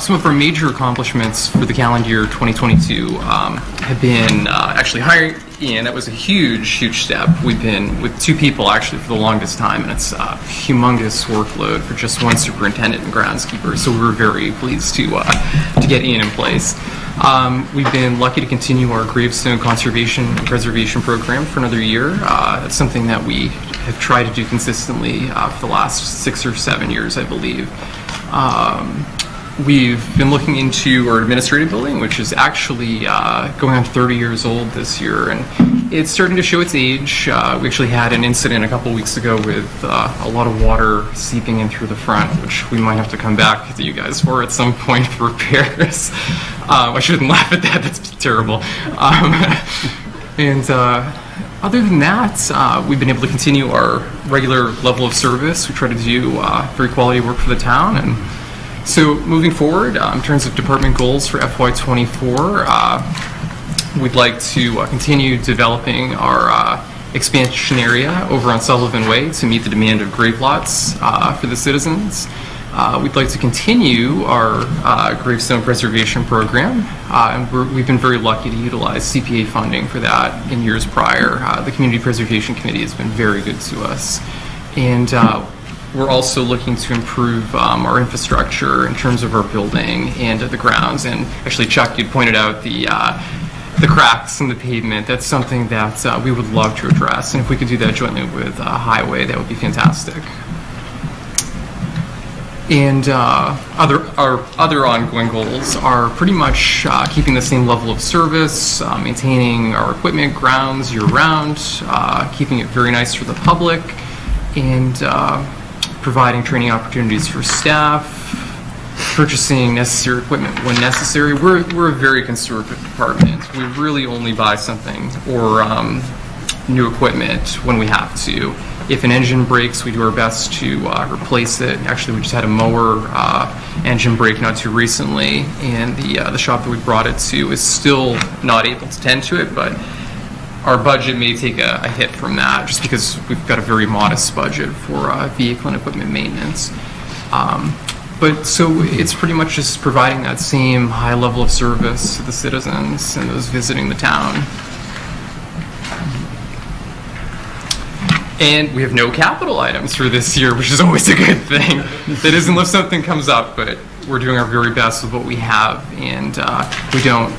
some of our major accomplishments for the calendar year 2022 have been actually hiring Ian. That was a huge step. We've been with 2 people actually for the longest time, and it's a humongous workload for just one superintendent and groundskeeper. So we were very pleased to get Ian in place. We've been lucky to continue our gravestone conservation and preservation program for another year. That's something that we have tried to do consistently for the last 6 or 7 years, I believe. We've been looking into our administrative building, which is actually going on 30 years old this year, and it's starting to show its age. We actually had an incident a couple weeks ago with a lot of water seeping in through the front, which we might have to come back to you guys for at some point for repairs. I shouldn't laugh at that, that's terrible. Other than that, we've been able to continue our regular level of service. We try to do very quality work for the town. And so moving forward, in terms of department goals for FY24, we'd like to continue developing our expansion area over on Sullivan Way to meet the demand of grave plots for the citizens. We'd like to continue our gravestone preservation program, and we've been very lucky to utilize CPA funding for that in years prior. The Community Preservation Committee has been very good to us. And we're also looking to improve our infrastructure in terms of our building and the grounds. And actually, Chuck, you pointed out the cracks in the pavement. That's something that we would love to address. And if we could do that jointly with Highway, that would be fantastic. And our other ongoing goals are pretty much keeping the same level of service, maintaining our equipment grounds year-round, keeping it very nice for the public, and providing training opportunities for staff, purchasing necessary equipment when necessary. We're a very conservative department. We really only buy something or new equipment when we have to. If an engine breaks, we do our best to replace it. Actually, we just had a mower engine break not too recently, and the shop that we brought it to is still not able to tend to it, but our budget may take a hit from that, just because we've got a very modest budget for vehicle and equipment maintenance. But so it's pretty much just providing that same high level of service to the citizens and those visiting the town. And we have no capital items for this year, which is always a good thing. That is, unless something comes up, but we're doing our very best with what we have, and we don't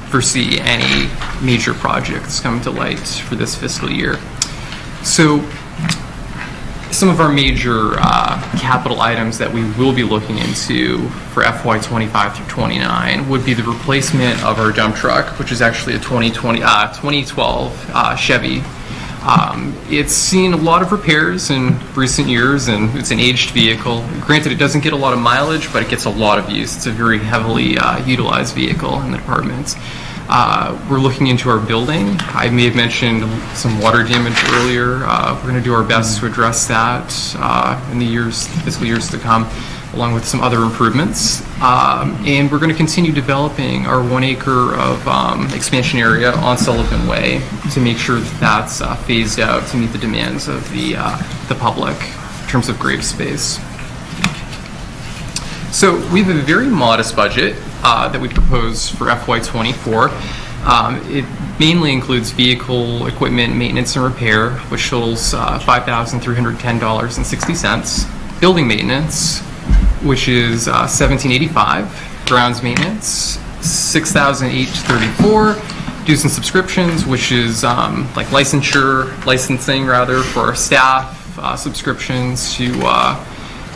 foresee any major projects coming to light for this fiscal year. So some of our major capital items that we will be looking into for FY25 through 29 would be the replacement of our dump truck, which is actually a 2012 Chevy. It's seen a lot of repairs in recent years, and it's an aged vehicle. Granted, it doesn't get a lot of mileage, but it gets a lot of use. It's a very heavily utilized vehicle in the department. We're looking into our building. I may have mentioned some water damage earlier. We're going to do our best to address that in the fiscal years to come, along with some other improvements. And we're going to continue developing our 1 acre of expansion area on Sullivan Way to make sure that that's phased out to meet the demands of the public in terms of grave space. So we have a very modest budget that we propose for FY24. It mainly includes vehicle, equipment, maintenance, and repair, which totals $5,310.60. Building maintenance, which is $1,785. Grounds maintenance, $6,834. Dues and subscriptions, which is like licensing for our staff, subscriptions to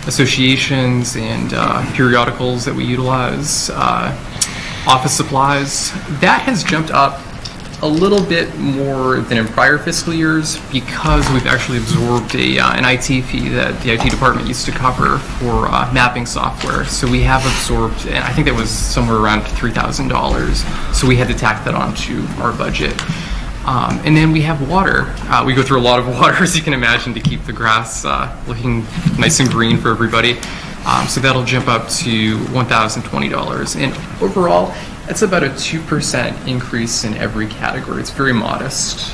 associations and periodicals that we utilize, office supplies. That has jumped up a little bit more than in prior fiscal years because we've actually absorbed an IT fee that the IT department used to cover for mapping software. So we have absorbed, and I think that was somewhere around $3,000. So we had to tack that onto our budget. And then we have water. We go through a lot of water, as you can imagine, to keep the grass looking nice and green for everybody. So that'll jump up to $1,020. And overall, that's about a 2% increase in every category. It's very modest.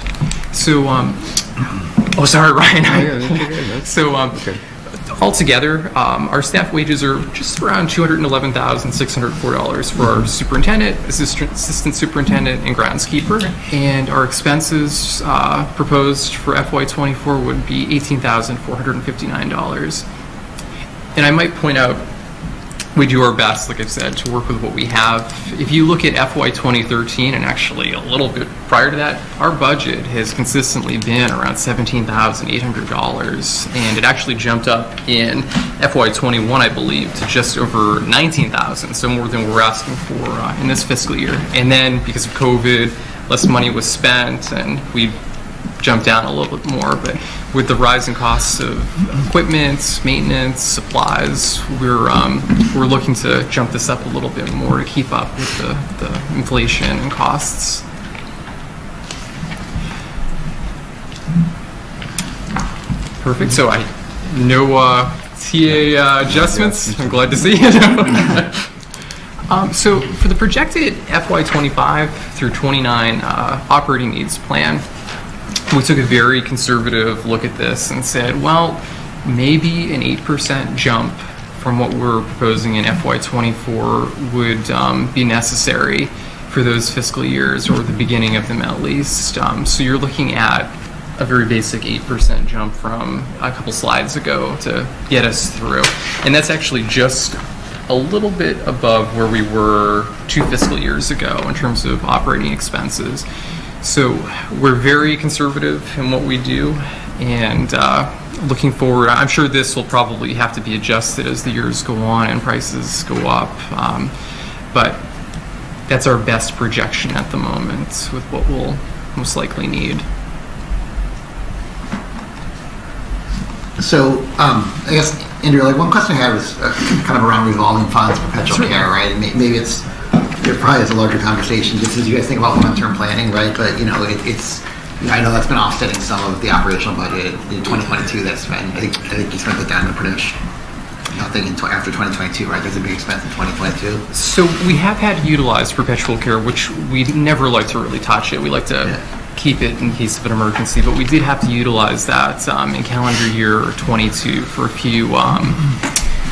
So, oh, sorry, Ryan. Altogether, our staff wages are just around $211,604 for our superintendent, assistant superintendent, and groundskeeper. And our expenses proposed for FY24 would be $18,459. And I might point out, we do our best, like I've said, to work with what we have. If you look at FY 2013, and actually a little bit prior to that, our budget has consistently been around $17,800, and it actually jumped up in FY 21, I believe, to just over $19,000, so more than we're asking for in this fiscal year. And then, because of COVID, less money was spent, and we jumped down a little bit more. But with the rising costs of equipment, maintenance, supplies, we're looking to jump this up a little bit more to keep up with the inflation and costs. Perfect. So no TA adjustments. I'm glad to see you. So for the projected FY25 through 29 operating needs plan, we took a very conservative look at this and said, well, maybe an 8% jump from what we're proposing in FY24 would be necessary for those fiscal years, or the beginning of them at least. So you're looking at a very basic 8% jump from a couple slides ago to get us through. And that's actually just a little bit above where we were 2 fiscal years ago in terms of operating expenses. So we're very conservative in what we do, and looking forward, I'm sure this will probably have to be adjusted as the years go on and prices go up, but that's our best projection at the moment with what we'll most likely need.
So, I guess, Andrew, like one question I had was kind of around revolving funds, perpetual care, right? And maybe it probably is a larger conversation just as you guys think about long-term planning, right? But, you know, it's I know that's been offsetting some of the operational budget in 2022 that's spent. I think you spent it down to pretty much nothing after 2022, right? There's a big expense in 2022.
So we have had to utilize perpetual care, which we never like to really touch it. We like to keep it in case of an emergency, but we did have to utilize that in calendar year 22 for a few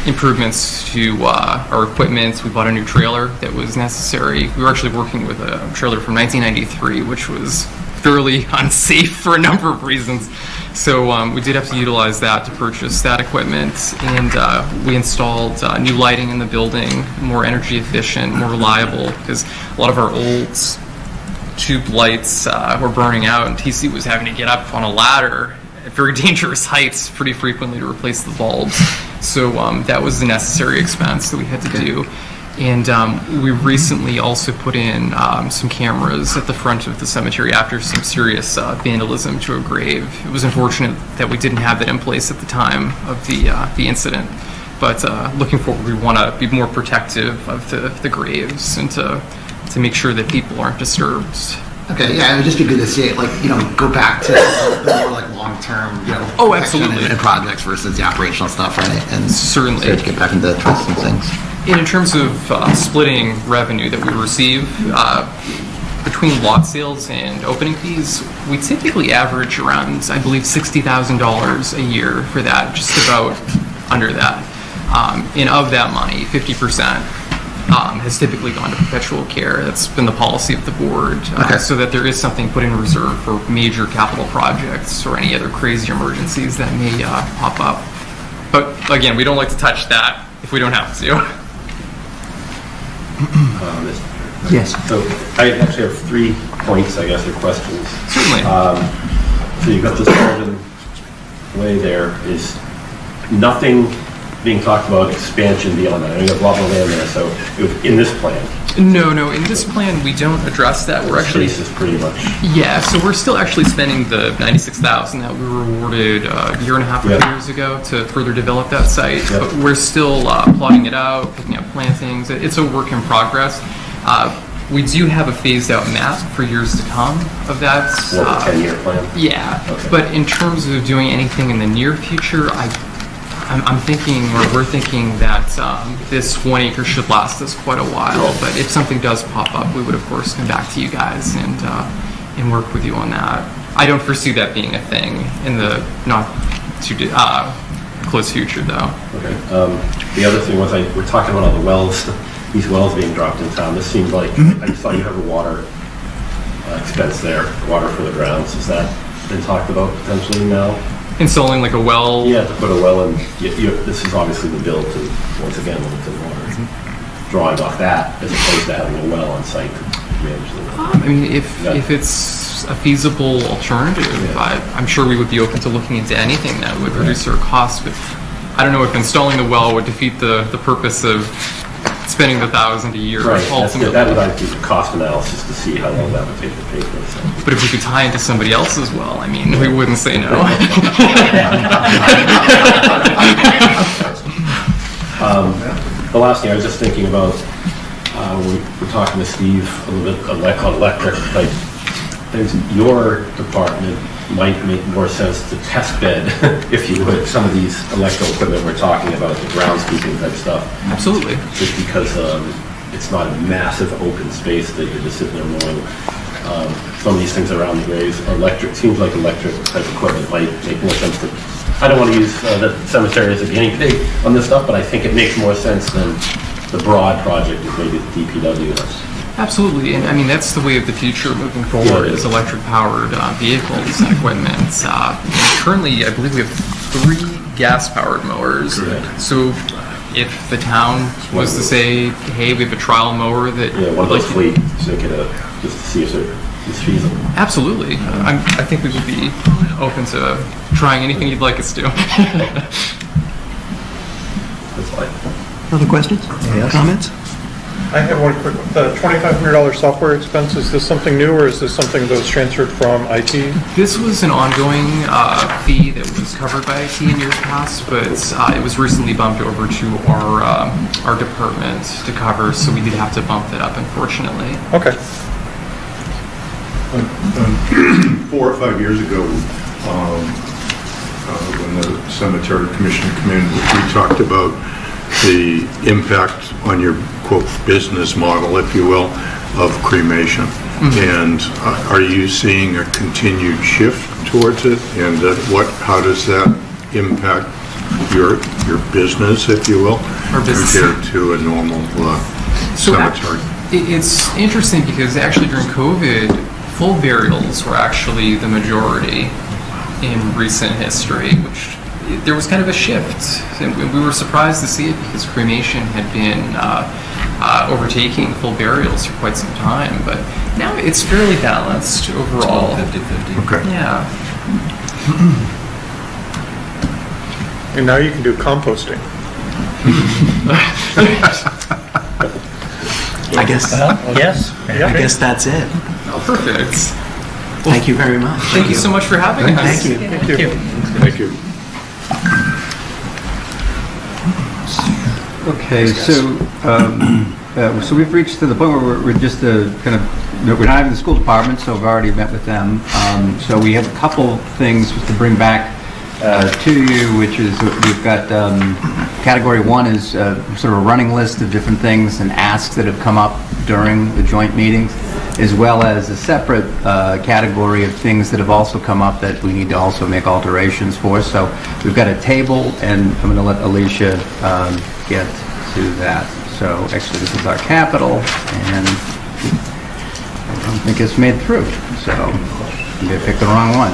improvements to our equipment. We bought a new trailer that was necessary. We were actually working with a trailer from 1993, which was fairly unsafe for a number of reasons. So we did have to utilize that to purchase that equipment, and we installed new lighting in the building, more energy efficient, more reliable, because a lot of our old tube lights were burning out, and TC was having to get up on a ladder at very dangerous heights pretty frequently to replace the bulbs. So that was the necessary expense that we had to do. And we recently also put in some cameras at the front of the cemetery after some serious vandalism to a grave. It was unfortunate that we didn't have that in place at the time of the incident. But looking forward, we want to be more protective of the graves and to make sure that people aren't disturbed.
Okay, yeah, it would just be good to see it, like, go back to the more like long-term,
Oh, absolutely.
and projects versus the operational stuff, right? And
certainly
start to get back into trust and things.
And in terms of splitting revenue that we receive between lot sales and opening fees, we typically average around, I believe, $60,000 a year for that, just about under that. And of that money, 50% has typically gone to perpetual care. That's been the policy of the board, so that there is something put in reserve for major capital projects or any other crazy emergencies that may pop up. But again, we don't like to touch that if we don't have to.
Yes. So I actually have 3 points, I guess, or questions.
Certainly.
So you've got the Sullivan Way there. Is nothing being talked about expansion beyond that? I know you have a lot more land there, so in this plan.
No, in this plan we don't address that. We're actually
Space is pretty much.
Yeah, so we're still actually spending the $96,000 that we were awarded a year and a half or 2 years ago to further develop that site. But we're still plotting it out, picking up plantings. It's a work in progress. We do have a phased out map for years to come of that.
What, a 10-year plan?
Yeah, but in terms of doing anything in the near future, I'm thinking, or we're thinking that this 1 acre should last us quite a while. But if something does pop up, we would of course come back to you guys and work with you on that. I don't foresee that being a thing in the not too close future, though.
Okay. The other thing was we're talking about all the wells, these wells being dropped in town. This seems like I just saw you have a water expense there, water for the grounds. Has that been talked about potentially now?
Installing like a well?
Yeah, to put a well in. This is obviously the bill to, once again, Littleton Water. Drawing off that as opposed to having a well on site to manage the water.
I mean, if it's a feasible alternative, I'm sure we would be open to looking into anything that would reduce our costs. But I don't know if installing the well would defeat the purpose of spending the $1,000 a year.
Right,
Ultimately.
that would have to do the cost analysis to see how long that would take to pay for it.
But if we could tie into somebody else's well, I mean, we wouldn't say no.
The last thing I was just thinking about, we're talking to Steve a little bit on electric type things. Your department might make more sense to test bed, if you would, some of these electrical equipment we're talking about, the groundskeeping type stuff.
Absolutely.
Just because it's not a massive open space that you're just sitting there mowing. Some of these things around the graves, seems like electric type equipment might make more sense to. I don't want to use the cemetery as a guinea pig on this stuff, but I think it makes more sense than the broad project with maybe the DPW.
Absolutely, and I mean that's the way of the future moving forward is electric-powered vehicles and equipment. Currently, I believe we have 3 gas-powered mowers.
Correct.
So, if the town was to say, "Hey, we have a trial mower that,"
one of those fleet, just to see if it's feasible.
Absolutely, I think we would be open to trying anything you'd like us to.
That's fine.
Other questions? Comments?
I have one quick, the $2,500 software expense, is this something new or is this something that was transferred from IT?
This was an ongoing fee that was covered by IT in years past, but it was recently bumped over to our department to cover, so we did have to bump that up, unfortunately.
Okay.
4 or 5 years ago, when the cemetery commission came in, we talked about the impact on your quote, business model, if you will, of cremation. And are you seeing a continued shift towards it? And how does that impact your business, if you will, compared to a normal cemetery?
It's interesting because actually during COVID, full burials were actually the majority in recent history, which there was kind of a shift. And we were surprised to see it because cremation had been overtaking full burials for quite some time. But now it's fairly balanced overall.
50-50.
Okay.
Yeah.
And now you can do composting.
I guess.
Yes.
I guess that's it.
Oh, perfect.
Thank you very much.
Thank you so much for having us.
Thank you.
Thank you.
Thank you.
Okay, so we've reached to the point where we're just kind of, we're not having the school department, so we've already met with them. So we have a couple things to bring back to you, which is we've got category one is sort of a running list of different things and asks that have come up during the joint meetings, as well as a separate category of things that have also come up that we need to also make alterations for. So we've got a table, and I'm going to let Alicia get to that. So actually this is our capital, and I don't think it's made through, so maybe I picked the wrong one.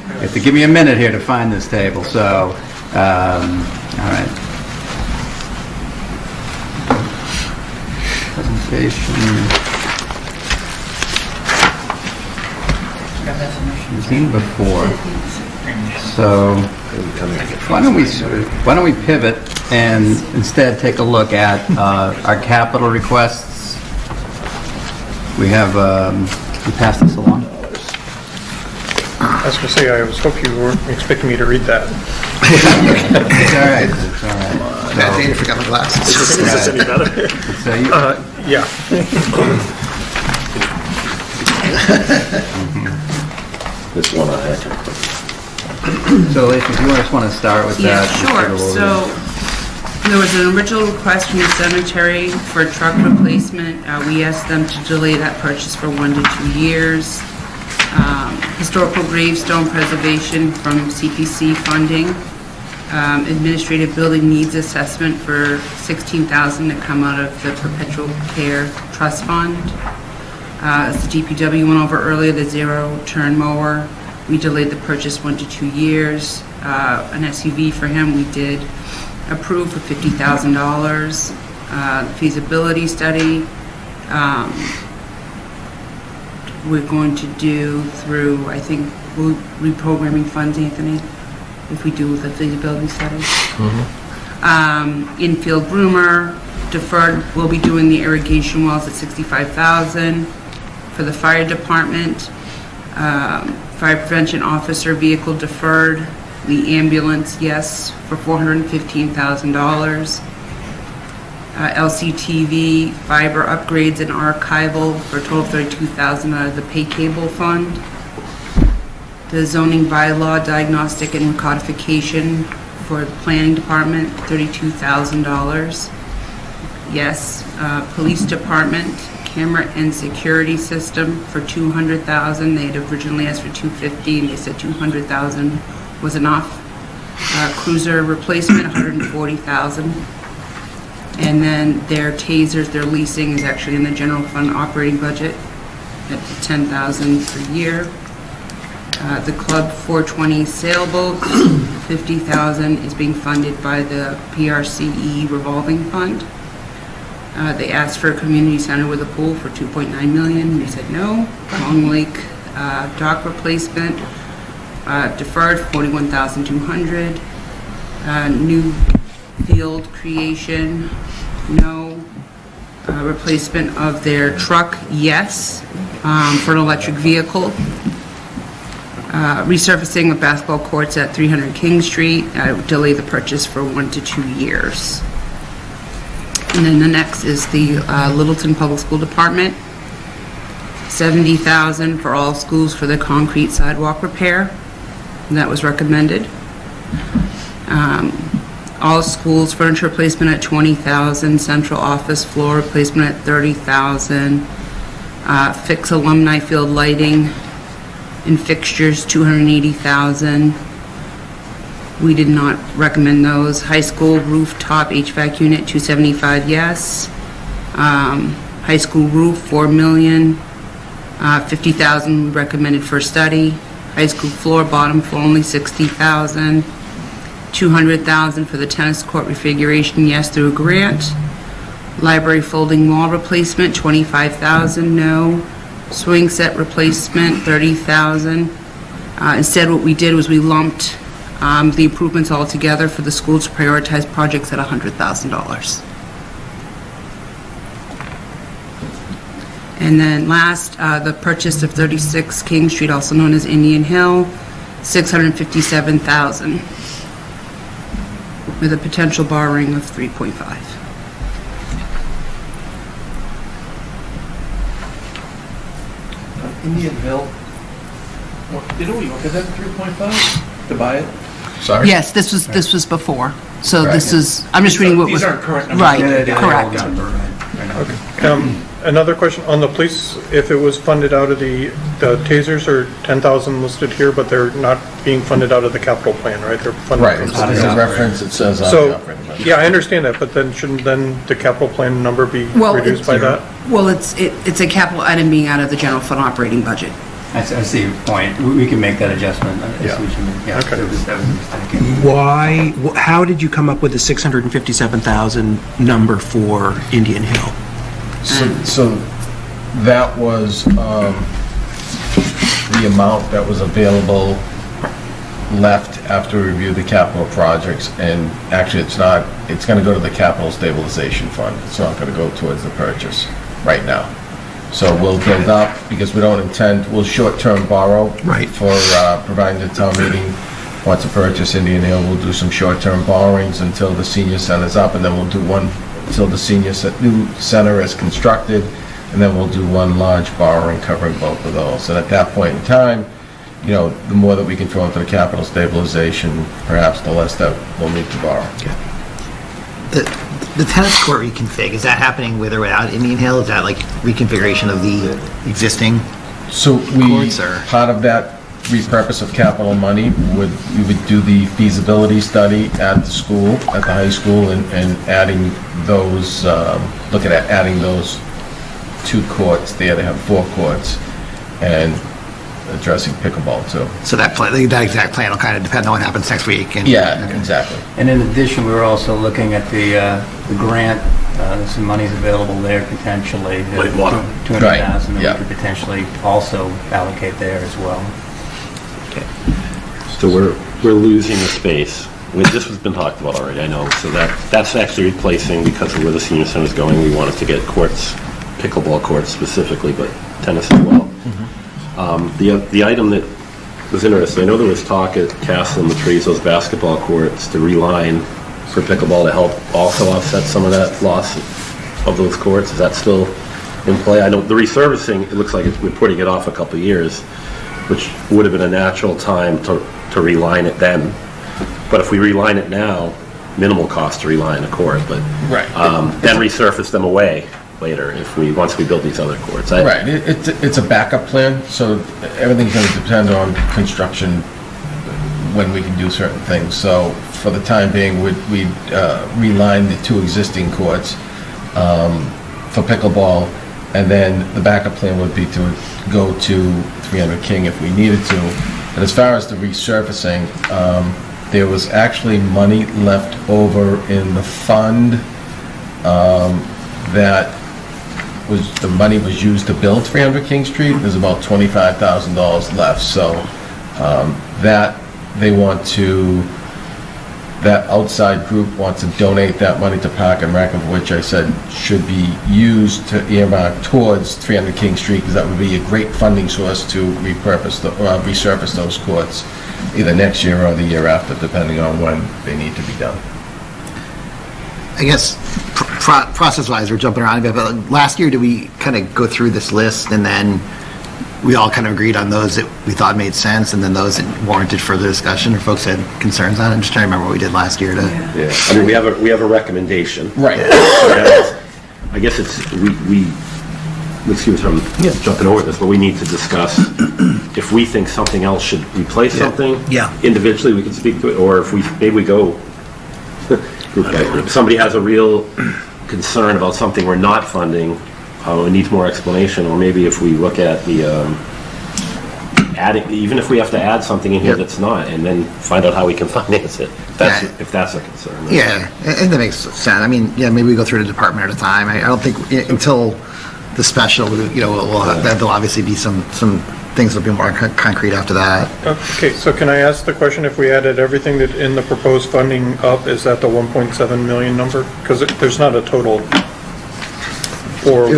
You have to give me a minute here to find this table, so all right. Presentation. We've seen before. So why don't we pivot and instead take a look at our capital requests. We have we passed this along.
I was going to say, I was hoping you weren't expecting me to read that.
It's all right. It's all right.
Bad day to forget my glasses.
Is this any better?
So you,
Yeah.
This one I had to
so Alicia, if you just want to start with
Yeah,
that.
sure. So there was an original request from the cemetery for truck replacement. We asked them to delay that purchase for 1 to 2 years. Historical gravestone preservation from CPC funding. Administrative building needs assessment for $16,000 to come out of the Perpetual Care Trust Fund. As the DPW went over earlier, the zero-turn mower, we delayed the purchase 1 to 2 years. An SUV for him, we did approve for $50,000. Feasibility study, we're going to do through, I think, reprogramming funds, Anthony, if we do the feasibility study. Infield groomer, deferred, we'll be doing the irrigation wells at $65,000. For the fire department, fire prevention officer vehicle deferred. The ambulance, yes, for $415,000. LCTV, fiber upgrades and archival for a total of $32,000 out of the pay cable fund. The zoning bylaw diagnostic and codification for the planning department, $32,000. Yes, police department, camera and security system for $200,000. They had originally asked for $250,000 and they said $200,000 was enough. Cruiser replacement, $140,000. And then their tasers, their leasing is actually in the general fund operating budget at $10,000 per year. The Club 420 sailboats, $50,000 is being funded by the PRCE revolving fund. They asked for a community center with a pool for $2.9 million. We said no. Long Lake dock replacement, deferred $41,200. New field creation, no. Replacement of their truck, yes, for an electric vehicle. Resurfacing of basketball courts at 300 King Street, delay the purchase for 1 to 2 years. And then the next is the Littleton Public School Department, $70,000 for all schools for the concrete sidewalk repair. And that was recommended. All schools furniture replacement at $20,000, central office floor replacement at $30,000, fix alumni field lighting and fixtures $280,000. We did not recommend those. High school rooftop HVAC unit $275,000, yes. High school roof $4 million, $50,000 recommended for study. High school floor, bottom floor only $60,000. $200,000 for the tennis court refiguration, yes, through a grant. Library folding wall replacement, $25,000, no. Swing set replacement, $30,000. Instead, what we did was we lumped the improvements all together for the school to prioritize projects at $100,000. And then last, the purchase of 36 King Street, also known as Indian Hill, $657,000, with a potential borrowing of 3.5.
Indian Hill, didn't we look at that 3.5 to buy it?
Sorry?
Yes, this was before. So
Right.
this is, I'm just reading what was.
These aren't current numbers.
Right,
Yeah,
correct.
Another question on the police, if it was funded out of the tasers are 10,000 listed here, but they're not being funded out of the capital plan, right? They're funded
Right,
from
it's
something
a
else.
reference, it says on the
So,
operating budget.
yeah, I understand that, but then shouldn't then the capital plan number be
Well,
reduced by that?
Well, it's a capital item being out of the general fund operating budget.
I see your point. We can make that adjustment. I see what you mean. Yeah,
Okay.
that was a mistake.
Why, how did you come up with the 657,000 number for Indian Hill?
So that was the amount that was available left after we reviewed the capital projects, and actually it's not, it's going to go to the capital stabilization fund. It's not going to go towards the purchase right now. So we'll build up, because we don't intend, we'll short-term borrow.
Right.
For providing the town meeting wants to purchase Indian Hill, we'll do some short-term borrowings until the senior center's up, and then we'll do one until the new center is constructed, and then we'll do one large borrowing covering both of those. And at that point in time, you know, the more that we can throw into the capital stabilization, perhaps the less that we'll need to borrow.
The tennis court reconfig, is that happening with or without Indian Hill? Is that like reconfiguration of the existing
So
courts, or?
part of that repurpose of capital money we would do the feasibility study at the school, at the high school, and adding those, looking at adding those 2 courts there. They have 4 courts, and addressing pickleball too.
So that exact plan will kind of depend on what happens next week. And,
Yeah, exactly.
And in addition, we were also looking at the grant. There's some money's available there potentially.
Lake water.
200,000 that
Yeah.
we could potentially also allocate there as well.
So we're losing the space. This has been talked about already, I know. So that's actually replacing, because of where the senior center is going, we wanted to get courts, pickleball courts specifically, but tennis as well. The item that was interesting, I know there was talk at Castle and the Trees, those basketball courts, to reline for pickleball to help also offset some of that loss of those courts. Is that still in play? I know the resurfacing, it looks like we're putting it off a couple of years, which would have been a natural time to reline it then. But if we reline it now, minimal cost to reline a court, but then resurface them away later once we build these other courts.
Right, it's a backup plan, so everything's going to depend on construction when we can do certain things. So for the time being, we'd reline the 2 existing courts for pickleball, and then the backup plan would be to go to 300 King if we needed to. But as far as the resurfacing, there was actually money left over in the fund that the money was used to build 300 King Street. There's about $25,000 left. So that outside group wants to donate that money to Park and Rec, of which I said should be used to earmark towards 300 King Street, because that would be a great funding source to resurface those courts either next year or the year after, depending on when they need to be done.
I guess process-wise, we're jumping around a bit, but last year, did we kind of go through this list and then we all kind of agreed on those that we thought made sense, and then those that warranted further discussion, or folks had concerns on it. I'm just trying to remember what we did last year to.
Yeah, I mean, we have a recommendation.
Right.
I guess it's, excuse me from jumping over this, but we need to discuss if we think something else should replace something.
Yeah.
Individually, we can speak to it, or if maybe we go group by group. If somebody has a real concern about something we're not funding, it needs more explanation, or maybe if we look at the adding, even if we have to add something in here that's not, and then find out how we can finance it, if that's a concern.
Yeah, and that makes sense. I mean, yeah, maybe we go through the department at a time. I don't think until the special, there'll obviously be some things that'll be more concrete after that.
Okay, so can I ask the question, if we added everything that in the proposed funding up, is that the 1.7 million number? Because there's not a total for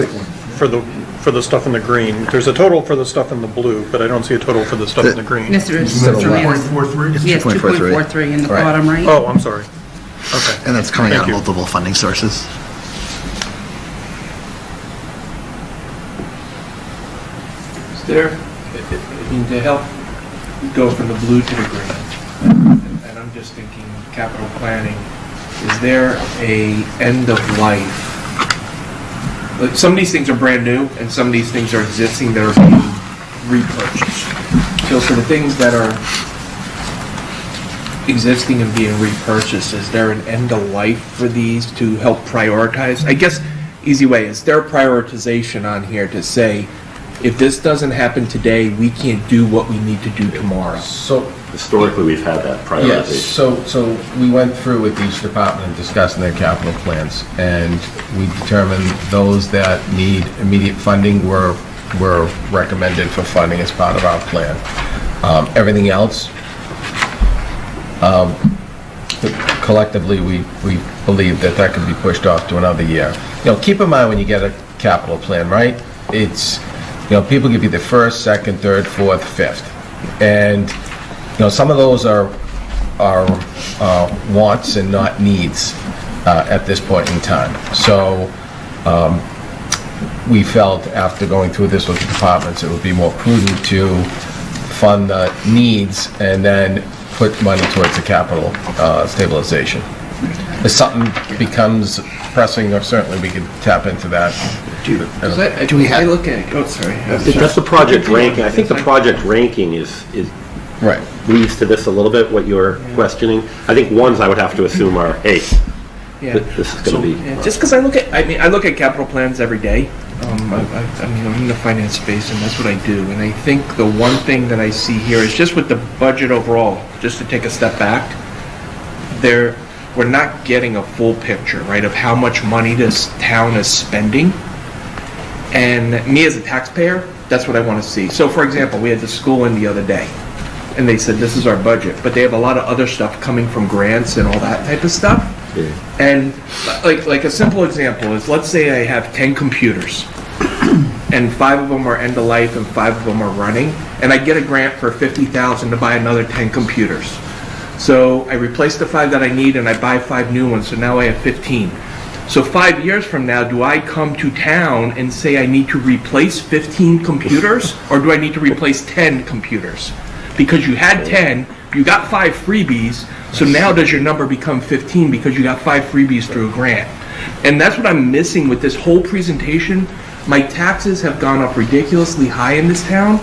the stuff in the green. There's a total for the stuff in the blue, but I don't see a total for the stuff in the green.
Yes, there is.
It's 2.43?
Yes, 2.43 in the bottom right.
Oh, I'm sorry. Okay.
And that's coming
Thank
out of
you.
multiple funding sources.
Is there, I mean, to help go from the blue to the green, and I'm just thinking capital planning, is there a end of life? Like, some of these things are brand new, and some of these things are existing that are being repurchased. So for the things that are existing and being repurchased, is there an end of life for these to help prioritize? I guess, easy way, is there a prioritization on here to say, if this doesn't happen today, we can't do what we need to do tomorrow?
So
historically, we've had that prioritization.
Yes, so we went through with each department and discussed their capital plans, and we determined those that need immediate funding were recommended for funding as part of our plan. Everything else, collectively, we believe that could be pushed off to another year. Keep in mind when you get a capital plan, right? It's, people give you the first, second, third, fourth, fifth, and some of those are wants and not needs at this point in time. So we felt after going through this with the departments, it would be more prudent to fund the needs and then put money towards the capital stabilization. If something becomes pressing, or certainly we could tap into that.
Do we have? I look at, oh, sorry.
That's the project ranking. I think the project ranking is
right.
Leads to this a little bit, what you're questioning. I think ones I would have to assume are, hey,
Yeah.
this is going to be.
Just because I look at capital plans every day. I'm in the finance space, and that's what I do. And I think the one thing that I see here is just with the budget overall, just to take a step back, we're not getting a full picture, right, of how much money this town is spending. And me as a taxpayer, that's what I want to see. So, for example, we had the school in the other day, and they said, this is our budget, but they have a lot of other stuff coming from grants and all that type of stuff.
Yeah.
And like a simple example is, let's say I have 10 computers, and 5 of them are end of life and 5 of them are running, and I get a grant for $50,000 to buy another 10 computers. So I replace the 5 that I need and I buy 5 new ones, so now I have 15. So 5 years from now, do I come to town and say I need to replace 15 computers, or do I need to replace 10 computers? Because you had 10, you got 5 freebies, so now does your number become 15 because you got 5 freebies through a grant? And that's what I'm missing with this whole presentation. My taxes have gone up ridiculously high in this town,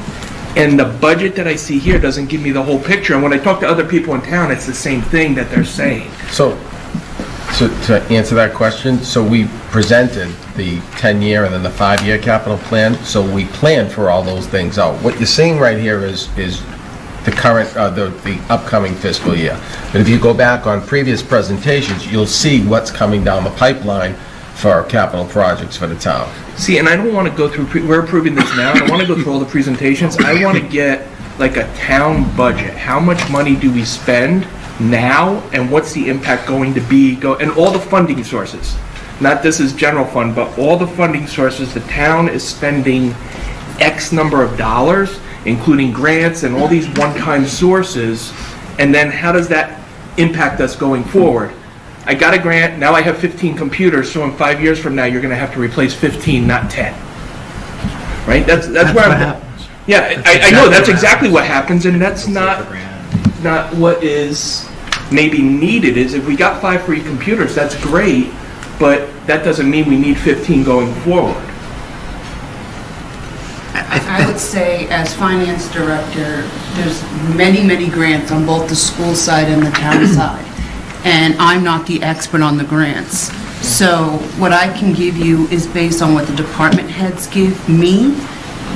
and the budget that I see here doesn't give me the whole picture. And when I talk to other people in town, it's the same thing that they're saying.
So to answer that question, so we presented the 10-year and then the 5-year capital plan, so we planned for all those things out. What you're seeing right here is the current, the upcoming fiscal year. But if you go back on previous presentations, you'll see what's coming down the pipeline for capital projects for the town.
See, and I don't want to go through, we're approving this now, I don't want to go through all the presentations. I want to get like a town budget. How much money do we spend now, and what's the impact going to be, and all the funding sources. Not this is general fund, but all the funding sources. The town is spending X number of dollars, including grants and all these one-time sources, and then how does that impact us going forward? I got a grant, now I have 15 computers, so in 5 years from now, you're going to have to replace 15, not 10. Right? That's where I'm.
Yeah, I know, that's exactly what happens, and that's not what is maybe needed, is if we got 5 free computers, that's great, but that doesn't mean we need 15 going forward.
I would say, as finance director, there's many, many grants on both the school side and the town side. And I'm not the expert on the grants. So what I can give you is based on what the department heads give me,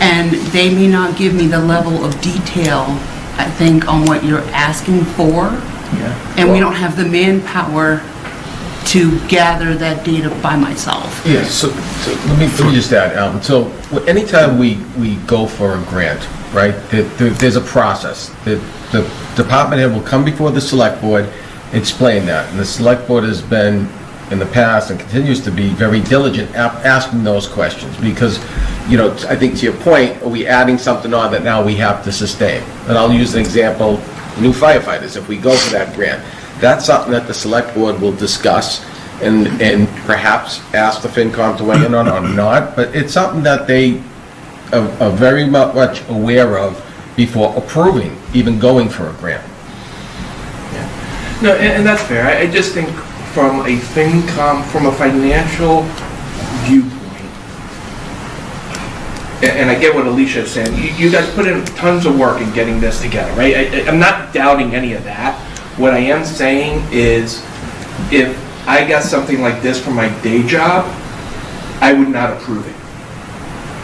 and they may not give me the level of detail, I think, on what you're asking for.
Yeah.
And we don't have the manpower to gather that data by myself.
Yeah, so let me just add, Alvin. So anytime we go for a grant, right, there's a process. The department head will come before the select board, explain that. And the select board has been, in the past, and continues to be very diligent asking those questions. Because, I think to your point, are we adding something on that now we have to sustain? And I'll use an example, new firefighters. If we go for that grant, that's something that the select board will discuss and perhaps ask the Fincom to weigh in on or not, but it's something that they are very much aware of before approving, even going for a grant.
No, and that's fair. I just think from a Fincom, from a financial viewpoint, and I get what Alicia is saying, you guys put in tons of work in getting this together, right? I'm not doubting any of that. What I am saying is, if I got something like this for my day job, I would not approve it.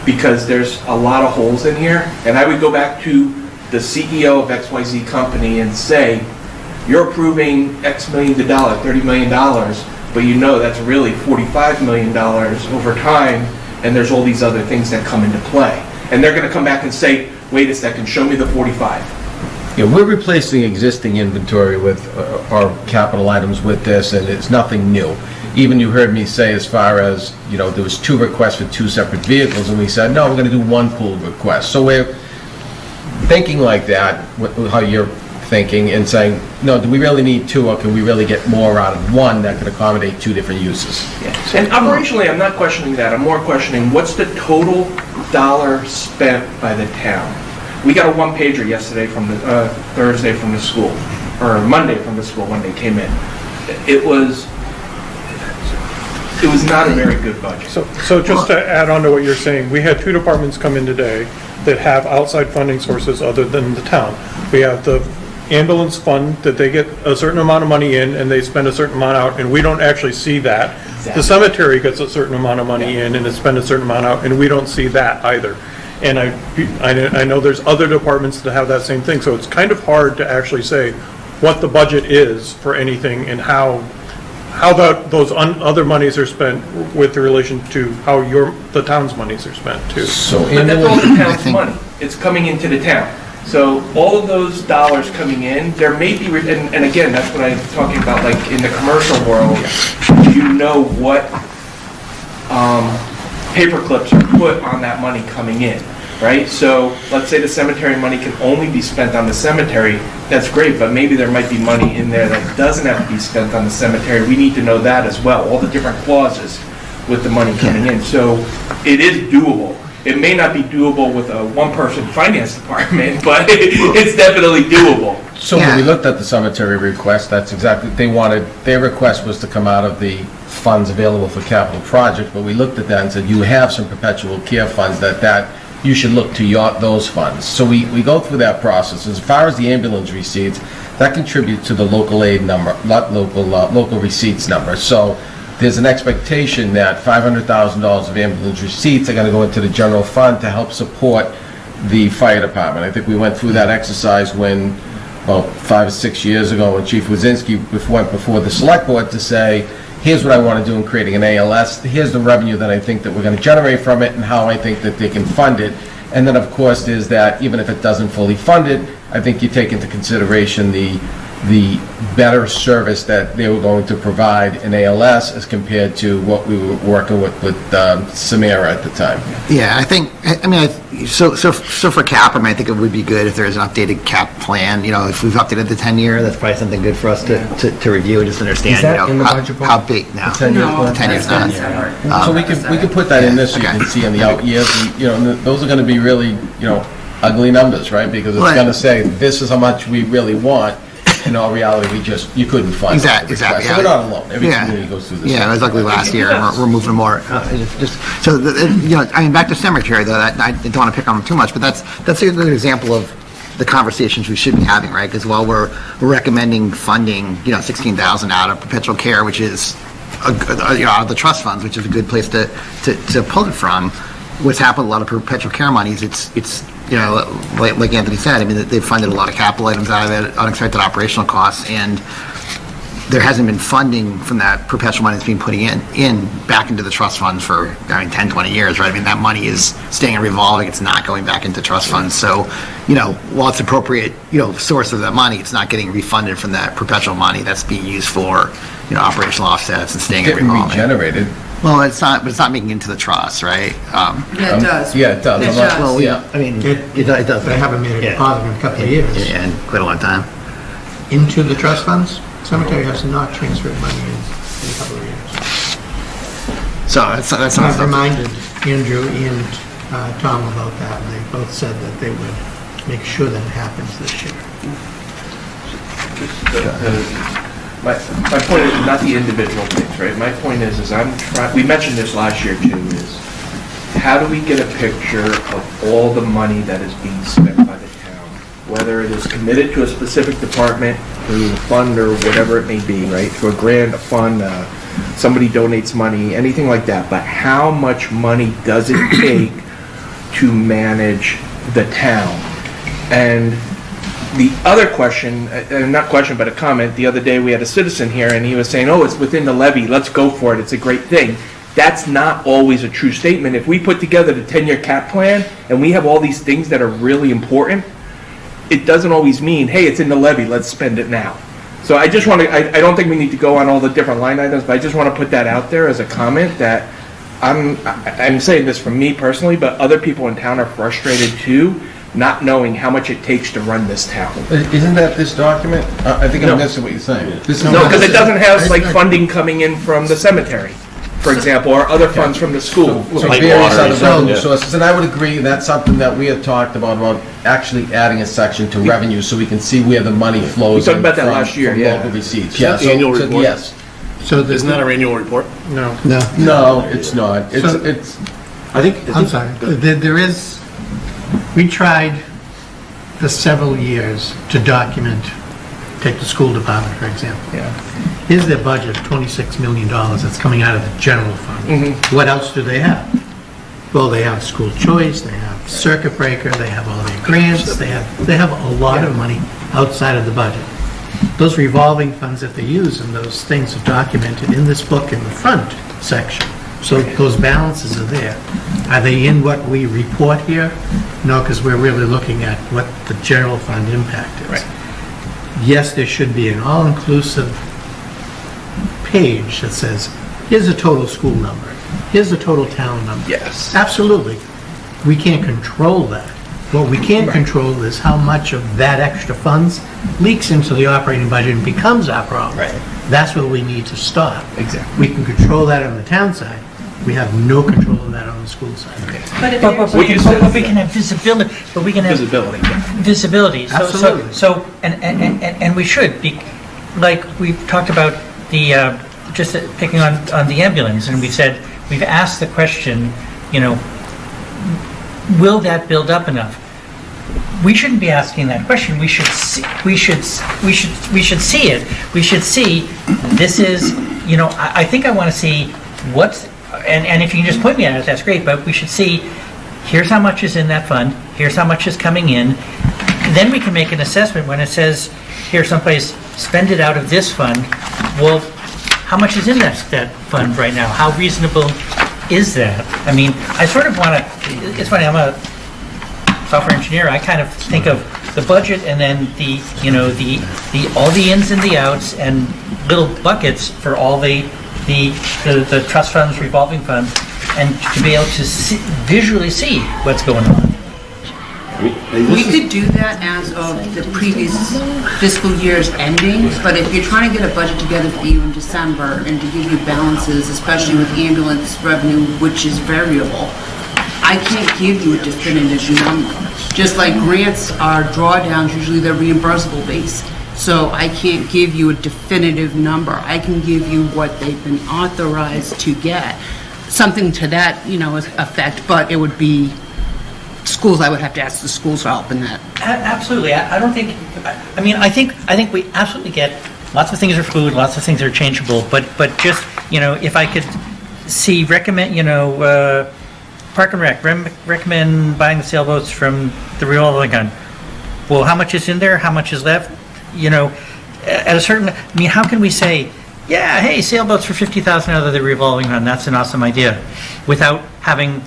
Because there's a lot of holes in here, and I would go back to the CEO of XYZ company and say, you're approving X million of dollars, $30 million, but that's really $45 million over time, and there's all these other things that come into play. And they're gonna come back and say, wait a second, show me the 45.
Yeah, we're replacing existing inventory with our capital items with this, and it's nothing new. Even you heard me say, as far as, there was 2 requests for 2 separate vehicles, and we said, no, we're going to do 1 pooled request. So we're thinking like that, how you're thinking, and saying, no, do we really need 2, or can we really get more out of 1 that could accommodate 2 different uses?
Yeah. And operationally, I'm not questioning that. I'm more questioning, what's the total dollar spent by the town? We got a 1-pager yesterday from the Thursday from the school, or Monday from the school when they came in. It was not a very good budget.
So just to add on to what you're saying, we had 2 departments come in today that have outside funding sources other than the town. We have the ambulance fund that they get a certain amount of money in and they spend a certain amount out, and we don't actually see that. Exactly. The cemetery gets a certain amount of money in and it spends a certain amount out, and we don't see that either. And I know there's other departments that have that same thing, so it's kind of hard to actually say what the budget is for anything and how those other monies are spent with relation to how the town's monies are spent too.
But that's all the town's money. It's coming into the town. So all of those dollars coming in, there may be, and again, that's what I'm talking about, like in the commercial world, what paper clips are put on that money coming in, right? So let's say the cemetery money can only be spent on the cemetery. That's great, but maybe there might be money in there that doesn't have to be spent on the cemetery. We need to know that as well, all the different clauses with the money coming in. So it is doable. It may not be doable with a 1-person finance department, but it's definitely doable.
So when we looked at the cemetery request, that's exactly, their request was to come out of the funds available for capital projects, but we looked at that and said, you have some perpetual care funds that you should look to those funds. So we go through that process. As far as the ambulance receipts, that contributes to the local aid number, not local receipts number. So there's an expectation that $500,000 of ambulance receipts are going to go into the general fund to help support the fire department. I think we went through that exercise when, 5 or 6 years ago, when Chief Wazinski went before the select board to say, here's what I want to do in creating an ALS, here's the revenue that I think that we're going to generate from it and how I think that they can fund it. And then, of course, there's that, even if it doesn't fully fund it, I think you take into consideration the better service that they were going to provide in ALS as compared to what we were working with Samara at the time.
Yeah, so for CAP, I think it would be good if there's an updated CAP plan. If we've updated the 10-year, that's probably something good for us to review and just understand.
Is that in the budget book?
How big now?
The 10-year plan?
10 years not.
So we could put that in this so you can see in the out years. And, those are going to be really, ugly numbers, right? Because it's
Right.
gonna say, this is how much we really want. In all reality, you couldn't fund.
Exactly.
So we're not alone. Every community goes through this.
Yeah, it was ugly last year, and we're moving more. Back to cemetery, though, I don't want to pick on them too much, but that's a good example of the conversations we should be having, right? Because while we're recommending funding, 16,000 out of perpetual care, which is out of the trust funds, which is a good place to pull it from. What's happened with a lot of perpetual care monies, it's like Anthony said, I mean, they've funded a lot of capital items out of it, unexpected operational costs, and there hasn't been funding from that perpetual money that's being put in back into the trust funds for, 10, 20 years, right? I mean, that money is staying in revolving, it's not going back into trust funds. So, while it's appropriate, source of that money, it's not getting refunded from that perpetual money that's being used for, operational offsets and staying in
Getting
revolving.
regenerated.
Well, it's not making it into the trust, right?
Yeah, it does.
Yeah, it does.
It does.
Well,
Yeah.
I mean,
It
does.
They haven't made a
Yeah.
deposit in a couple of years.
Yeah, and quite a long time.
Into the trust funds, cemetery has not transferred money in a couple of years.
So that's
And
not
I've
something.
reminded Andrew and Tom about that, and they both said that they would make sure that it happens this year.
My point is not the individual things, right? My point is we mentioned this last year too, is how do we get a picture of all the money that is being spent by the town? Whether it is committed to a specific department, through a fund or whatever it may be, right? Through a grant, a fund, somebody donates money, anything like that. But how much money does it take to manage the town? And the other question, not question, but a comment, the other day we had a citizen here and he was saying, oh, it's within the levy, let's go for it, it's a great thing. That's not always a true statement. If we put together the 10-year cap plan and we have all these things that are really important, it doesn't always mean, hey, it's in the levy, let's spend it now. So I just want to, I don't think we need to go on all the different line items, but I just want to put that out there as a comment that I'm saying this from me personally, but other people in town are frustrated too, not knowing how much it takes to run this town.
Isn't that this document? I think
No.
I'm missing what you're saying. This is
No, because it doesn't have like funding coming in from the cemetery, for example, or other funds from the school.
So various other revenue sources, and I would agree, that's something that we had talked about actually adding a section to revenue so we can see where the money flows.
We talked about that
from-
last year,
from
yeah.
local receipts.
Is
Yeah,
that the annual report?
yes.
So
Isn't that our annual report?
No.
No, it's not.
So-
It's,
I'm sorry. There is, we tried for several years to document, take the school department, for example.
Yeah.
Here's their budget, $26 million that's coming out of the general fund. What else do they have? Well, they have school choice, they have circuit breaker, they have all their grants, they have a lot of money outside of the budget. Those revolving funds that they use and those things are documented in this book in the front section. So those balances are there. Are they in what we report here? No, because we're really looking at what the general fund impact is. Yes, there should be an all-inclusive page that says, here's the total school number, here's the total town number.
Yes.
Absolutely. We can't control that. What we can control is how much of that extra funds leaks into the operating budget and becomes our problem.
Right.
That's what we need to stop.
Exactly.
We can control that on the town side. We have no control of that on the school side.
But if
But
there's-
we can have visibility, but we can have.
Visibility, yeah.
Visibility.
Absolutely.
So, and we should be, like, we've talked about the, just picking on the ambulance, and we've asked the question, will that build up enough? We shouldn't be asking that question. We should see it. We should see, this is, I think I want to see what's, and if you can just point me at it, that's great, but we should see, here's how much is in that fund, here's how much is coming in. Then we can make an assessment when it says, here someplace, spend it out of this fund. Well, how much is in that fund right now? How reasonable is that? I mean, I sort of want to, it's funny, I'm a software engineer, I kind of think of the budget and then the all the ins and the outs and little buckets for all the trust funds, revolving funds, and to be able to visually see what's going on.
We could do that as of the previous fiscal year's ending, but if you're trying to get a budget together for you in December and to give you balances, especially with ambulance revenue, which is variable, I can't give you a definitive number Just like grants are drawdowns, usually they're reimbursable based. So I can't give you a definitive number. I can give you what they've been authorized to get. Something to that, effect, but it would be schools, I would have to ask the schools for help in that.
Absolutely. I don't think, I think we absolutely get, lots of things are food, lots of things are changeable, but just, if I could see, recommend, Park and Rec, recommend buying the sailboats from the revolving fund. Well, how much is in there? How much is left? At a certain, how can we say, yeah, hey, sailboats for $50,000 out of the revolving fund, that's an awesome idea, without having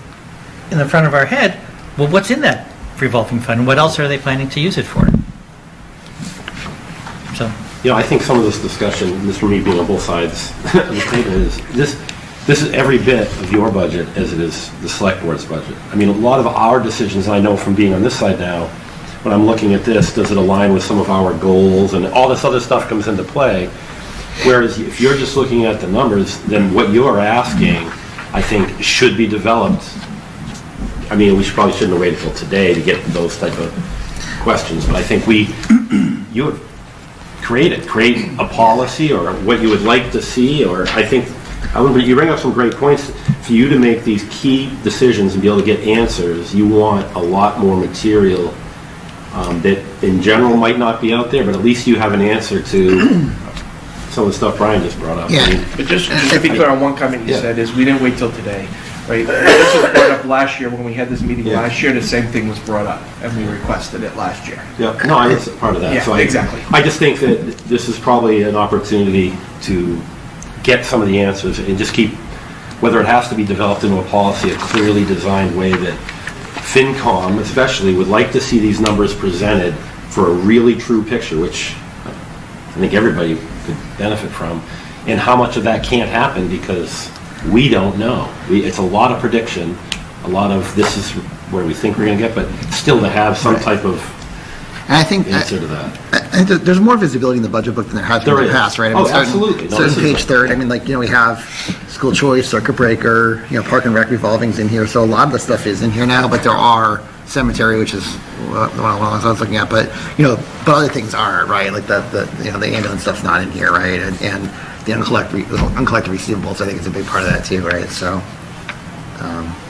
in the front of our head, well, what's in that revolving fund? What else are they planning to use it for? So,
I think some of this discussion, this for me being on both sides of the table, is this is every bit of your budget as it is the select board's budget. A lot of our decisions, I know from being on this side now, when I'm looking at this, does it align with some of our goals, and all this other stuff comes into play. Whereas if you're just looking at the numbers, then what you're asking, I think, should be developed. We probably shouldn't have waited till today to get those type of questions, but I think you would create a policy or what you would like to see, or I think, you bring up some great points. For you to make these key decisions and be able to get answers, you want a lot more material that in general might not be out there, but at least you have an answer to some of the stuff Brian just brought up.
Yeah.
But just to be clear on one comment you said is we didn't wait till today, right? This was brought up last year when we had this meeting last year. The same thing was brought up, and we requested it last year.
Yeah, no, it's part of that.
Yeah, exactly.
I just think that this is probably an opportunity to get some of the answers and just keep, whether it has to be developed into a policy, a clearly designed way that Fincom especially would like to see these numbers presented for a really true picture, which I think everybody could benefit from, and how much of that can't happen because we don't know. It's a lot of prediction, a lot of this is where we think we're going to get, but still to have some type of answer to that.
I think there's more visibility in the budget book than there has been in the past, right?
Absolutely.
Starting page 3rd, we have school choice, circuit breaker, Park and Rec revolving's in here, so a lot of the stuff is in here now, but there are cemetery, which is what I was looking at, but other things aren't, right? Like the ambulance stuff's not in here, right? And the uncollected receivables, I think, is a big part of that too, right? So,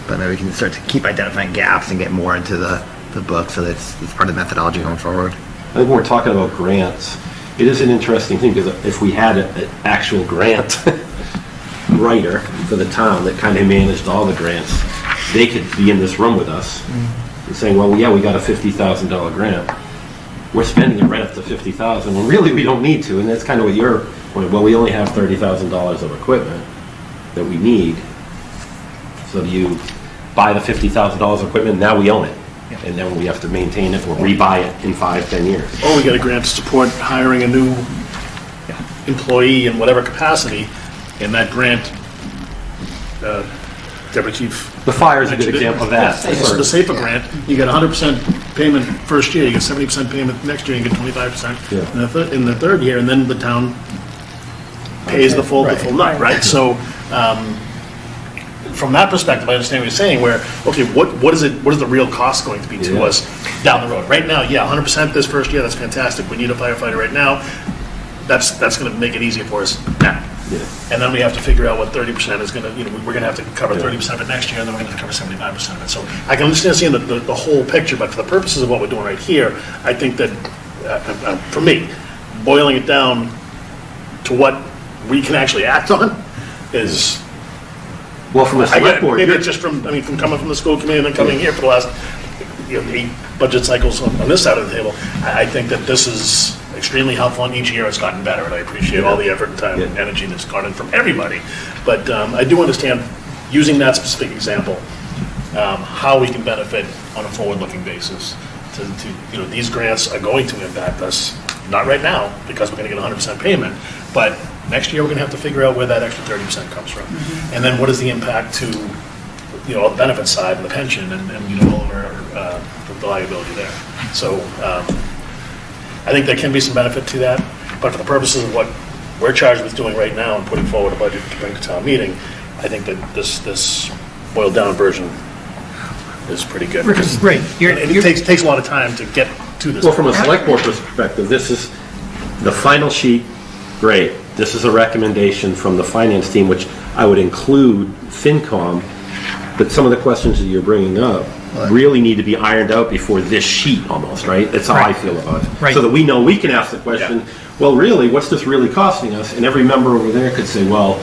but maybe we can start to keep identifying gaps and get more into the book, so that's part of the methodology going forward.
I think when we're talking about grants, it is an interesting thing, because if we had an actual grant writer for the town that kind of managed all the grants, they could be in this room with us and saying, well, yeah, we got a $50,000 grant. We're spending it right up to $50,000, when really we don't need to, and that's kind of what you're point. Well, we only have $30,000 of equipment that we need. So do you buy the $50,000 of equipment, now we own it. And then we have to maintain it or rebuy it in 5-10 years.
Or we get a grant to support hiring a new employee in whatever capacity, and that grant, Deputy Chief.
The fire is a good example of that.
The SAFER grant, you get 100% payment first year, you get 70% payment next year, you get 25% in the third year, and then the town pays the full nut, right? So, from that perspective, I understand what you're saying, where, okay, what is the real cost going to be to us down the road? Right now, 100% this first year, that's fantastic. We need a firefighter right now. That's going to make it easier for us now. And then we have to figure out what 30% is going to, we're going to have to cover 30% of it next year, and then we're going to have to cover 75% of it. So I can understand seeing the whole picture, but for the purposes of what we're doing right here, I think that, for me, boiling it down to what we can actually act on is...
Well, from the select board,
maybe it's just from coming from the school committee and then coming here for the last 8 budget cycles on this side of the table. I think that this is extremely helpful, and each year it's gotten better, and I appreciate all the effort and time and energy that's gone in from everybody. But I do understand, using that specific example, how we can benefit on a forward-looking basis. To these grants are going to impact us, not right now, because we're going to get 100% payment, but next year we're going to have to figure out where that extra 30% comes from. And then what is the impact to, the benefit side and the pension and all of our the liability there. So I think there can be some benefit to that, but for the purposes of what we're charged with doing right now and putting forward a budget to bring to town meeting, I think that this boiled down version is pretty good.
Right.
And it takes a lot of time to get to this.
Well, from a select board perspective, this is the final sheet, great. This is a recommendation from the finance team, which I would include Fincom, but some of the questions that you're bringing up really need to be ironed out before this sheet almost, right? That's how I feel about it.
Right.
So that we know we can ask the question, well, really, what's this really costing us? And every member over there could say, well,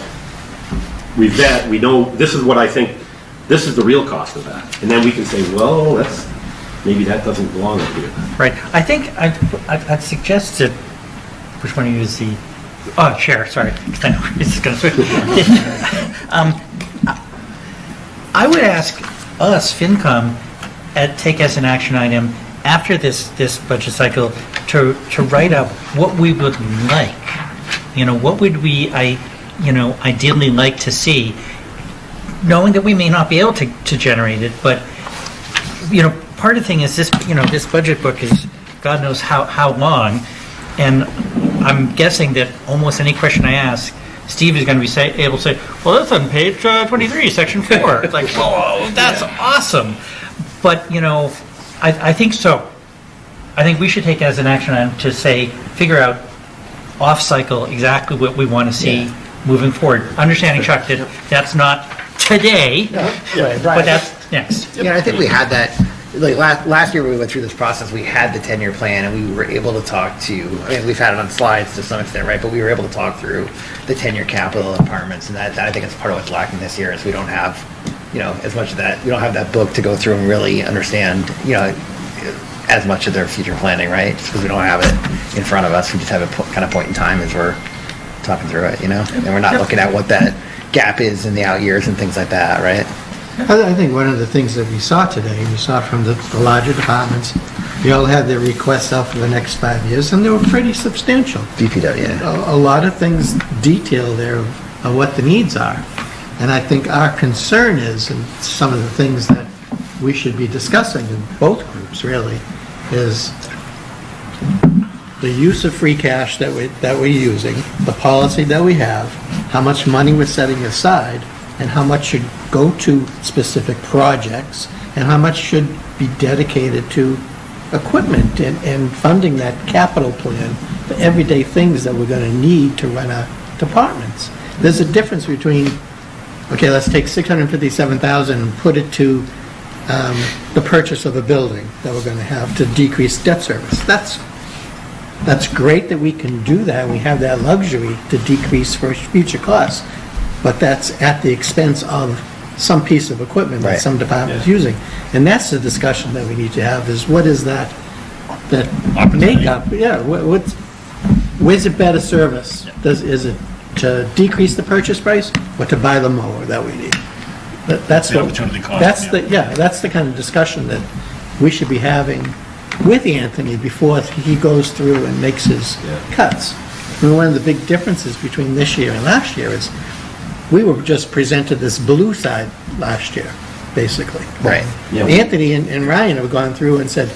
we know, this is what I think, this is the real cost of that. And then we can say, well, maybe that doesn't belong up here.
Right. I think I'd suggest that, which one of you is the, chair, sorry. I know, this is going to switch. I would ask us, Fincom, take as an action item after this budget cycle to write up what we would like. What would we, ideally like to see, knowing that we may not be able to generate it, but, part of the thing is this, this budget book is God knows how long, and I'm guessing that almost any question I ask, Steve is going to be able to say, well, that's on page 23, section 4. It's like, whoa, that's awesome. But, I think so. I think we should take it as an action item to say, figure out off-cycle exactly what we want to see moving forward. Understanding, Chuck, that that's not today, but that's next.
Yeah, I think we had that. Like last year when we went through this process, we had the 10-year plan, and we were able to talk to, we've had it on slides to some extent, right? But we were able to talk through the 10-year capital departments, and that I think it's part of what's lacking this year is we don't have, as much of that, we don't have that book to go through and really understand, as much of their future planning, right? Just because we don't have it in front of us. We just have a kind of point in time as we're talking through it, and we're not looking at what that gap is in the out years and things like that, right?
I think one of the things that we saw today, we saw from the larger departments, they all had their requests out for the next 5 years, and they were pretty substantial.
DPW,
A lot of things detailed there of what the needs are. And I think our concern is, and some of the things that we should be discussing in both groups really, is the use of free cash that we're using, the policy that we have, how much money we're setting aside, and how much should go to specific projects, and how much should be dedicated to equipment and funding that capital plan for everyday things that we're going to need to run our departments. There's a difference between, okay, let's take $657,000 and put it to the purchase of a building that we're going to have to decrease debt service. That's great that we can do that. We have that luxury to decrease for future costs. But that's at the expense of some piece of equipment that some department is using. And that's the discussion that we need to have, is what is that makeup? Yeah, where's it better service? Is it to decrease the purchase price or to buy the mower that we need? That's the opportunity cost. That's the kind of discussion that we should be having with Anthony before he goes through and makes his cuts. One of the big differences between this year and last year is we were just presented this blue side last year, basically.
Right.
Yeah.
Anthony
and Ryan have gone through and said,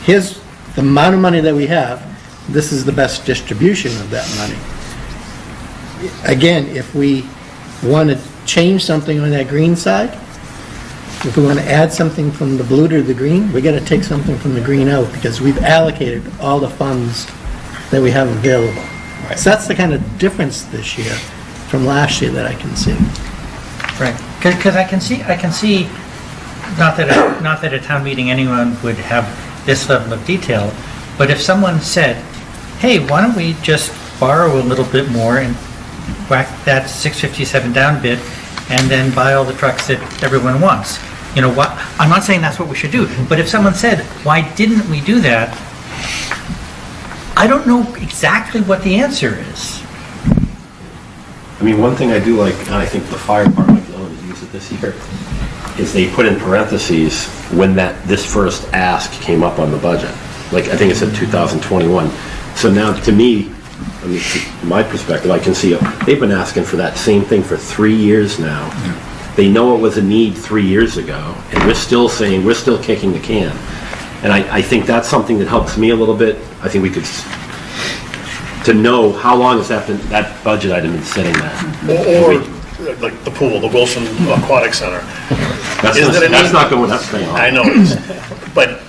here's the amount of money that we have, this is the best distribution of that money. Again, if we want to change something on that green side, if we want to add something from the blue to the green, we got to take something from the green out because we've allocated all the funds that we have available. Right. So that's the kind of difference this year from last year that I can see.
Right, because I can see, not that at town meeting anyone would have this level of detail, but if someone said, hey, why don't we just borrow a little bit more and whack that 657 down a bit and then buy all the trucks that everyone wants? You know what? I'm not saying that's what we should do, but if someone said, why didn't we do that? I don't know exactly what the answer is.
I mean, one thing I do like, and I think the fire department will only use it this year, is they put in parentheses when this first ask came up on the budget. Like, I think it said 2021. So now, to me, I mean, from my perspective, I can see they've been asking for that same thing for 3 years now. Yeah. They know it was a need 3 years ago, and we're still saying, we're still kicking the can. And I think that's something that helps me a little bit. I think we could, to know how long has that budget item been sitting there.
like the pool, the Wilson Aquatic Center.
That's
Isn't it a
that's
need?
not going up there.
I know it is, but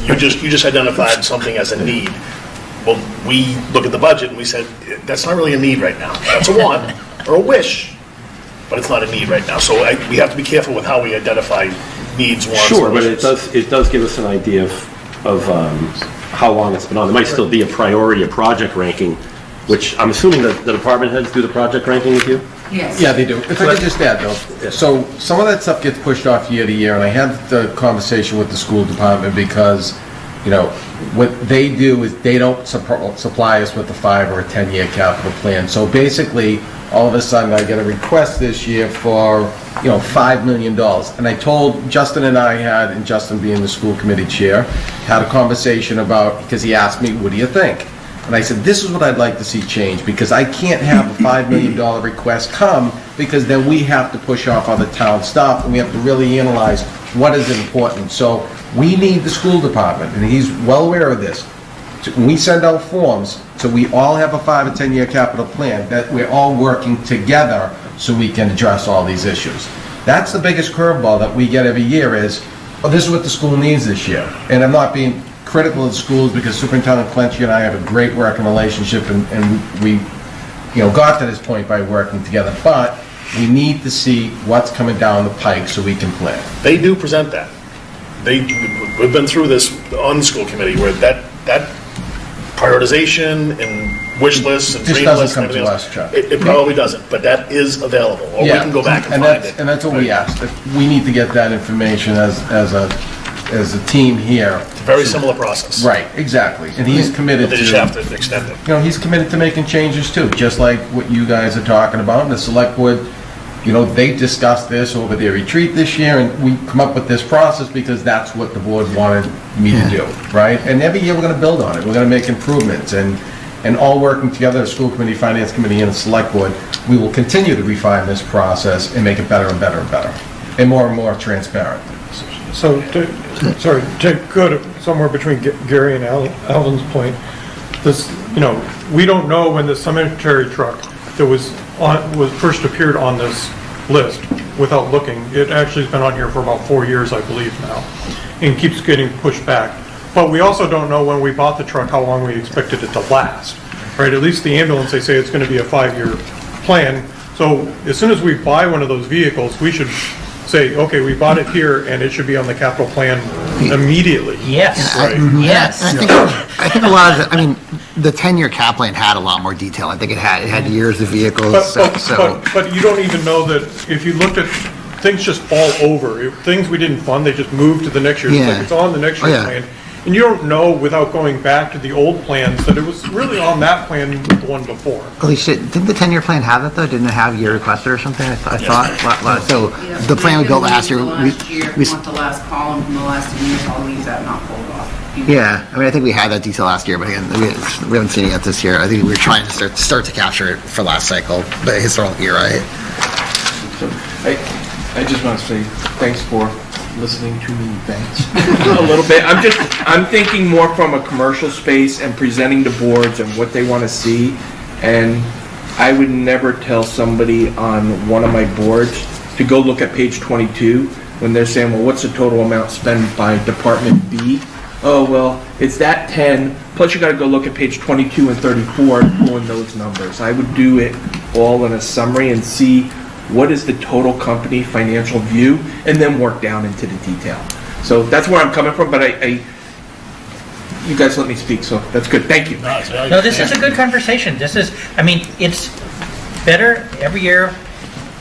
you just identified something as a need. Well, we look at the budget and we said, that's not really a need right now. That's a want or a wish, but it's not a need right now. So we have to be careful with how we identify needs, wants,
Sure,
and
but
wishes.
it does give us an idea of how long it's been on. There might still be a priority, a project ranking, which I'm assuming that the department heads do the project ranking with you?
Yes.
Yeah, they do. If I could just add though, so some of that stuff gets pushed off year to year, and I had the conversation with the school department because, you know, what they do is they don't supply us with a 5 or a 10-year capital plan. So basically, all of a sudden, I get a request this year for, you know, $5 million. And I told, Justin and I had, and Justin being the school committee chair, had a conversation about, because he asked me, what do you think? And I said, this is what I'd like to see change, because I can't have a $5 million request come, because then we have to push off other town stuff, and we have to really analyze what is important. So we need the school department, and he's well aware of this. We send out forms, so we all have a 5 or 10-year capital plan, that we're all working together so we can address all these issues. That's the biggest curveball that we get every year is, oh, this is what the school needs this year. And I'm not being critical of schools, because Superintendent Clenchey and I have a great working relationship, and we, you know, got to this point by working together. But we need to see what's coming down the pike so we can plan.
They do present that. We've been through this on the school committee where that prioritization and wish lists and
Just
dream
doesn't
lists and
come to
everything
us,
else.
Chuck.
It probably doesn't, but that is available, or we
Yeah,
can go back and find it.
And that's what we asked. That we need to get that information as a team here.
It's a very similar process.
Right, exactly. And he's committed
They
to.
just have to extend it.
You know, he's committed to making changes too, just like what you guys are talking about. And the select board, you know, they discussed this over their retreat this year, and we come up with this process because that's what the board wanted me to do, right? And every year we're gonna build on it. We're gonna make improvements, and all working together, the school committee, finance committee, and the select board, we will continue to refine this process and make it better and better and better, and more transparent.
So, to go to somewhere between Gary and Alvin's point, this, you know, we don't know when the cemetery truck that was first appeared on this list without looking. It actually has been on here for about 4 years, I believe now, and keeps getting pushed back. But we also don't know when we bought the truck how long we expected it to last, right? At least the ambulance, they say it's going to be a 5-year plan. So as soon as we buy one of those vehicles, we should say, okay, we bought it here, and it should be on the capital plan immediately.
Yes.
Right.
Yes.
I think a lot of the, I mean, the 10-year cap plan had a lot more detail. I think it had years of vehicles,
But you don't even know that if you looked at, things just fall over. If things we didn't fund, they just move to the next year. It's like it's on the next year's plan. And you don't know without going back to the old plans that it was really on that plan with the one before.
Holy shit, didn't the 10-year plan have that though? Didn't it have year requested or something? I thought. So the plan we built last year,
The last year, if you want the last column from the last year, I'll leave that not pulled off.
yeah, I mean, I think we had that detail last year, but again, we haven't seen it yet this year. I think we were trying to start to capture it for last cycle, but historical year, right?
So I just want to say thanks for listening to me vent a little bit. I'm thinking more from a commercial space and presenting the boards and what they want to see. And I would never tell somebody on one of my boards to go look at page 22 when they're saying, well, what's the total amount spent by Department B? Oh, well, it's that 10, plus you got to go look at page 22 and 34 and pull in those numbers. I would do it all in a summary and see what is the total company financial view, and then work down into the detail. So that's where I'm coming from, but you guys let me speak, so that's good. Thank you.
No, this is a good conversation. This is, I mean, it's better every year,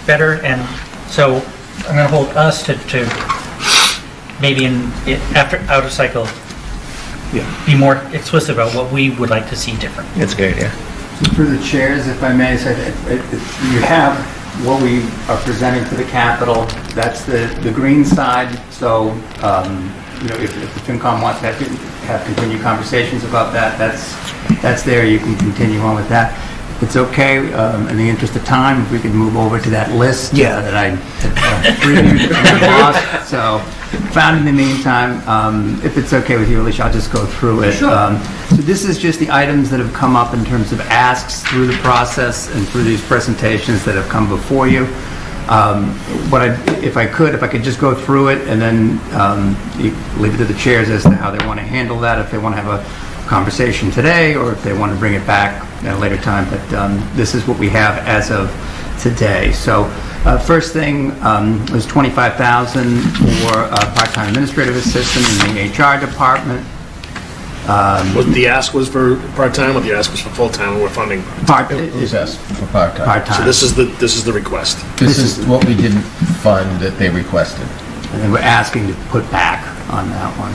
better, and so I'm going to hold us to maybe after out of cycle, be more explicit about what we would like to see different.
That's good, yeah.
Through the chairs, if I may, so you have what we are presenting to the Capitol. That's the green side. So, you know, if the Fincom wants to have continued conversations about that, that's there. You can continue on with that. It's okay, in the interest of time, if we could move over to that list that I previewed from the boss. So, found in the meantime. If it's okay with you, Alicia, I'll just go through it.
Sure.
So this is just the items that have come up in terms of asks through the process and through these presentations that have come before you. If I could just go through it and then you leave it to the chairs as to how they want to handle that, if they want to have a conversation today or if they want to bring it back at a later time. But this is what we have as of today. So first thing was $25,000 for a part-time administrative assistant in the HR department.
What the ask was for part-time, what the ask was for full-time, and we're funding.
It was asked for part-time.
Part-time.
So this is the request.
This is what we didn't fund that they requested.
And then we're asking to put back on that one.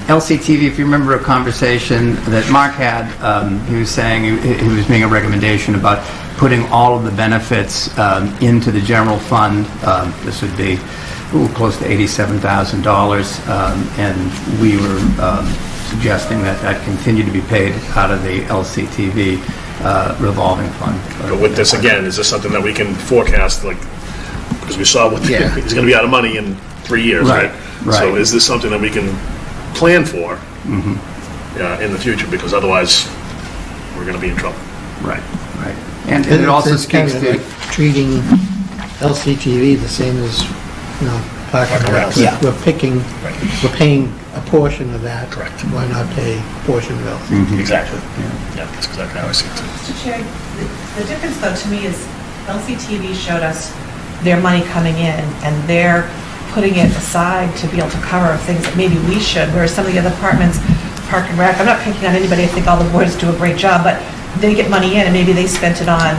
LCTV, if you remember a conversation that Mark had, he was saying, he was making a recommendation about putting all of the benefits into the general fund. This would be close to $87,000, and we were suggesting that that continue to be paid out of the LCTV revolving fund.
But with this, again, is this something that we can forecast, like, because we saw what he's going to be out of money in 3 years, right? So is this something that we can plan for in the future? Because otherwise, we're going to be in trouble.
Right. And it also speaks to
like treating LCTV the same as, Park and Rec. We're paying a portion of that.
Correct.
Why not pay a portion of LCTV?
Exactly. Yeah, that's exactly how I see it too.
Mr. Chair, the difference though to me is LCTV showed us their money coming in and they're putting it aside to be able to cover things that maybe we should, whereas some of the other departments, Park and Rec, I'm not picking on anybody, I think all the boards do a great job, but they get money in and maybe they spent it on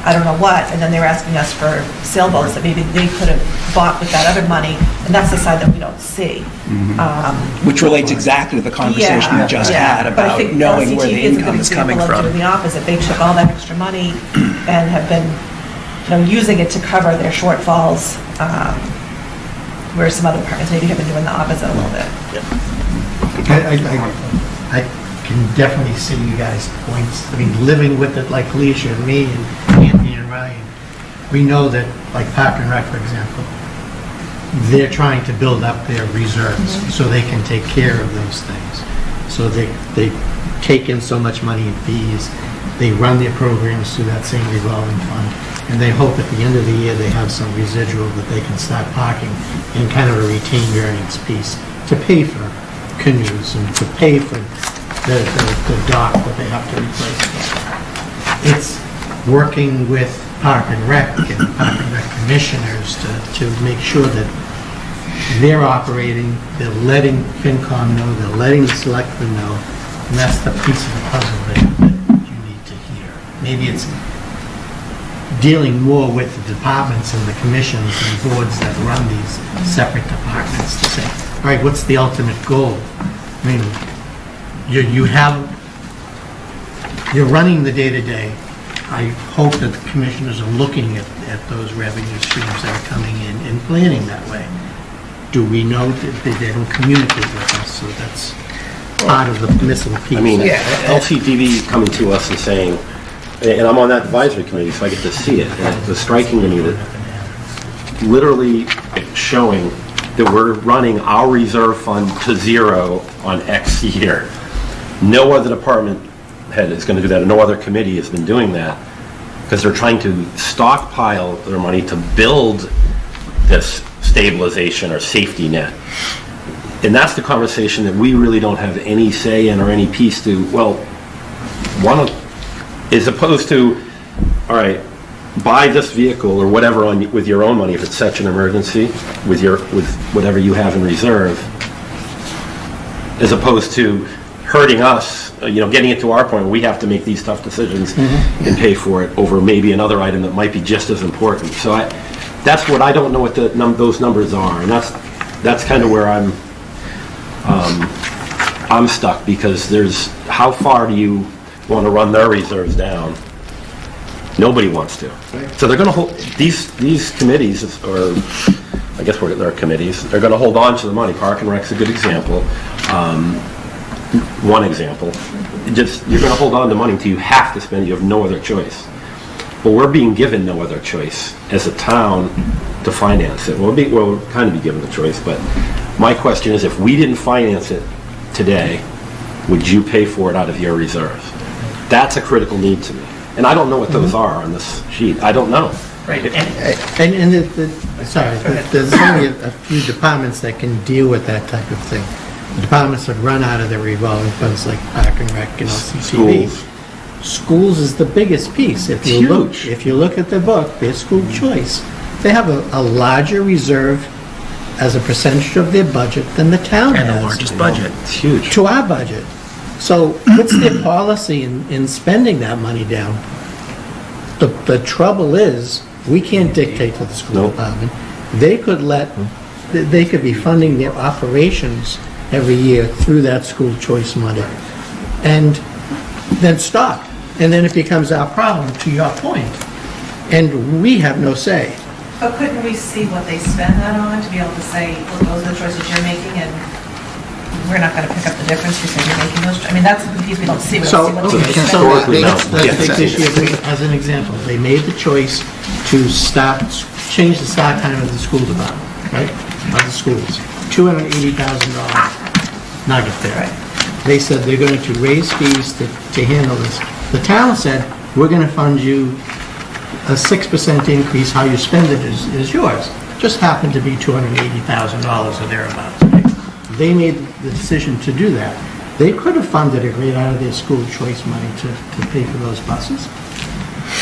I don't know what, and then they were asking us for sailboats that maybe they could have bought with that other money, and that's the side that we don't see.
Which relates exactly to the conversation we just had
But I
about
think
knowing where the
LCTV
income is coming
a good example of
from.
doing the opposite. They took all that extra money and have been, using it to cover their shortfalls, whereas some other departments maybe have been doing the opposite a little bit.
I can definitely see you guys' points. I mean, living with it like Alicia and me and Anthony and Ryan, we know that, like Park and Rec, for example, they're trying to build up their reserves so they can take care of those things. So they take in so much money in fees, they run their programs through that same revolving fund, and they hope at the end of the year they have some residual that they can start parking in kind of a retained earnings piece to pay for canoes and to pay for the dock that they have to replace. It's working with Park and Rec commissioners to make sure that they're operating, they're letting Fincom know, they're letting the selectmen know, and that's the piece of the puzzle that you need to hear. Maybe it's dealing more with the departments and the commissions and boards that run these separate departments to say, all right, what's the ultimate goal? I mean, you're running the day-to-day. I hope that the commissioners are looking at those revenue streams that are coming in and planning that way. Do we know that they don't communicate with us? So that's part of the missing piece.
I mean, LCTV coming to us and saying, and I'm on that advisory committee, so I get to see it, and it's striking to me that literally showing that we're running our reserve fund to zero on X year. No other department head is going to do that, and no other committee has been doing that, because they're trying to stockpile their money to build this stabilization or safety net. And that's the conversation that we really don't have any say in or any piece to. Well, as opposed to, all right, buy this vehicle or whatever with your own money if it's such an emergency, with whatever you have in reserve, as opposed to hurting us, getting it to our point where we have to make these tough decisions and pay for it over maybe another item that might be just as important. So that's what I don't know what those numbers are, and that's kind of where I'm stuck, because there's, how far do you want to run their reserves down? Nobody wants to. So they're going to hold these committees, or I guess they're committees. They're going to hold on to the money. Park and Rec's a good example. One example. You're going to hold on to money until you have to spend. You have no other choice. But we're being given no other choice as a town to finance it. We'll kind of be given the choice, but my question is, if we didn't finance it today, would you pay for it out of your reserves? That's a critical need to me. And I don't know what those are on this sheet. I don't know.
Right.
There's only a few departments that can deal with that type of thing. Departments that run out of their revolving funds like Park and Rec and LCTV. Schools is the biggest piece. If you look at the book, their school choice, they have a larger reserve as a percentage of their budget than the town has.
And the largest budget.
It's huge.
To our budget. So what's their policy in spending that money down? The trouble is, we can't dictate to the school department. They could be funding their operations every year through that school choice money. And then stop. And then it becomes our problem, to your point. And we have no say.
But couldn't we see what they spend that on to be able to say, well, those are the choices you're making, and we're not going to pick up the difference because you're making those? I mean, that's the piece we don't see. We don't see what they're spending.
Let's take this year as an example. They made the choice to change the start time of the school department, right? Of the schools. $280,000 nugget there.
Right.
They said they're going to raise fees to handle this. The town said, we're going to fund you a 6% increase. How you spend it is yours. Just happened to be $280,000 or thereabouts. Right? They made the decision to do that. They could have funded it right out of their school choice money to pay for those buses.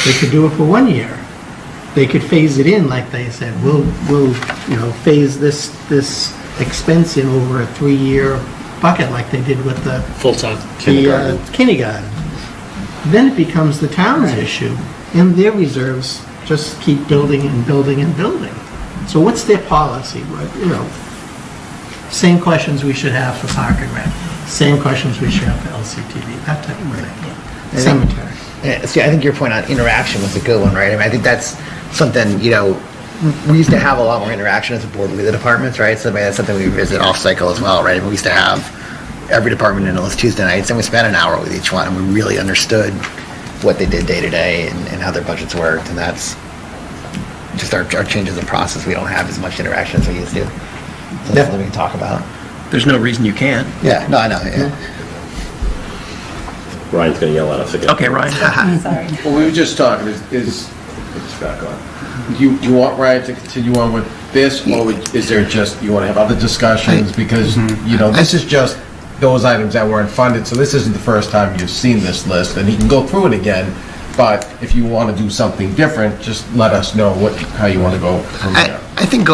They could do it for 1 year. They could phase it in, like they said. We'll phase this expense in over a 3-year bucket, like they did with the
Full-time.
kindergarten. Then it becomes the town's issue, and their reserves just keep building and building and building. So what's their policy? Same questions we should have for Park and Rec. Same questions we should have for LCTV. That type of thing. Cemetery.
See, I think your point on interaction was a good one, right? I mean, I think that's something, we used to have a lot more interaction as a board with the departments, right? So that's something we visit off cycle as well, right? I mean, we used to have every department in those Tuesday nights, and we spent an hour with each one, and we really understood what they did day to day and how their budgets worked, and that's just our changes in process. We don't have as much interaction as we used to. So that's something we can talk about.
There's no reason you can't.
Yeah, no, I know, yeah.
Ryan's going to yell at us again.
Okay, Ryan.
Sorry.
Well, we were just talking, it's back on. You want Ryan to continue on with this, or is there just, you want to have other discussions? Because, this is just those items that weren't funded, so this isn't the first time you've seen this list, and he can go through it again, but if you want to do something different, just let us know how you want to go from there.
I think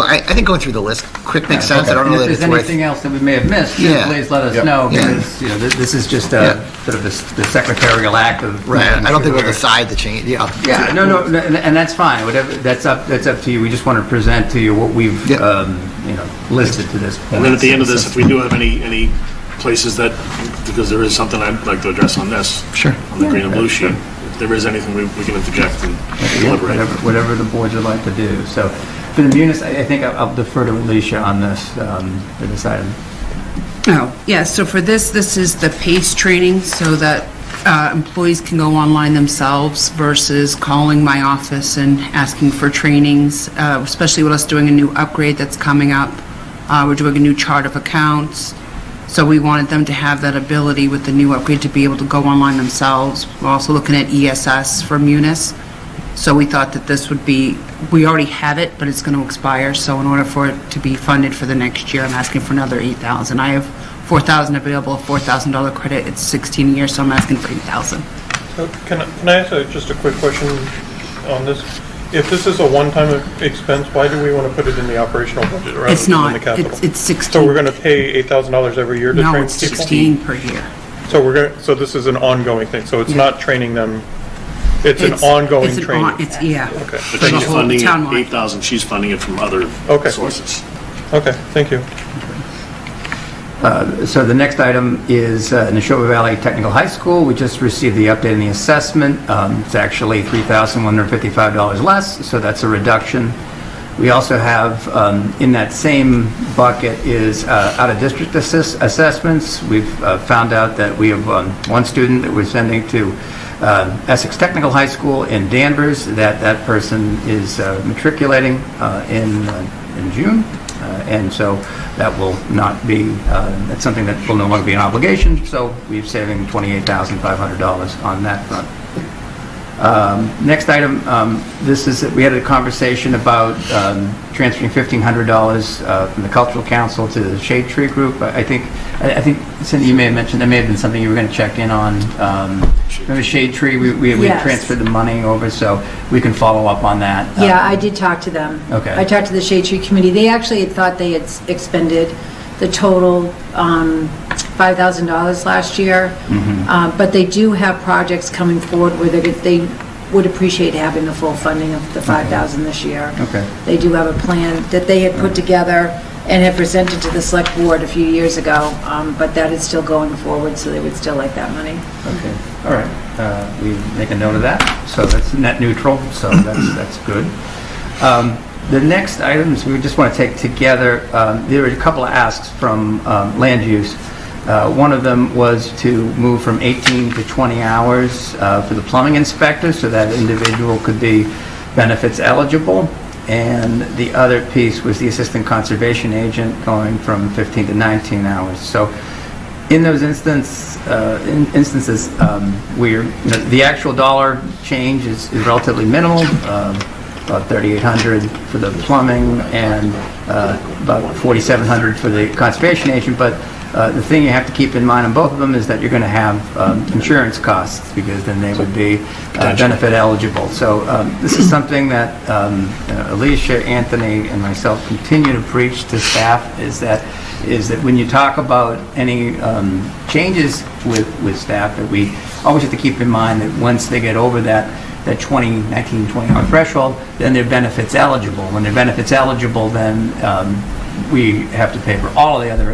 going through the list quick makes sense.
Okay.
I don't know that
If
it's
there's
worth...
anything else that we may have missed, please let us know, because, this is just sort of the secretarial act of...
Right, I don't think we'll decide to change,
Yeah, no, and that's fine, whatever, that's up to you. We just want to present to you what we've, listed to this point.
And then at the end of this, if we do have any places that, because there is something I'd like to address on this.
Sure.
On the green and blue sheet, if there is anything we can interject and deliberate.
Whatever the boards would like to do. So for the munis, I think I'll defer to Alicia on this, for this item.
Oh, yeah, so for this is the PACE training, so that employees can go online themselves versus calling my office and asking for trainings, especially with us doing a new upgrade that's coming up. We're doing a new chart of accounts. So we wanted them to have that ability with the new upgrade to be able to go online themselves. We're also looking at ESS for Munis. So we thought that this would be, we already have it, but it's going to expire. So in order for it to be funded for the next year, I'm asking for another $8,000. I have $4,000 available, a $4,000 credit. It's 16 years, so I'm asking for $8,000.
So can I ask just a quick question on this? If this is a one-time expense, why do we want to put it in the operational budget rather
It's
than
not.
in the capital?
It's 16.
So we're going to pay $8,000 every year to train people?
No, it's 16 per year.
So this is an ongoing thing, so it's not training them, it's an ongoing training?
Yeah.
But
Okay.
she's funding it, 8,000, she's funding it from other sources.
Okay, thank you.
So the next item is Neshoba Valley Technical High School. We just received the update on the assessment. It's actually $3,155 less, so that's a reduction. We also have, in that same bucket is out-of-district assessments. We've found out that we have one student that we're sending to Essex Technical High School in Danvers, that person is matriculating in June. And so that will not be, that's something that will no longer be an obligation, so we're saving $28,500 on that front. Next item, we had a conversation about transferring $1,500 from the Cultural Council to the Shade Tree Group. I think, Cindy, you may have mentioned, that may have been something you were going to check in on. Remember Shade Tree, we
Yes.
transferred the money over, so we can follow up on that.
Yeah, I did talk to them.
Okay.
I talked to the Shade Tree Committee. They actually had thought they had expended the total $5,000 last year. But they do have projects coming forward where they would appreciate having the full funding of the $5,000 this year.
Okay.
They do have a plan that they had put together and had presented to the select board a few years ago, but that is still going forward, so they would still like that money.
Okay, all right. We make a note of that, so that's net neutral, so that's good. The next items we just want to take together, there were a couple of asks from land use. One of them was to move from 18 to 20 hours for the plumbing inspector, so that individual could be benefits eligible. And the other piece was the assistant conservation agent going from 15 to 19 hours. So in those instances, the actual dollar change is relatively minimal, about $3,800 for the plumbing and about $4,700 for the conservation agent. But the thing you have to keep in mind on both of them is that you're going to have insurance costs, because then they would be benefit eligible. So this is something that Alicia, Anthony, and myself continue to preach to staff, is that when you talk about any changes with staff, that we always have to keep in mind that once they get over that 19-20-hour threshold, then they're benefits eligible. When they're benefits eligible, then we have to pay for all of the other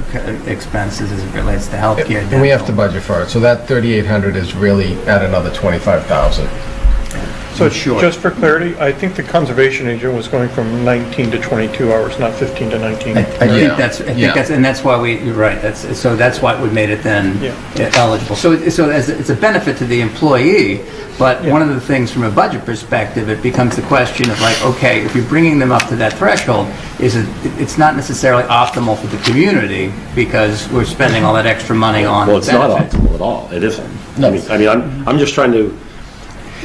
expenses as it relates to health care.
And we have to budget for it, so that 3,800 is really at another 25,000.
So just for clarity, I think the conservation agent was going from 19 to 22 hours, not 15 to 19.
I think that's, and that's why you're right, that's why we made it then eligible. So it's a benefit to the employee, but one of the things from a budget perspective, it becomes the question of like, okay, if you're bringing them up to that threshold, it's not necessarily optimal for the community, because we're spending all that extra money on
Well, it's
benefits.
not optimal at all. It isn't. I mean, I'm just trying to,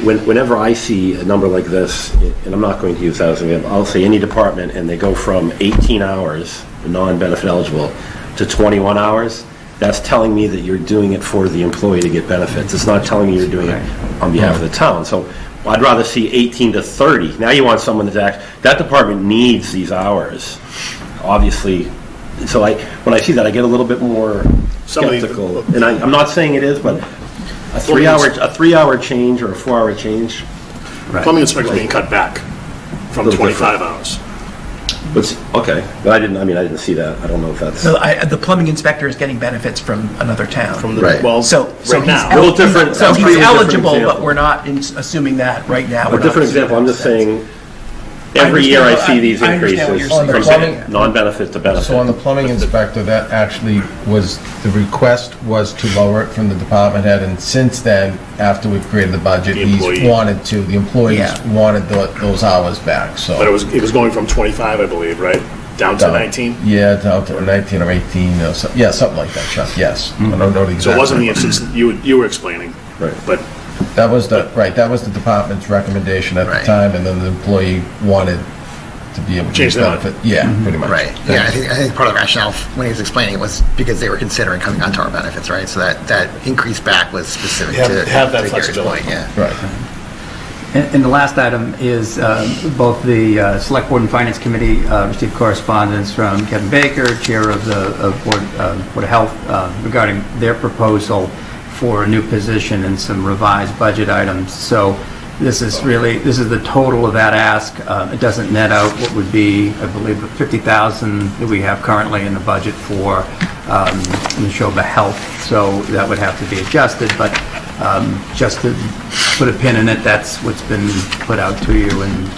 whenever I see a number like this, and I'm not going to use that as an example, I'll say any department, and they go from 18 hours, non-benefit eligible, to 21 hours, that's telling me that you're doing it for the employee to get benefits. It's not telling me you're doing it on behalf of the town. So I'd rather see 18 to 30. Now you want someone that department needs these hours, obviously. So when I see that, I get a little bit more skeptical. And I'm not saying it is, but a 3-hour change or a 4-hour change.
Plumbing inspector being cut back from 25 hours.
Okay, but I didn't see that. I don't know if that's...
So the plumbing inspector is getting benefits from another town.
Well,
so
right now.
he's
Little different.
So
That's
he's
a different
eligible, but
example.
we're not assuming that right now.
A different example, I'm just saying, every year I see these
I understand what
increases
you're
from
saying.
non-benefit to benefit.
So on the plumbing inspector, that actually was, the request was to lower it from the department head, and since then, after we've created the budget, the employees wanted those hours back, so.
But it was going from 25, I believe, right? Down to 19?
Yeah, down to 19 or 18, or something like that, Chuck, yes. I don't know the exact
So it wasn't the
number.
instance you were explaining.
Right.
But
That was the department's recommendation at the time, and then the employee wanted to be able to
Change
use
that.
benefit. Yeah, pretty much.
Right. Yeah, I think part of the rationale when he was explaining it was because they were considering coming onto our benefits, right? So that increase back was specific to
have that
Gary's
flexibility.
point, yeah.
Right.
And the last item is both the Select Board and Finance Committee received correspondence from Kevin Baker, Chair of the Board of Health, regarding their proposal for a new position and some revised budget items. So this is the total of that ask. It doesn't net out what would be, I believe, $50,000 that we have currently in the budget for Neshoba Health. So that would have to be adjusted, but just to put a pin in it, that's what's been put out to you, and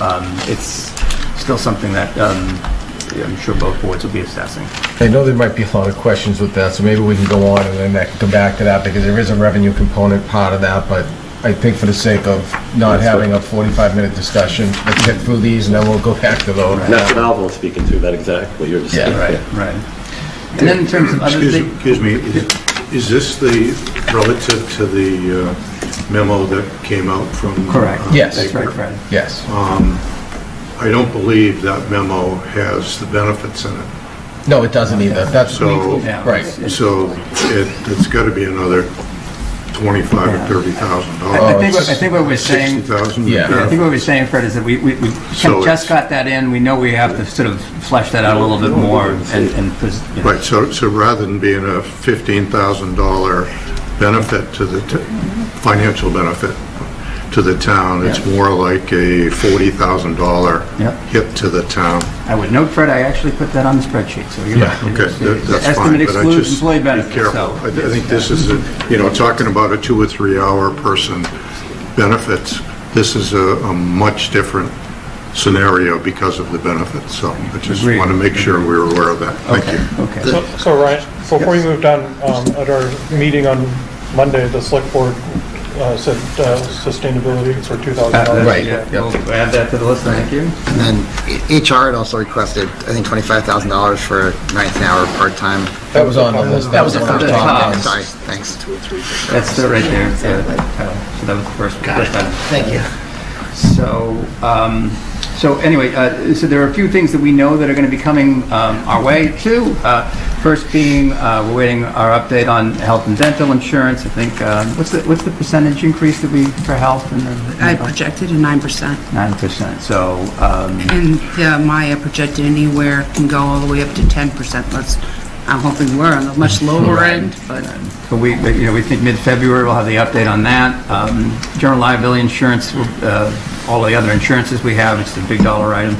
it's still something that I'm sure both boards will be assessing.
I know there might be a lot of questions with that, so maybe we can go on and then come back to that, because there is a revenue component part of that, but I think for the sake of not having a 45-minute discussion, let's get through these and then we'll go back to those.
And that's what Alvin was speaking to, that exact, what you're just saying.
Right. And then in terms of other things.
Excuse me, is this the, relative to the memo that came out from?
Correct.
Yes.
That's right, Fred.
Yes.
I don't believe that memo has the benefits in it.
No, it doesn't either. That's
So,
right.
so it's got to be another $25,000 or $30,000.
I think what we're saying.
$60,000?
I think what we're saying, Fred, is that we
So
just got that in. We know we have to sort of flesh that out a little bit more and.
Right, so rather than being a $15,000 benefit to the, financial benefit to the town, it's more like a $40,000 hit to the town.
I would note, Fred, I actually put that on the spreadsheet, so you're right.
Okay, that's fine,
Estimate
but I
excludes
just,
employee
be
benefits,
careful.
so.
I think this is, talking about a 2 or 3 hour person benefits, this is a much different scenario because of the benefits, so I just
Agreed.
want to make sure we're aware of that. Thank you.
Okay.
So Ryan, before you moved on, at our meeting on Monday, the select board said sustainability for $2,000.
Right.
Yeah, we'll add that to the list, thank you.
And then HR had also requested, I think, $25,000 for 9th an hour part-time.
That was on the list.
That was the
one of
first
the top
one.
ones.
Sorry, thanks.
That's still right there. So that was the first item.
Thank you.
So anyway, so there are a few things that we know that are going to be coming our way too. First being, we're waiting our update on health and dental insurance. I think, what's the percentage increase that we, for health?
I projected a 9%.
9%, so.
And Maya projected anywhere can go all the way up to 10%. I'm hoping we're on the much lower end, but.
But we think mid-February we'll have the update on that. General liability insurance, all the other insurances we have, it's a big dollar item.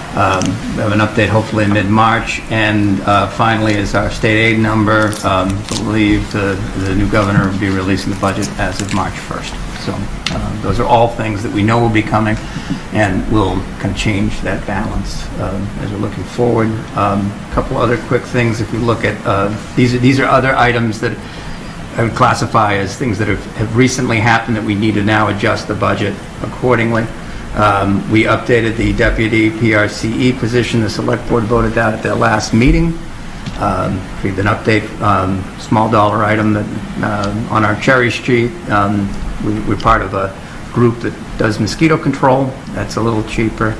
We have an update hopefully in mid-March. And finally is our state aid number. Believe the new governor will be releasing the budget as of March 1st. So those are all things that we know will be coming and will kind of change that balance as we're looking forward. A couple other quick things. If we look at, these are other items that I would classify as things that have recently happened that we need to now adjust the budget accordingly. We updated the deputy PRCE position. The select board voted that at their last meeting. We had an update, small dollar item that on our Cherry Street. We're part of a group that does mosquito control. That's a little cheaper.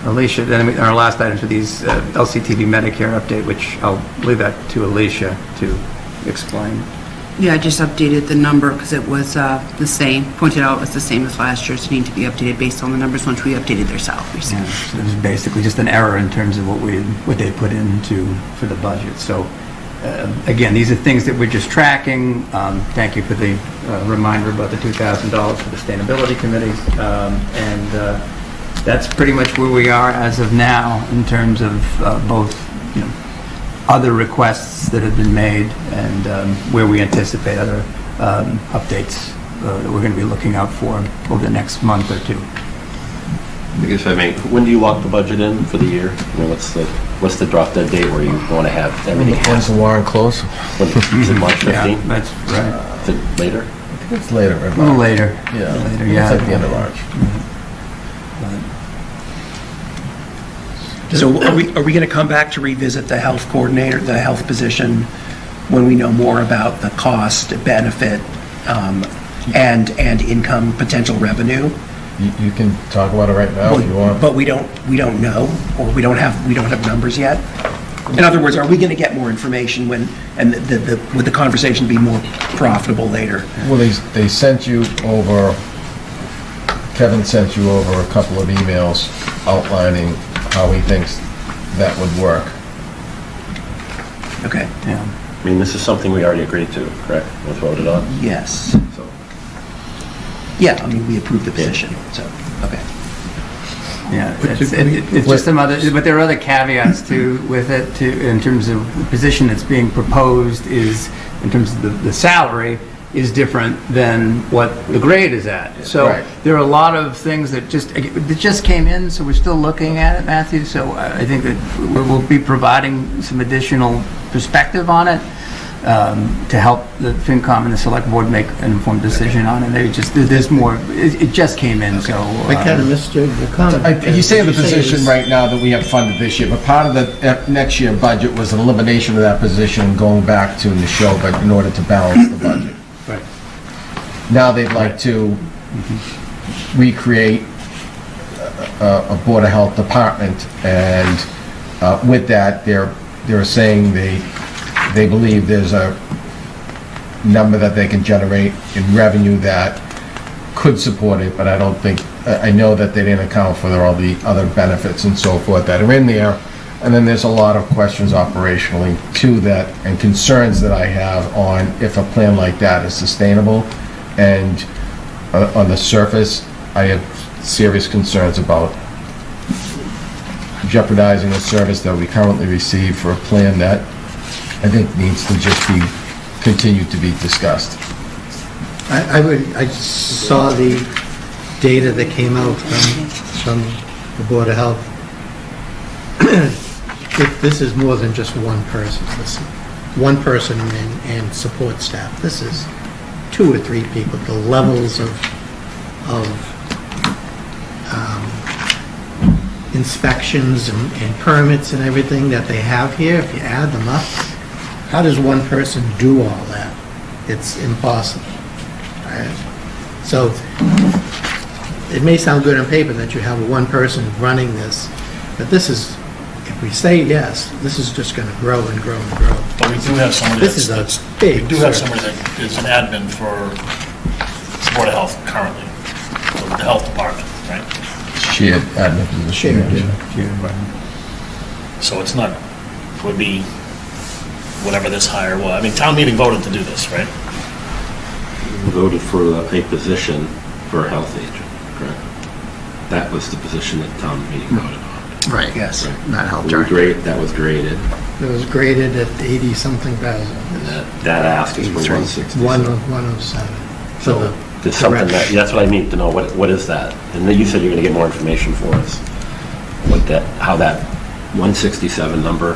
Alicia, then our last items are these LCTV Medicare update, which I'll leave that to Alicia to explain.
Yeah, I just updated the number because it was the same, pointed out it was the same as last year, so it needed to be updated based on the numbers once we updated their salaries.
Yeah, so it was basically just an error in terms of what they put into for the budget. So again, these are things that we're just tracking. Thank you for the reminder about the $2,000 for the sustainability committees. And that's pretty much where we are as of now in terms of both, other requests that have been made and where we anticipate other updates that we're going to be looking out for over the next month or two.
I guess when do you lock the budget in for the year? What's the drop dead date where you want to have everything?
When's the warrant close?
Is it March 15th?
Yeah, that's right.
Is it later?
I think it's later.
A little later.
Yeah.
Later, yeah.
It's at the end of March.
So are we going to come back to revisit the health coordinator, the health position, when we know more about the cost, benefit, and income potential revenue?
You can talk about it right now if you want.
But we don't know, or we don't have numbers yet. In other words, are we going to get more information would the conversation be more profitable later?
Well, they sent you over, Kevin sent you over a couple of emails outlining how he thinks that would work.
Okay.
Yeah. I mean, this is something we already agreed to, correct? We voted on?
Yes.
So.
Yeah, I mean, we approved the position, so, okay.
Yeah, it's just some other, but there are other caveats with it too, in terms of the position that's being proposed is, in terms of the salary, is different than what the grade is at. So
right.
There are a lot of things that just came in, so we're still looking at it, Matthew. So I think that we'll be providing some additional perspective on it. to help the FinCom and the Select Board make an informed decision on it. There's more, it just came in, so.
I kind of missed your comment.
You say the
Did you
position
this-
right now that we have funded this year, but part of the next year budget was an elimination of that position and going back to Neshoba in order to balance the budget.
Right.
Now they'd like to recreate a Board of Health department, and with that, they're saying they believe there's a number that they can generate in revenue that could support it, but I don't think, I know that they didn't account for all the other benefits and so forth that are in there. And then there's a lot of questions operationally too that, and concerns that I have on if a plan like that is sustainable. And on the surface, I have serious concerns about jeopardizing the service that we currently receive for a plan that I think needs to just be, continue to be discussed.
I saw the data that came out from the Board of Health. This is more than just one person. This is one person and support staff. This is 2 or 3 people. The levels of inspections and permits and everything that they have here, if you add them up, how does one person do all that? It's impossible. So it may sound good on paper that you have one person running this, but this is, if we say yes, this is just going to grow and grow and grow.
But we do have somebody
This is
that's,
a big
we do have
service.
somebody that is an admin for Board of Health currently, so the health department, right?
Shared admin position.
So it's not, would be whatever this hire was. I mean, town meeting voted to do this, right?
Voted for a position for a health agent, correct? That was the position that town meeting voted on.
Right.
Yes.
Not health
That
director.
was graded.
It was graded at 80-something thousand.
That ask is for 160.
107.
So there's something that, that's what I need to know. What is that? And then you said you're going to get more information for us. How that 167 number,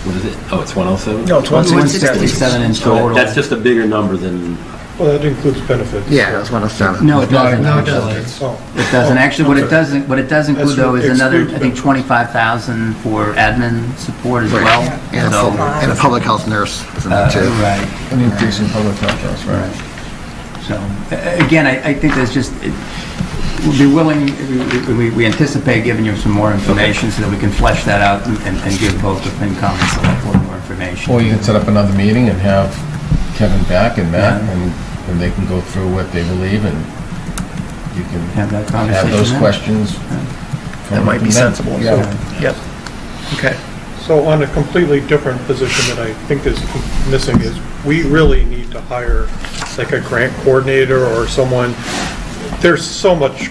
what is it? Oh, it's 107?
No, it's
167 in total.
That's just a bigger number than,
Well, that includes benefits.
Yeah, it was 107.
No, it doesn't.
No, it
actually.
doesn't.
Oh.
It doesn't. Actually, what it does include
That's
though is another, I think,
excludes
25,000 for admin support as well.
And
So,
a public health nurse is in there too.
right.
An increase in public health, that's right.
So, again, I think there's just, we'll be willing, we anticipate giving you some more information so that we can flesh that out and give both the FinCom and Select Board more information.
Or you can set up another meeting and have Kevin back and Matt, and they can go through what they believe, and you can
Have that
have
conversation
those
then.
questions.
That might be sensible.
Yeah.
Yep. Okay.
So on a completely different position that I think is missing is, we really need to hire like a grant coordinator or someone. There's so much,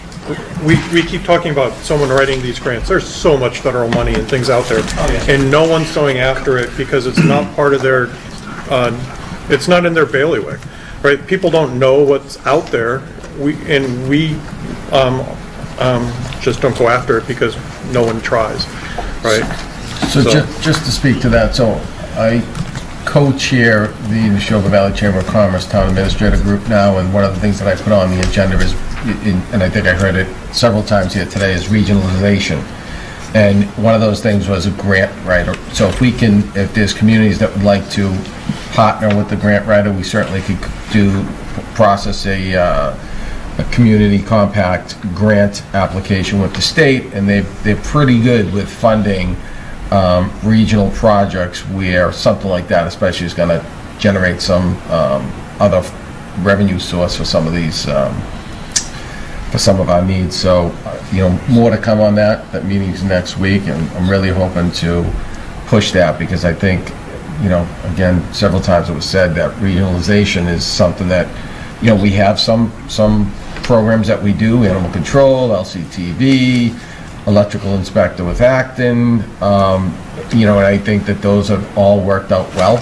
we keep talking about someone writing these grants. There's so much federal money and things out there. And no one's going after it because it's not part of their, it's not in their bailiwick, right? People don't know what's out there. We just don't go after it because no one tries, right?
So just to speak to that, so I co-chair the Neshoba Valley Chamber of Commerce Town Administrator Group now, and one of the things that I put on the agenda is, and I think I heard it several times here today, is regionalization. And one of those things was a grant writer. So if there's communities that would like to partner with the grant writer, we certainly could process a community compact grant application with the state, and they're pretty good with funding regional projects where something like that especially is going to generate some other revenue source for some of these, for some of our needs. So, more to come on that. That meeting's next week, and I'm really hoping to push that because I think, again, several times it was said that regionalization is something that, we have some programs that we do, animal control, LCTV, electrical inspector with Acton, and I think that those have all worked out well,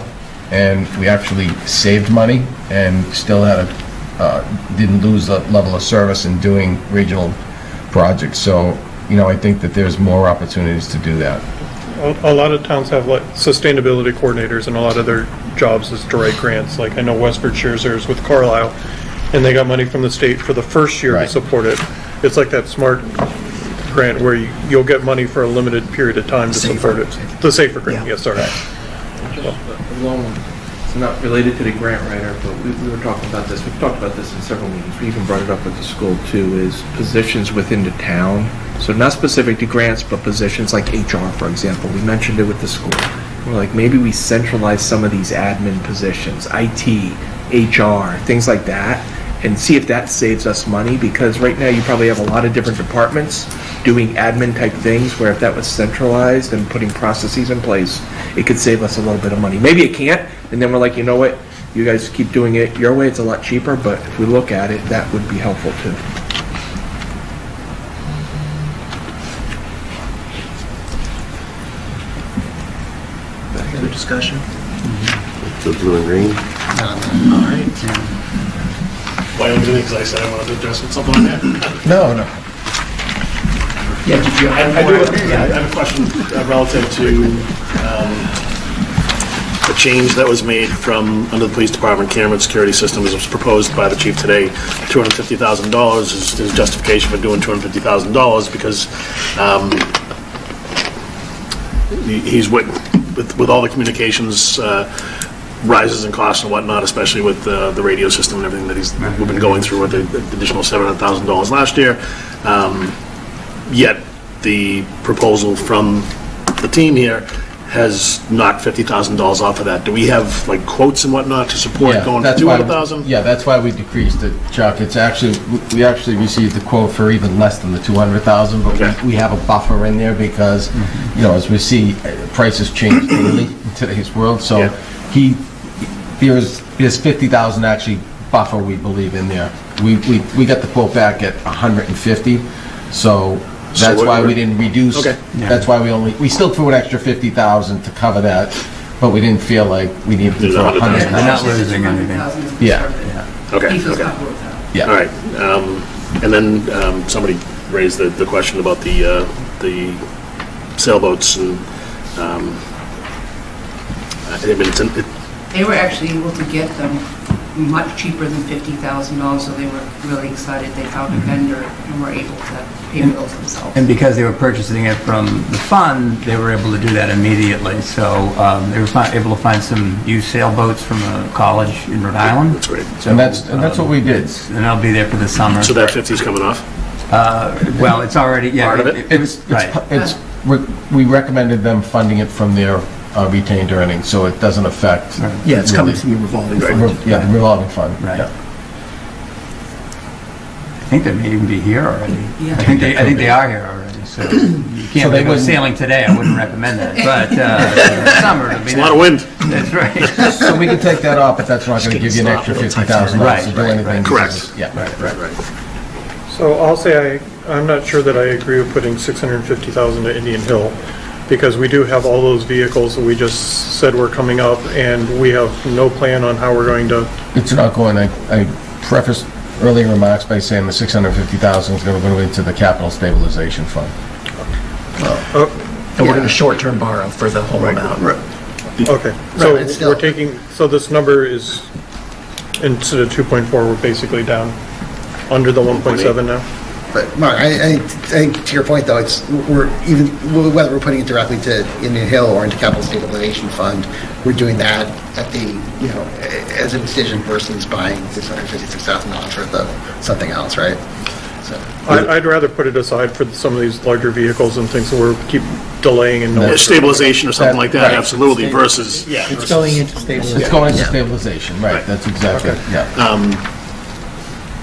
and we actually saved money and still had didn't lose the level of service in doing regional projects. So, I think that there's more opportunities to do that.
A lot of towns have like sustainability coordinators, and a lot of their jobs is to write grants. Like I know Westford shares theirs with Carlisle, and they got money from the state for the first year to support it. It's like that SMART grant where you'll get money for a limited period of time to support it. The SAFER grant, yes, sorry.
It's not related to the grant writer, but we were talking about this. We've talked about this in several meetings. We even brought it up at the school too, is positions within the town. So not specific to grants, but positions like HR, for example. We mentioned it with the school. We're like, maybe we centralize some of these admin positions, IT, HR, things like that, and see if that saves us money, because right now you probably have a lot of different departments doing admin type things, where if that was centralized and putting processes in place, it could save us a little bit of money. Maybe it can't, and then we're like, you know what, you guys keep doing it your way, it's a lot cheaper, but if we look at it, that would be helpful too.
Any other discussion?
The blue and green.
All right.
Why am I doing it? Because I said I wanted to address something on that.
No.
Yeah, did you
I have a question relative to the change that was made from under the police department camera security system, as was proposed by the chief today. $250,000 is his justification for doing $250,000 because he's with all the communications rises in costs and whatnot, especially with the radio system and everything that we've been going through with the additional $700,000 last year. Yet the proposal from the team here has knocked $50,000 off of that. Do we have like quotes and whatnot to support going to $200,000?
Yeah, that's why we decreased it, Chuck. It's actually, we actually received a quote for even less than the $200,000, but we have a buffer in there because, you know, as we see, prices change daily in today's world. So there's $50,000 actually buffer, we believe, in there. We got the quote back at $150, so that's why we didn't reduce.
Okay.
That's why we still threw an extra $50,000 to cover that, but we didn't feel like we needed to throw $100,000.
We're not losing anything.
Yeah.
Okay.
He feels
Okay.
comfortable with that.
Yeah.
All right. And then somebody raised the question about the sailboats and I mean,
They were actually able to get them much cheaper than $50,000, so they were really excited. They found a vendor and were able to pay for those themselves.
And because they were purchasing it from the fund, they were able to do that immediately. So they were able to find some used sailboats from a college in Rhode Island.
That's great.
So,
And that's what we did.
And they'll be there for the summer.
So that 50's coming off?
Well, it's already, yeah.
Part of it?
We recommended them funding it from their retained earnings, so it doesn't affect.
Yeah, it's coming from the revolving fund.
Yeah, the revolving fund.
Right.
Yeah.
I think they may even be here already.
Yeah.
I think they are here already, so you can't
they
go
wouldn't-
sailing today, I wouldn't recommend that, but summer, it'll be
It's a lot of wind.
That's right.
So we can take that off, but that's not going to give you an extra $50,000 to do anything.
Correct.
Yeah.
Right.
So I'll say I'm not sure that I agree with putting $650,000 to Indian Hill, because we do have all those vehicles that we just said were coming up, and we have no plan on how we're going to.
It's not going, I prefaced earlier remarks by saying the $650,000 is going to go into the capital stabilization fund.
And we're going to short-term borrow for the whole amount.
Okay,
Right,
so we're taking, so this number is, instead of 2.4, we're basically down under the 1.7 now?
But Mark, I think to your point though, whether we're putting it directly to Indian Hill or into Capital Stabilization Fund, we're doing that at the, as a decision versus buying $656,000 worth of something else, right? So.
I'd rather put it aside for some of these larger vehicles and things that we're keep delaying and.
Yeah, stabilization or something like that, absolutely, versus,
It's going into stabilization.
It's going into stabilization, right, that's exactly, yeah.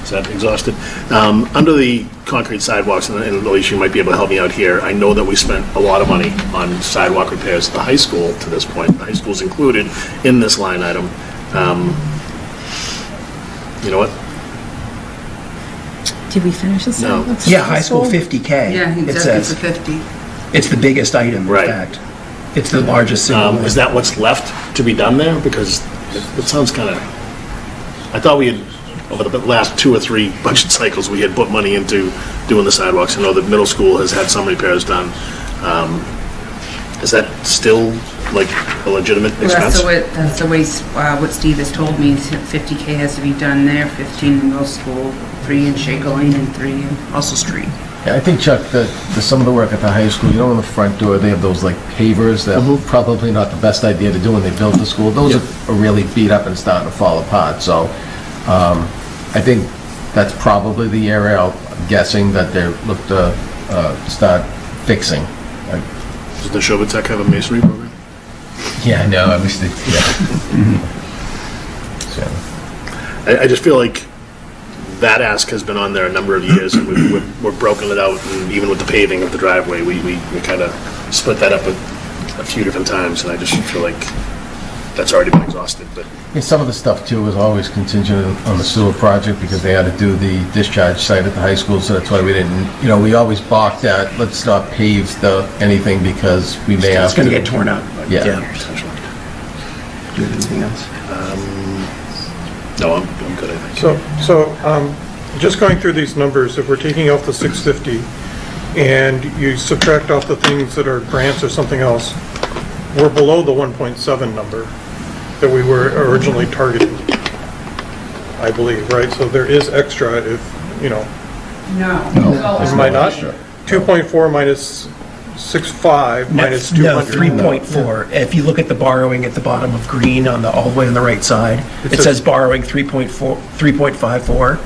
Is that exhausted? Under the concrete sidewalks, and Alicia, you might be able to help me out here, I know that we spent a lot of money on sidewalk repairs at the high school to this point. The high school's included in this line item. You know what?
Did we finish this?
No.
Yeah, high school 50K.
Yeah,
it
exactly,
says.
for 50.
It's the biggest item, in
Right.
fact. It's the largest single one.
Is that what's left to be done there? Because it sounds kind of, I thought we had, over the last 2 or 3 budget cycles, we had put money into doing the sidewalks. I know that middle school has had some repairs done.
Is that still like a legitimate expense?
That's the way, what Steve has told me, is $50K has to be done there, 15 in middle school, 3 in Shaker Lane, and 3 in Russell Street.
Yeah, I think, Chuck, that some of the work at the high school, in the front door, they have those like pavers that probably not the best idea to do when they built the school. Those are really beat up and starting to fall apart. So I think that's probably the area, I'm guessing, that they look to start fixing.
Does the Shobotech have a masonry program?
Yeah, I know. I wish they. Yeah.
I just feel like that ask has been on there a number of years, and we've broken it out, and even with the paving of the driveway, we kind of split that up a few different times, and I just feel like that's already been exhausted. But
Yeah, some of the stuff too was always contingent on the sewer project because they had to do the discharge site at the high school, so that's why we didn't, we always balked at, let's not pave anything because we may have
It's going to get torn up.
Yeah.
Do you have anything else?
No, I'm good, I think.
So, just going through these numbers, if we're taking off the 650 and you subtract off the things that are grants or something else, we're below the 1.7 number that we were originally targeting, I believe, right? So there is extra if,
No.
Am I not? 2.4 minus 6.5 minus 200.
No, 3.4. If you look at the borrowing at the bottom of green all the way on the right side, it says borrowing 3.54.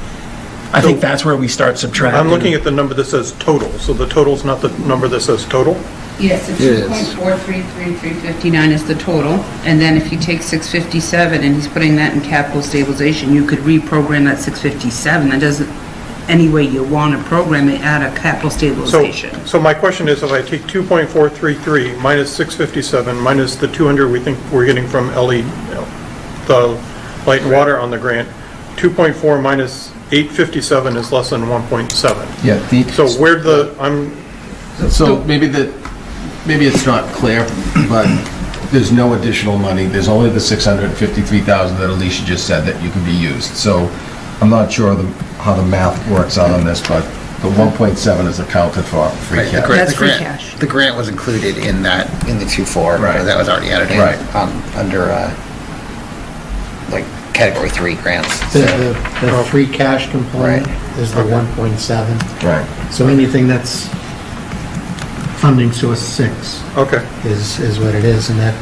I think that's where we start subtracting.
I'm looking at the number that says total, so the total's not the number that says total?
Yes, it's 2.433359 is the total, and then if you take 657 and he's putting that in capital stabilization, you could reprogram that 657. That doesn't, any way you want to program it, add a capital stabilization.
So my question is, if I take 2.433 minus 657 minus the 200 we think we're getting from the light and water on the grant, 2.4 minus 857 is less than 1.7.
Yeah.
So where'd
Maybe it's not clear, but there's no additional money. There's only the $653,000 that Alicia just said that you can be used. So I'm not sure how the math works out on this, but the 1.7 is accounted for free cash.
That's free cash.
The grant was included in the 2.4.
Right.
That was already added in.
Right.
Under, like, Category 3 grants.
The free cash component is the 1.7.
Right.
So anything that's funding source 6 is what it is, and that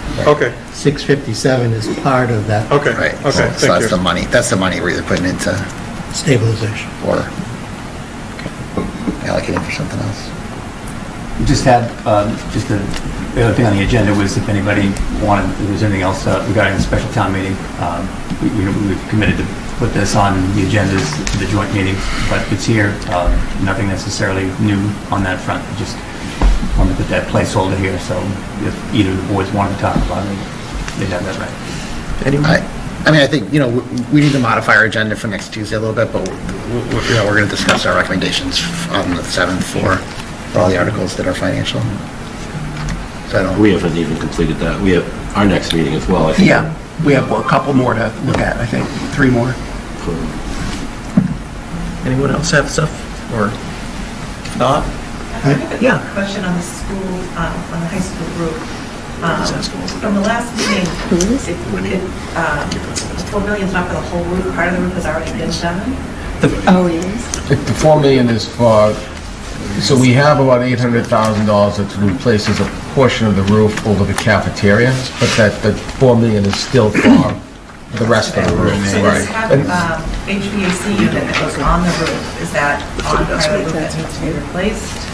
657 is part of that.
Right. So that's the money. That's the money we're either putting into
stabilization
or allocating for something else.
Just had, the other thing on the agenda was if anybody wanted, if there's anything else regarding the special town meeting, we've committed to put this on the agendas for the joint meeting, but it's here. Nothing necessarily new on that front. Just wanted to put that placeholder here, so if either of the boards wanted to talk about it, they'd have that right.
I think, we need to modify our agenda for next Tuesday a little bit, but we're going to discuss our recommendations on the 7th for all the articles that are financial. So
we haven't even completed that. We have our next meeting as well, I think.
Yeah, we have a couple more to look at, I think, 3 more. Anyone else have stuff, or if not?
I have a question on the school, on the high school group. From the last meeting, the $4 million is not for the whole roof. Part of the roof has already been done.
The $4 million is for, so we have about $800,000 that replaces a portion of the roof over the cafeteria, but that the $4 million is still for the rest of the roof.
So this HVAC unit that was on the roof, is that on part of the roof that needs to be replaced?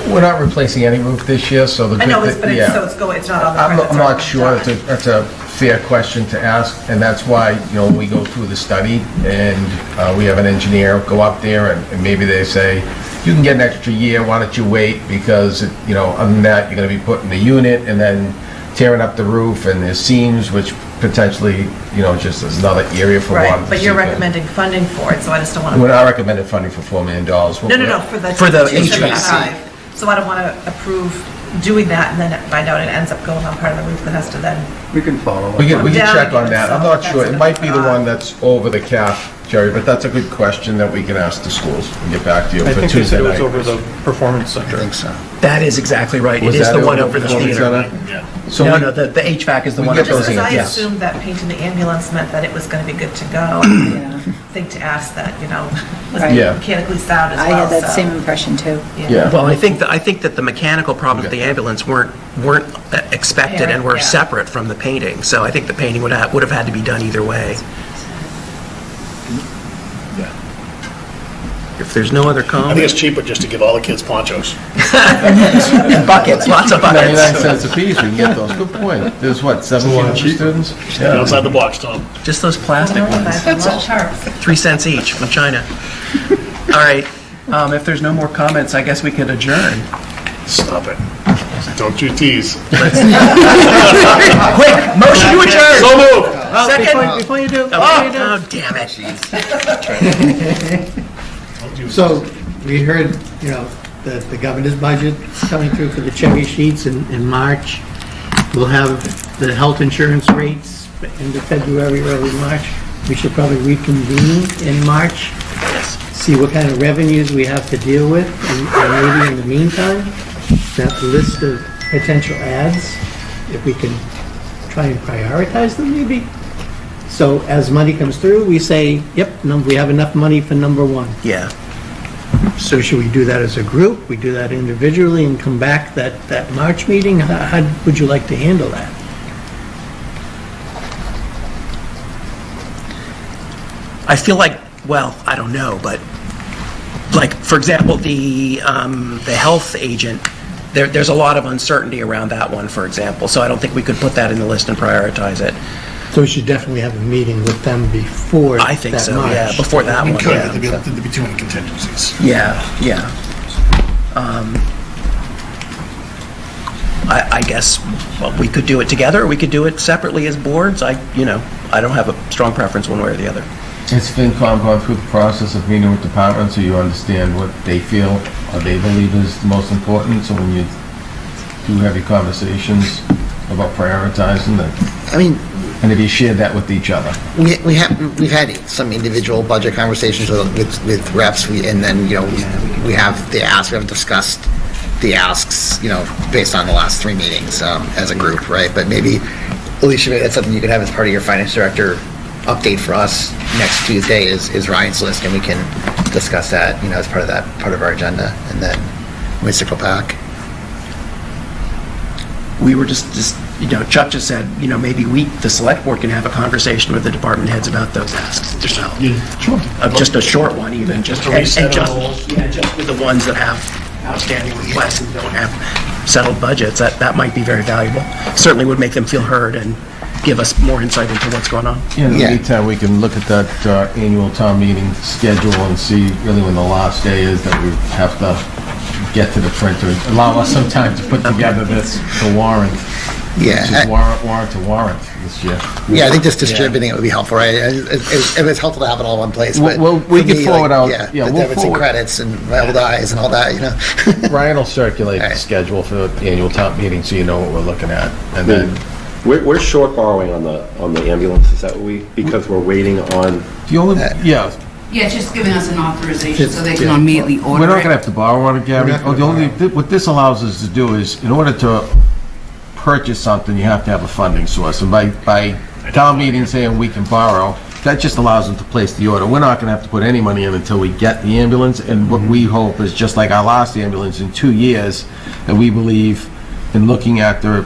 We're not replacing any roof this year, so the...
I know, it's not on the part
I'm not sure. That's a fair question to ask, and that's why, we go through the study, and we have an engineer go up there, and maybe they say, you can get an extra year, why don't you wait, because, other than that, you're going to be putting the unit, and then tearing up the roof, and there's seams, which potentially, just is another area for water.
Right, but you're recommending funding for it, so I just don't want to...
We're not recommending funding for $4 million.
No, for the HVAC. So I don't want to approve doing that and then find out it ends up going on part of the roof that has to then...
We can follow up.
We can check on that. I'm not sure. It might be the one that's over the cap Jerry, but that's a good question that we can ask the schools and get back to you
I
for
think they said
Tuesday
it was
night.
over the performance center.
I think so.
That is exactly right. It
Was
is
that
the one
over
over the
Performance
theater.
Center? So
No,
we-
no, the HVAC is the
we
one
get
over
those
the
Just as I
theater.
assumed that painting the ambulance meant that it was going to be good to go, I think to ask that, was
Right.
Yeah.
mechanically sound as
I
well.
had that
so-
same impression too.
Yeah.
Well, I think that the mechanical problems with the ambulance weren't expected and were
Yeah.
separate from the painting. So I think the painting would have had to be done either way. If there's no other
I think
comment,
it's cheaper just to give all the kids ponchos.
and buckets, lots of
99
buckets.
cents a piece, we can get those. Good point. There's what, 1,700 students?
Outside the box, Tom.
Just those plastic ones.
That's all sharp.
3 cents each from China. All right, if there's no more comments, I guess we could adjourn.
Stop it. Don't you tease.
Quick, motion to adjourn.
So moved.
Second.
Before you do,
Oh, damn it.
So, we heard, the governor's budget is coming through for the cherry sheets in March. We'll have the health insurance rates end of February, early March. We should probably reconvene in March, see what kind of revenues we have to deal with, and maybe in the meantime, that list of potential ads, if we can try and prioritize them maybe. So as money comes through, we say, yep, we have enough money for number one.
Yeah.
So should we do that as a group? We do that individually and come back that March meeting? How would you like to handle that?
I feel like, well, I don't know, but like, for example, the health agent, there's a lot of uncertainty around that one, for example. So I don't think we could put that in the list and prioritize it.
So we should definitely have a meeting with them before
I think
that
so,
March.
yeah, before that
We
one,
could,
yeah.
there'd be too many contingencies.
Yeah. I guess, well, we could do it together, or we could do it separately as boards. I don't have a strong preference one way or the other.
Has Fincom gone through the process of meeting with departments so you understand what they feel or they believe is the most important? So when you do have your conversations about prioritizing that,
I mean,
and if you share that with each other?
We've had some individual budget conversations with reps, and then, we have the asks, we haven't discussed the asks, based on the last 3 meetings, as a group, right? But maybe, Alicia, maybe that's something you could have as part of your finance director update for us next Tuesday is Ryan's list, and we can discuss that, as part of our agenda, and then we circle back.
We were just Chuck just said, maybe the select board can have a conversation with the department heads about those asks themselves.
Sure.
Just a short one even, just
to reset
and just,
all.
just with the ones that have outstanding requests and don't have settled budgets, that might be very valuable. Certainly would make them feel heard and give us more insight into what's going on.
In the meantime, we can look at that annual town meeting schedule and see really when the last day is that we have to get to the printer. Allow us some time to put together the warrant.
Yeah.
It's just warrant to warrant this year.
Yeah, I think just distributing it would be helpful, right? It's helpful to have it all in one place, but
Well, we
for
can
me,
forward out-
the
we'll
debits and
forward.
credits and rolled eyes and all that,
Ryan will circulate the schedule for the annual town meeting so you know what we're looking at. And then
We're short borrowing on the ambulance, is that what because we're waiting on?
the only,
Yeah, it's just giving us an authorization so they can
Yeah.
immediately order
we're not
it.
gonna have to borrow on it, Gary. What this allows us to do is, in order to purchase something, you have to have a funding source. And by town meeting saying we can borrow, that just allows them to place the order. We're not gonna have to put any money in until we get the ambulance. And what we hope is, just like our last ambulance, in 2 years, that we believe in looking at the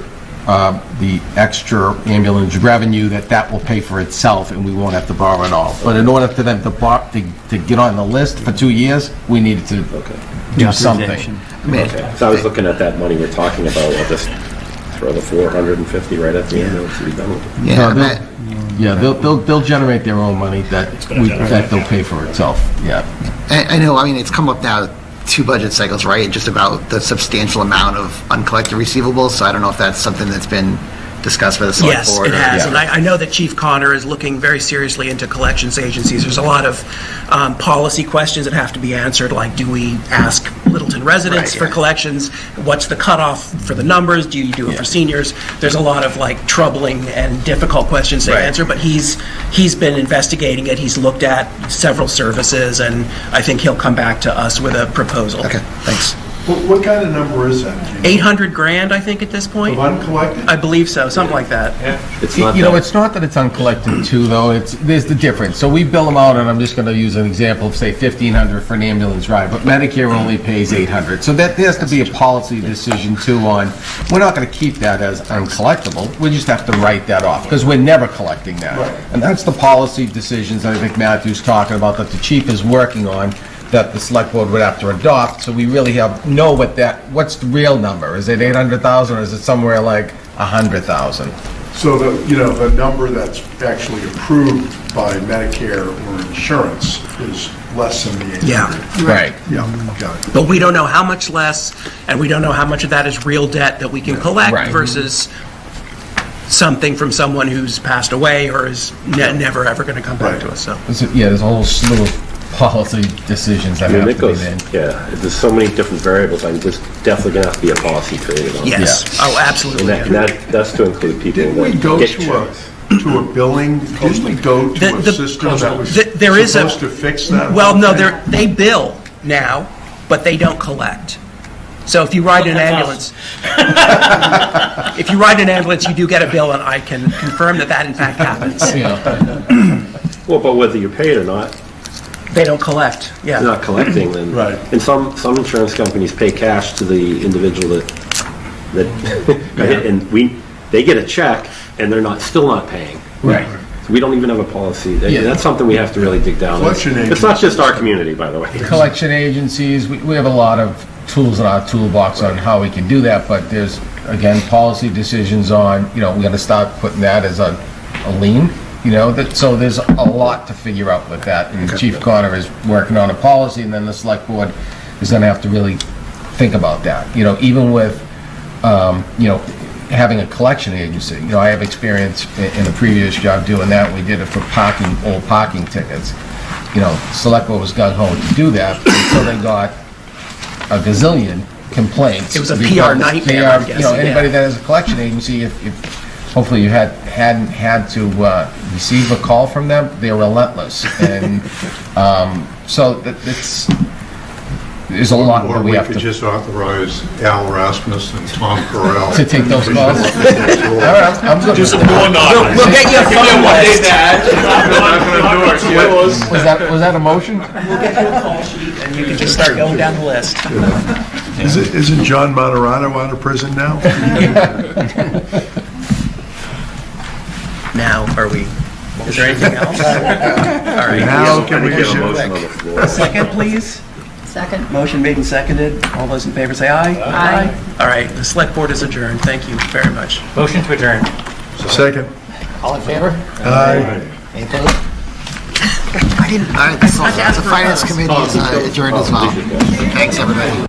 extra ambulance revenue, that will pay for itself and we won't have to borrow at all. But in order for them to get on the list for 2 years, we needed to do something.
Okay. So I was looking at that money we're talking about, we'll just throw the 450 right at the ambulance to be done with it.
Yeah, they'll generate their own money that they'll pay for itself, yeah.
I know, it's come up now 2 budget cycles, right? Just about the substantial amount of uncollected receivables, so I don't know if that's something that's been discussed by the select
Yes,
board?
it has, and I know that Chief Connor is looking very seriously into collections agencies. There's a lot of policy questions that have to be answered, like do we ask Littleton residents
Right,
for
yeah.
collections? What's the cutoff for the numbers? Do you do it for seniors? There's a lot of like troubling and difficult questions to
Right.
answer, but he's been investigating it. He's looked at several services, and I think he'll come back to us with a proposal.
Okay, thanks.
What kind of number is that?
800 grand, I think, at this point.
Of uncollected?
I believe so, something like that.
It's not
You know,
that-
it's not that it's uncollected too, though, there's the difference. So we bill them out, and I'm just gonna use an example of, say, 1,500 for an ambulance ride, but Medicare only pays 800. So that, there has to be a policy decision too on, we're not gonna keep that as uncollectible, we just have to write that off, because we're never collecting that. And that's the policy decisions that I think Matthew's talking about, that the chief is working on, that the select board would have to adopt, so we really know what's the real number? Is it 800,000, or is it somewhere like 100,000?
So the number that's actually approved by Medicare or insurance is less than the 800.
Yeah.
Right.
Yeah, got it.
But we don't know how much less, and we don't know how much of that is real debt that we can collect
Right.
versus something from someone who's passed away or is never, ever going to come back to us, so.
There's a whole slew of policy decisions that
I mean,
have
it
to be
goes,
made.
yeah, there's so many different variables, I'm just definitely gonna have to be a policy created on it.
Yes. Oh, absolutely.
And that's to include people
Didn't we
that
go
get
to a billing, didn't we go to a system that was
There is
supposed to fix that?
Well, no, they bill now, but they don't collect. So if you ride an ambulance, you do get a bill, and I can confirm that in fact happens.
Well, but whether you're paid or not,
They don't collect, yeah.
you're not collecting, then.
Right.
And some insurance companies pay cash to the individual that and they get a check, and they're still not paying.
Right.
So we don't even have a policy.
Yeah.
That's something we have to really dig down.
Collection
It's not just our community, by the way.
Collection agencies, we have a lot of tools in our toolbox on how we can do that, but there's, again, policy decisions on, we gotta start putting that as a lien, so there's a lot to figure out with that. And Chief Connor is working on a policy, and then the select board is gonna have to really think about that. Even with, having a collection agency. I have experience in a previous job doing that. We did it for old parking tickets. Select board was gung-ho to do that until they got a gazillion complaints.
It was a PR nightmare, I'm guessing,
Anybody that has a collection agency, if hopefully you hadn't had to receive a call from them, they're relentless. And so there's a lot
Or
that
we
we have
could
to...
just authorize Al Rasmus and Tom Carell.
To take those calls? All right, I'm good.
Do some door knocking.
We'll get you a phone list.
Was that a motion?
We'll get you a call sheet, and you can just start going down the list.
Isn't John Moderano out of prison now?
Now, is there anything else? All right.
Now can we
Get a
issue?
motion on the floor.
Second, please.
Second.
Motion made and seconded. All those in favor say aye.
Aye.
All right, the select board is adjourned. Thank you very much.
Motion to adjourn.
Second.
All in favor?
Aye.
Any opposed? All right, the finance committee is adjourned as well. Thanks, everybody.